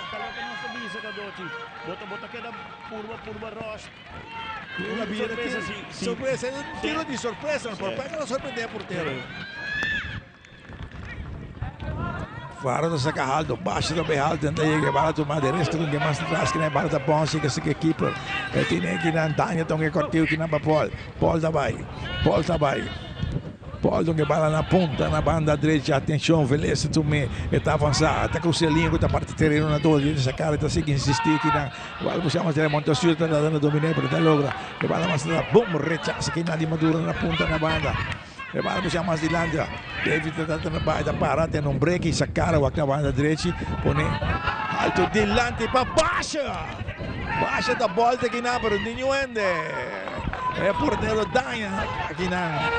Bota que da curva rocha. Surpresa, tiro de surpresa, por para não surpreender a porteiro. Faro da saca alto, baixo do bem alto, tenta ir que bala tomar de resto com que mais atrás que nem bala da ponte que se que keeper. E tem que na Antônio tão que cortiu que na Paul tá vai. Paul que bala na ponta na banda direita, atenção, Velez também está avançado, tá com o selinho que tá parte terreno na toda, essa cara tá seguindo insistir que na, igual puxamos de montação tá dando dominar para tá logra. Que bala mais lá, bom, rechaça que nadie madura na ponta na banda. E bala puxa mais de landa. David está na banda para tem um break e sacar o na banda direita, põe alto dilante para baixa da bola aqui na para o Ninho Ende. É porteiro Danha aqui na.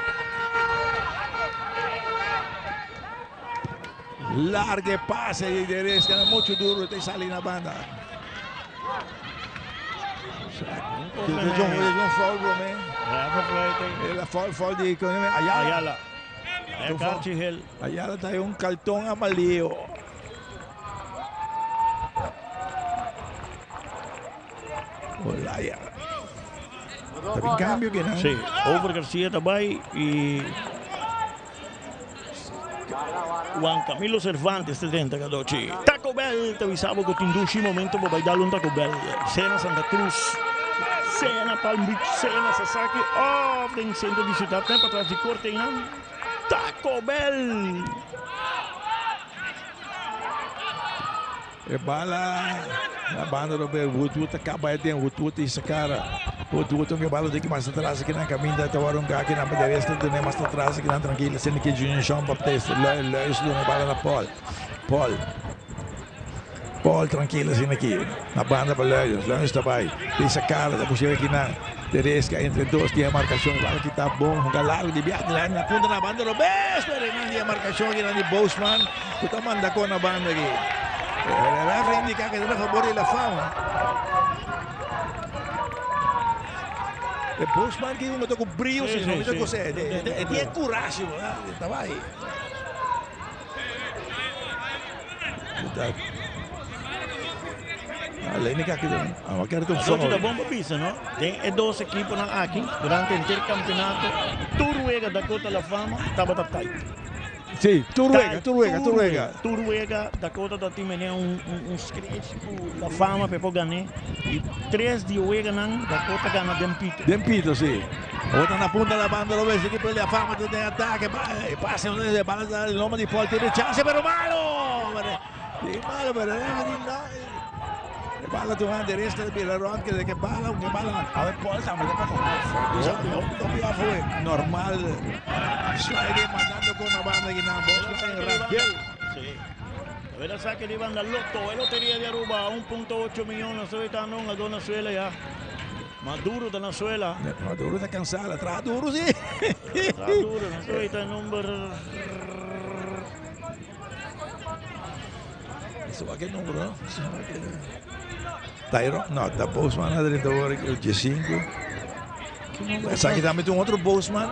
Largue passe de Deresca, era muito duro, tem sali na banda. Um foul, Romé. Foul de Ayala. Ayala tem um cartão amarelo. Olha Ayala. Tem cambio que não? Sim, Over Garcia também e Juan Camilo Cervantes 30 Cadoci. Taco Bell, te avisavo che ti induci momento per darle un Taco Bell. Sena Santa Cruz, Sena Palm Beach, Sena Sasaki, den centro di città, tempo atrás di corte in Taco Bell. E bala na banda do Woodwood acaba de Woodwood essa cara. Woodwood que bala de que mais atrás que na caminho da Tawarunga que na Madeiresta tem mais atrás que na tranquila sendo que Junior João Baptiste isso na bala na Paul tranquila sendo aqui na banda para Leões está bem essa cara da puxar aqui na Teresca entre dois tinha marcação bala que tá bom um largo de viagem lá na ponta na banda do best pero não tinha marcação aqui na de Bosman que tá manda com na banda aqui. El referee indica que es a favor de La Fama. El Bosman que uno toca brillo, Sí, si no sí, me toca sí. tiene coraje, estaba ahí. L'unica che ha chiarito un Allora, da foul. bomba pista, no? Tem 12 equipes na aqui, durante o intercampeonato, Turuega Dakota La Fama, estava da tight. Sì, Turuega. Turuega, Dakota da time né um scratch La Fama per poi ganhar. E 3 di Uega nan, Dakota ganha Dempito. Dempito, sì. Ora una punta alla banda, lo vede che poi la fama di attacco, passa il palla il nome di Paul, tiene chance però malo! Malo però balla tomando resta de Bilarón que bala, a ver Paul sabe de poco. No fue normal. Slide mandando con la banda que na bola en Rangel. Sí. A ver, saque de banda Lotto, el lotería de Aruba, 1.8 millones, hoy está no, a Venezuela ya. Maduro da Venezuela. Maduro está cansado, atrás duro sí. Atrás duro, no sé, está el número. Isso aqui é número, não? Tyron, não, tá Bosman na direita agora, o G5. Essa aqui também tem um outro Bosman.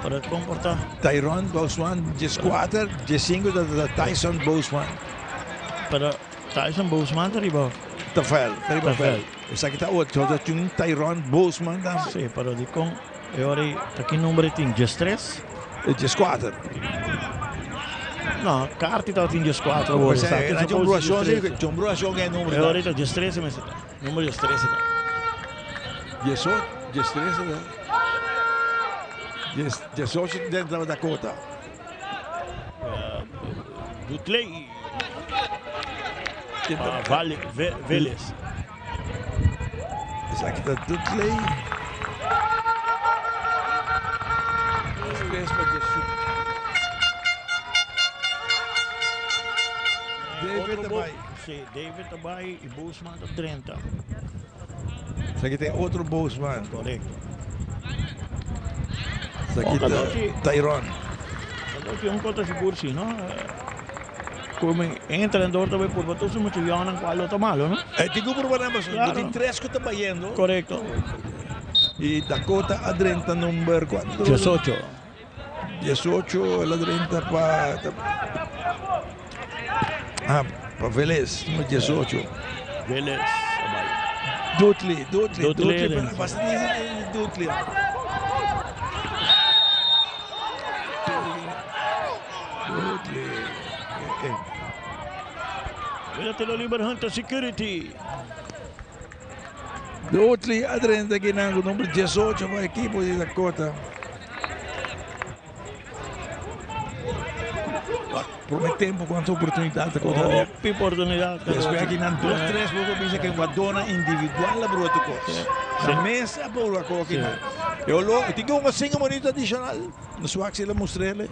Para comportar. Tyron, Bosman, G4, G5 da Tyson Bosman. Para Tyson Bosman tá riba. Tafel. Essa aqui tá outro, já tinha um Tyron Bosman também. Sim, para de com. Agora tá aqui número tem G3. G4. No, carti da in G4 vuole. C'è un brucione che è il numero. E ora da G3 ma numero G3. G13 G18 dentro da Dakota. Dutley. Vale, Vélez. Essa aqui tá Dutley. David Tabay e Bosman da 30. Essa aqui tem outro Bosman. Correto. Essa aqui tá Tyron. Aqui um conta seguro sim, não? Como entra dentro também por bater se muito viana qual outro malo, não? Digo por mas tem 3 que tá indo. Correto. E Dakota a 30 número 4. 18. 18 la 30 para Vélez, número 18. Vélez. Dutley. Basta dizer Dutley. Vedete lo Liber Hunter Security. Dutley a 30 aqui no número 18 para a equipe de Dakota. Prometemos quantas oportunidades contra oportunidade. Espero que não 2-3 vou pensar que uma dona individual la bruto coisa. Na mesa por a coisa. Eu tenho uma 5 minutos adicional. No sua que ele mostrei ele.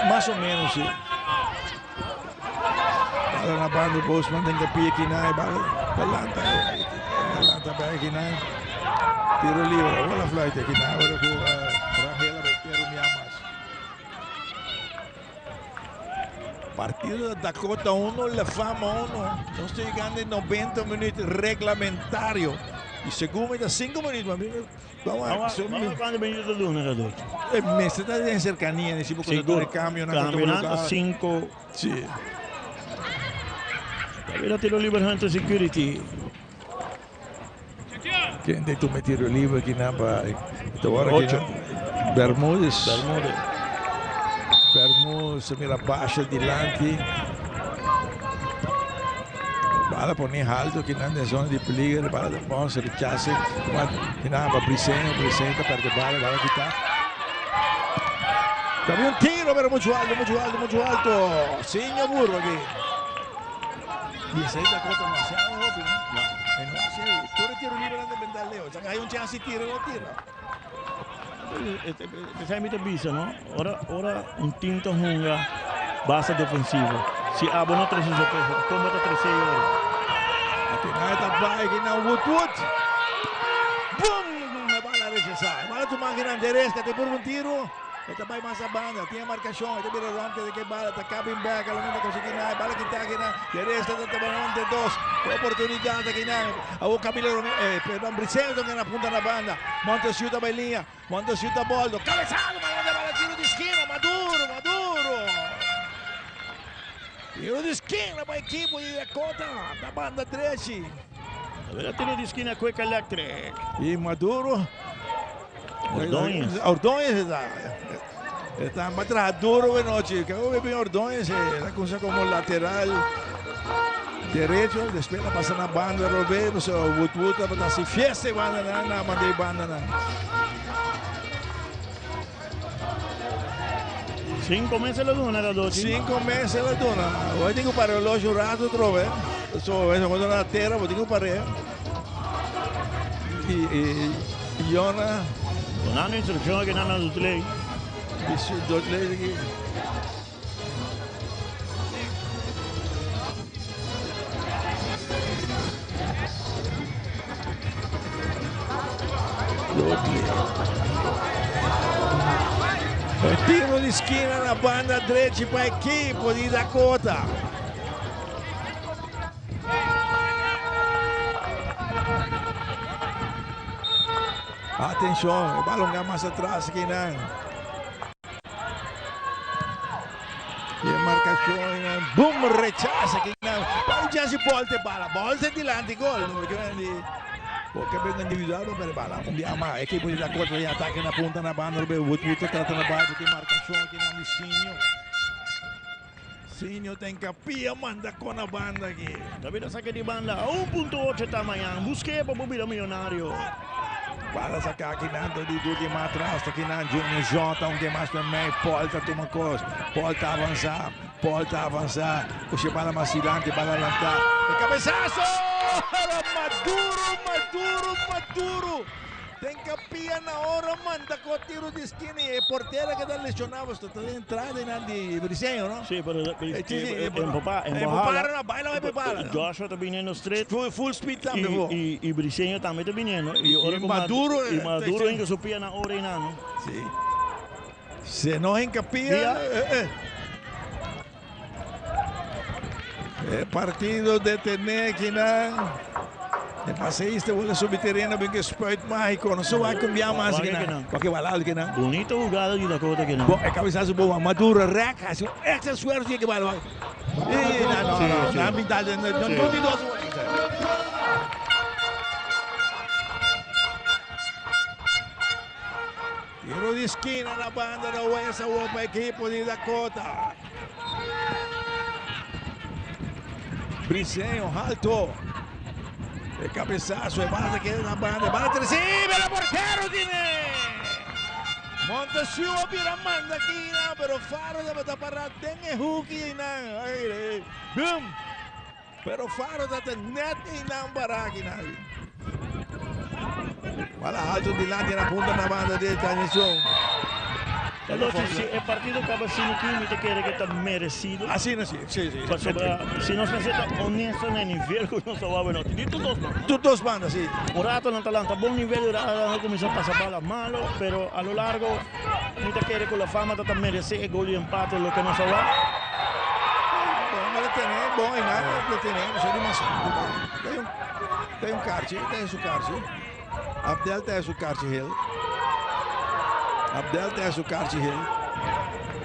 Mais ou menos sim. Bala na banda o Bosman tem que pia aqui na balanta para aqui na tiro livre. Olha a flight aqui na hora com Rangel Bequeiro me amas. Partido da Dakota 1, La Fama 1. Nós estamos chegando em 90 minutos regulamentário. E segundo ainda 5 minutos. Vamos quando vem do Luna, Radolfo. Mas você está em cercania, nesse pouco de câmbio. Campeonato 5. Sim. Vedete lo Liber Hunter Security. Quem tem que meter o livro aqui na Bermudes. Bermudes, mira baixa dilante. Bala poner alto aqui na zona de peligro, bala da mão, se rechace, aqui na presenta, perde bala quitar. Também um tiro, pero muito alto. Senha burro aqui. 16 Dakota demasiado rápido, ¿no? No hace, tú eres tiro libre de vender leo. O sea, hay un chance y tiro, no tira. Sai mito bisa, no? Ora un tinto hunga base defensivo. Si abono 300 pesos, toma 13 euros. Aqui na etapa, aqui na Woodwood. Boom! Uma bala rechazada. Bala tu máquina endereça, te por um tiro. Esta vai mais a banda, tinha marcação, esta vira rompe de que bala, tá cabin back, a lamenta conseguir na, bala que tá aqui na, e resta da tabanão de dos, oportunidade aqui na, a o Camilo, perdão, Briceño que na punta na banda, Montesiuta vai linha, Montesiuta Boldo, cabeçado, manda bala, tiro de esquina, Maduro. Tiro de esquina para a equipe de Dakota, da banda direita. Agora tiro de esquina, Cueca Electric. E Maduro. Ordóñez está más atrás duro de noche. Que hoy bien Ordóñez la cosa como lateral derecho, después la pasa na banda Roberto, so Woodwood para si fiesta banda na mandei banda na. 5 meses la dona da 12. 5 meses la dona. Hoy tengo para el reloj rato trove. So eso cuando la terra, vou tengo para e Iona non hanno istruzione che non hanno tutti lei. Aqui. Tiro di esquina na banda direita para a equipe de Dakota. Atenção, o balão vai mais atrás aqui não. E a marcação, boom, rechaça aqui não. Vai já se volte bala, volte dilante gol, porque bem individual não perde bala. Andiamo, a equipe de Dakota em ataque na ponta na banda, o Woodwood trata na banda, tem marcação aqui na Micinho. Sinho tem capia, manda com a banda aqui. David saque de banda, 1.8 tamanho, busquei para o Bobila Milionário. Para sacar aqui dentro de tudo mais atrás, aqui na Junior J, um que mais também, Paul tá tomando coisa, Paul tá avançar, puxa bala macilante, bala lantar, e cabeçaço! Maduro! Tem capia na hora, manda com tiro de esquina e porteira que está lesionado, está de entrada de Briceño, não? Sim, pero empujaram a baila, vai preparar. Joshua está vindo straight. Full speed também, e Briceño também está vindo. E Maduro ainda supia na hora e não. Sim. Se não encapia, é partido de Tenec, não? El paseísta vuole subterráneo porque es sport mágico, no se va a cambiar más que nada. Porque va al que nada. Bonita jugada de Dakota que no. El cabezazo boa, Maduro, reca, extra suerte que va al. No, mitad de no dos. Tiro de esquina na banda da Oeste, o equipo de Dakota. Briceño, alto. El cabezazo, bala que na banda, bala recibe el portero tiene. Montesiuta vira manda aqui, pero Faro deve estar parado, tem Huki na. Boom. Pero Faro está net e não para aqui na. Bala alto dilante na punta na banda dele, atenção. Entonces, si el partido acaba siendo químico, quiere que está merecido. Así no, sí. Si nos necesita honesto en el nivel que nos va a ver, dos bandas, sí. Un rato en Atalanta, buen nivel, no comienza a pasar balas malo, pero a lo largo, no te quiere con la fama, te merece el gol y empate, lo que nos va. Bom, tenemos, bom, y nada, lo tenemos, es demasiado. Tem kart, tem su kart. Abdel tem su kart, Abdel tem su kart,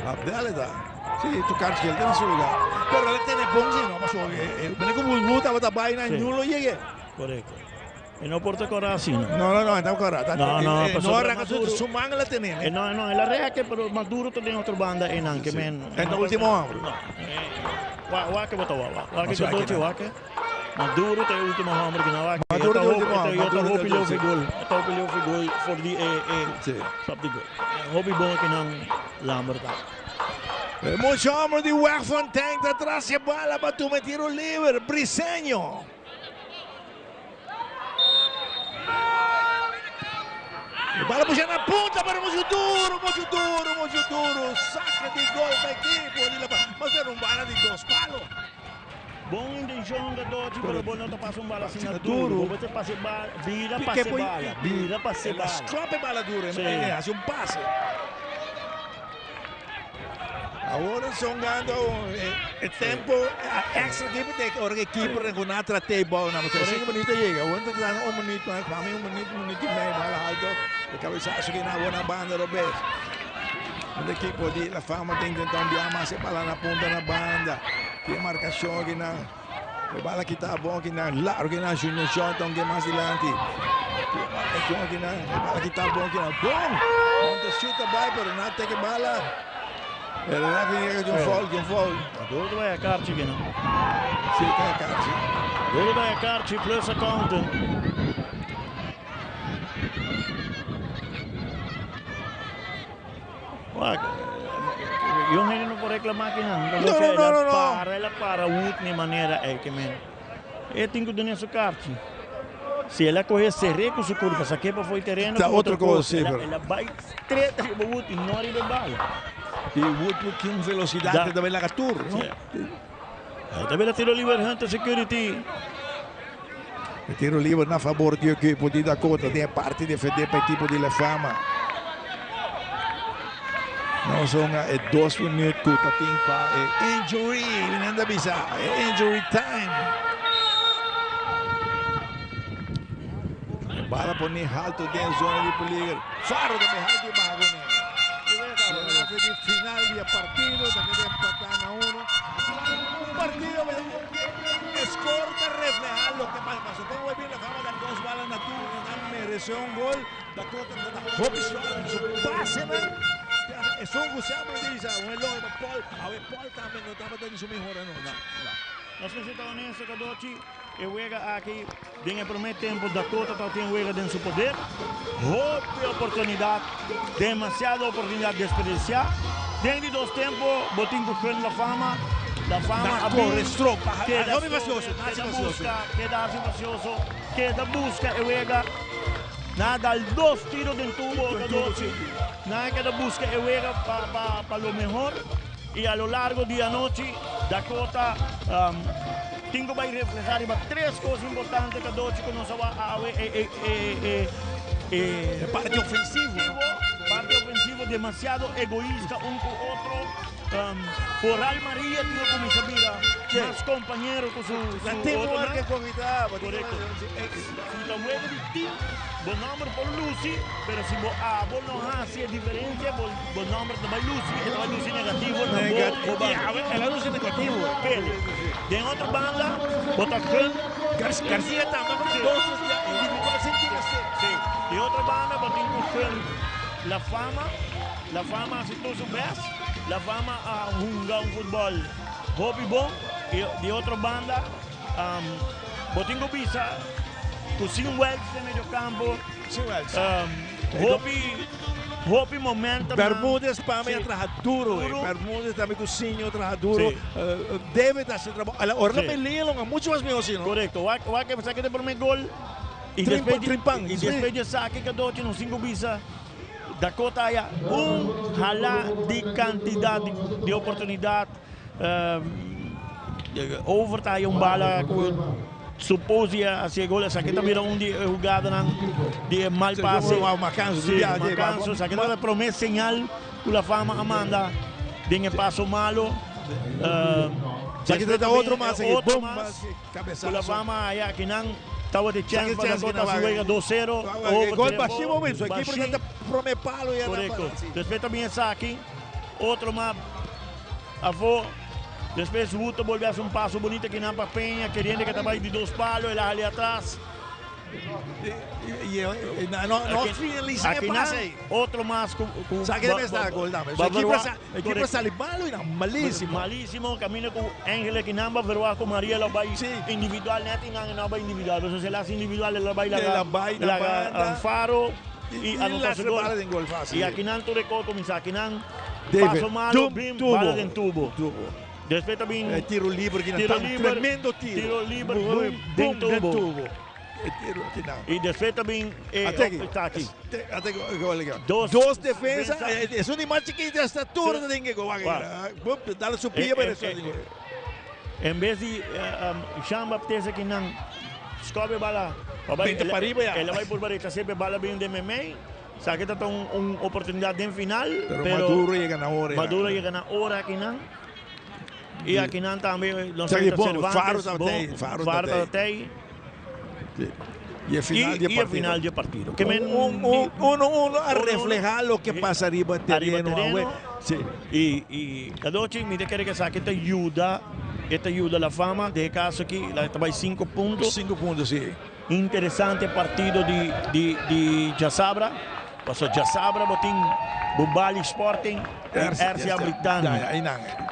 Abdel dá. Sim, tu kart, tem no seu lugar. Pero ele tem bom, sim, não, mas ele como luta, vai trabalhar e não lo llegue. Correcto. E não porta coração. No, está correcto. No, ragazzo, su manga la tenemos. No, la reja que pero Maduro tem outra banda en anche men. En el último hombre. Wa que botou wa que botou wa que. Maduro tem o último hombre que não vai. Maduro tem o último hombre. Maduro tem o último gol. Está o gol for the Sim. Sabe gol. Hobby bom que não Lamberta. Mucho hombre de Wegfontein atrás de bala para tu tiro libre, Briceño. Bala puxando na ponta para muito duro. Saca de gol para a equipe. Mas era bala de 2 palos. Bom intenção da Dodge, pero bom não passa bala assim na duro. Você passa bala, vira passe bala. Escrope bala dura, hace un pase. Agora songando o tempo extra tempo tem que hora que keeper com na tratei bola na motor. 5 minutos chega. Ontem tá 1 minuto, para mim 1 minuto e meio, bala alto. De cabeçaço que na boa banda Robert. O equipo de La Fama tem que tentar enviar mais bola na ponta na banda. Que marcação que na bala que tá bom que na largo que na Junior Shotton que mais adiante. Marcação que na bala que tá bom que na bom. Ontem chuta vai, pero não tem que bala. Era lá vinha de um foul. Dodo vai a Karchi que não. Sim, tem a Karchi. Dodo vai a Karchi plus accountant. Eu não vou reclamar que não. Ela para de maneira que men. Eu tenho que dar nessa Karchi. Se ela correr serreco su curva, essa quebra foi terreno. Tá outra coisa, ela vai treta e o Wood ignora e bala. E o Wood com velocidade também la catur, não? Também a tiro livre Hunter Security. O tiro livre na favor do equipo de Dakota, tem a parte de defender para a equipe de La Fama. Não são 2 minutos que tem para injury, não avisa, injury time. Bala por nem alto dentro da zona de peligro. Faro também alto e bago, né? De final de partido, daqui de empatar a 1. Un partido escorta reflejar lo que más pasó. Tengo bien la Fama dar 2 balas na turno, mereció un gol. Dakota Hope su pase, man. Es un gusano de dice, un elogio de Paul. A ver, Paul también no estaba dando su mejor, no. Nós necessitamos nessa Kadochi e juega aqui tem o primeiro tempo Dakota tem juega dentro seu poder. Houve oportunidade, demasiada oportunidade de desperdiciar. Dentro de 2 tempos, botinho com La Fama corre, estropa, queda busca e juega. Nada, 2 tiros dentro do tubo Kadochi. Nada queda busca e juega para lo mejor. E a lo largo de noite, Dakota tenho que reflejar 3 coisas importantes que Kadochi conosco parte ofensivo. Parte ofensivo demasiado egoísta com o outro. Foral Maria tinha como sabia mais companheiro com seu outro. Que convidava. Correto. Se la mueve de ti, bom número por Lucy, mas se você não faz a diferença, bom número também Lucy, é Lucy negativo. É Lucy negativo. Tem outra banda, bota Garcia também, todos individuais sim. Tem outra banda, bota La Fama se tu soubesse, La Fama a jogar futebol hobby bom, e de outra banda, botinho bisa, com 5 Wells no meio campo, hobby momento. Bermúdez para mim trabalha duro, Bermúdez também com Sinho trabalha duro, deve estar se trabalhando. Agora me leram muito mais meu assim, correto, o que você quer por meu gol, e depois de saque que dote no 5 bisa. Dakota há halá de quantidade de oportunidade. Overtime bala suposia assim gol essa aqui também era de jogada de mal passe. Macanso, essa aqui era a promessa señal que La Fama Amanda de passo malo. Aqui tem outro mais aqui, cabeçaço. La Fama aí aqui não estava de chance para Dakota se joga 2-0. Gol baixinho mesmo, aqui porque promete palo e correto. Depois também essa aqui, outro mais avô. Depois o Guto volve a fazer passo bonito aqui na Penha, querendo que estava de 2 palos, ele ali atrás. Não finaliza o passe aí. Outro mais com sabe que deve estar gol também. A equipe sai malo e malíssimo. Malíssimo, caminha com Ángel que não vai ver com Maria, ela vai individual, não vai individual. Então se ela é individual, ela vai lá Faro e anotar gol. E aqui não tu recordo como aqui não passo malo, bala dentro tubo. Depois também tiro livre que não tremendo tiro. Tiro livre dentro tubo. E depois também está aqui. Duas defesas. É uma imagem que já está toda tem que jogar. Dá sua pia para isso. Em vez de chama ptesa que não escobe bala. Ela vai por barita sempre bala bem de meme. Sabe que está una oportunidad en final. Pero Maduro llega ahora. Maduro llega ahora aquí, ¿no? Y aquí también los Faro está ahí. Y el final del partido. Que uno a reflejar lo que pasa arriba del terreno. Sí. Y Cadochi, mire que sabe que te ayuda la fama. De caso aquí, la está 5 puntos. 5 puntos, sí. Interesante partido de Jasabra. Pasó Jasabra, botín Bubali Sporting, RCA Britânia.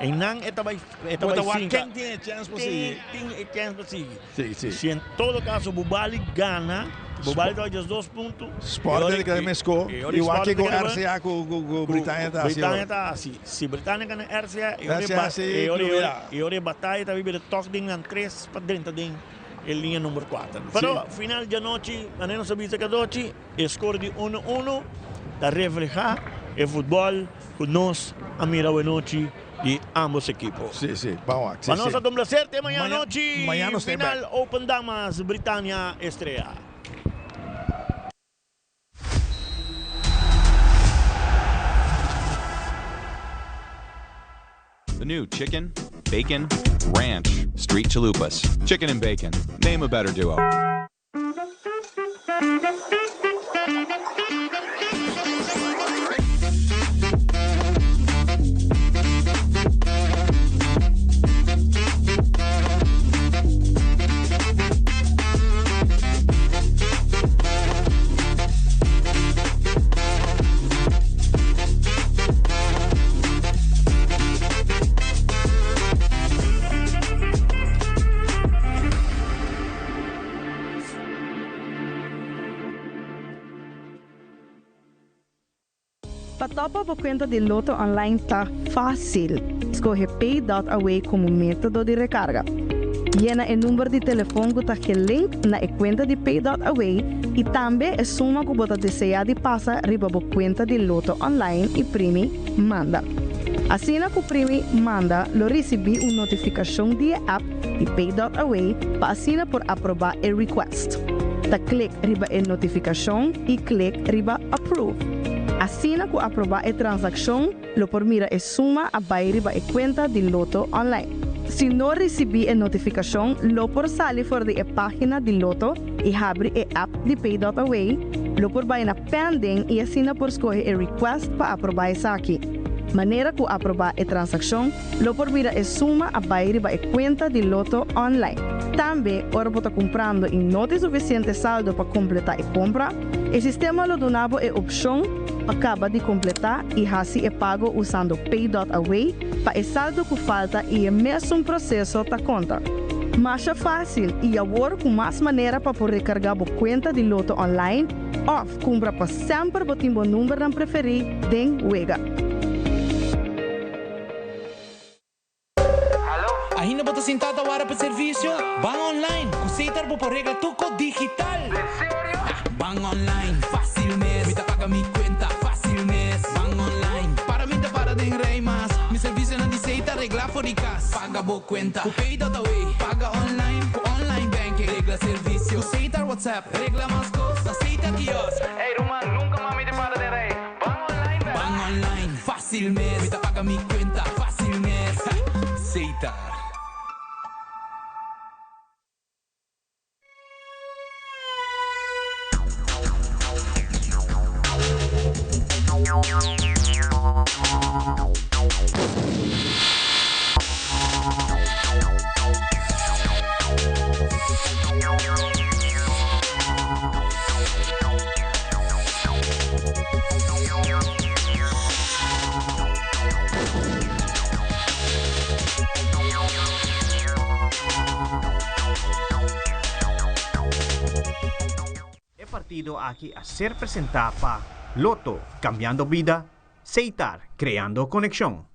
Enan estaba 5. Quem tem chance para seguir? Tem chance para seguir. Sí. Se em todo caso Bubali gana, Bubali dá os 2 pontos. Sporting que mescou. E o aqui com RCA com Britânia tá assim. Britânia tá assim. Se Britânia ganha RCA, e ora batalha está vivendo toque de 3 para dentro em linha número 4. Pero final de noite, a não sabia que doce, score de 1-1, da reflejar o futebol que nós a mirar a noite de ambos equipos. Sí, vamos. Para nós a complacer, amanhã noite, final Open Damas, Britânia estreia. The new chicken, bacon, ranch, street chalupas. Chicken and bacon. Name a better duo. Patopa por conta de Loto Online tá fácil. Escolhe Pay.away como método de recarga. Llena o número de telefone que está link na conta de Pay.away e também a suma que você deseja de passar riba por conta de Loto Online e primi manda. Assim que o primi manda, lo recebi uma notificação de app de Pay.away para assinar por aprovar o request. Da clique riba a notificação e clique riba approve. Assim que aprovar a transação, lo por mira a suma a riba a conta de Loto Online. Se não recebi a notificação, lo por sair fora da página de Loto e abre a app de Pay.away, lo por vai na pending e assina por escolher a request para aprovar essa aqui. Maneira que aprovar a transação, lo por mira a suma a riba a conta de Loto Online. Também, ora você comprando e não tem suficiente saldo para completar a compra, o sistema lo donava a opção acaba de completar e assim é pago usando Pay.away para o saldo que falta e é mesmo processo da conta. Mas é fácil e agora com mais maneira para poder recarregar a conta de Loto Online ou compra para sempre o seu número não preferido den Wega. Ainda bota sentada agora para serviço? Van online, aceitar por regla tuco digital. ¿En serio? Van online, fácil mes. Me paga mi cuenta, fácil mes. Van online, para mí te para de rey más. Mi servicio no dice regla for the cash. Paga bo cuenta, ku Pay.away. Paga online banking. Regla servicio, aceitar WhatsApp. Regla más cosas, aceita kiosk. Hey Roman, nunca mami te para de rey. Van online, fácil mes. Me paga mi cuenta, fácil mes. Aceitar. Partido aquí a ser presentado para Loto, cambiando vida, Aceitar, creando conexión.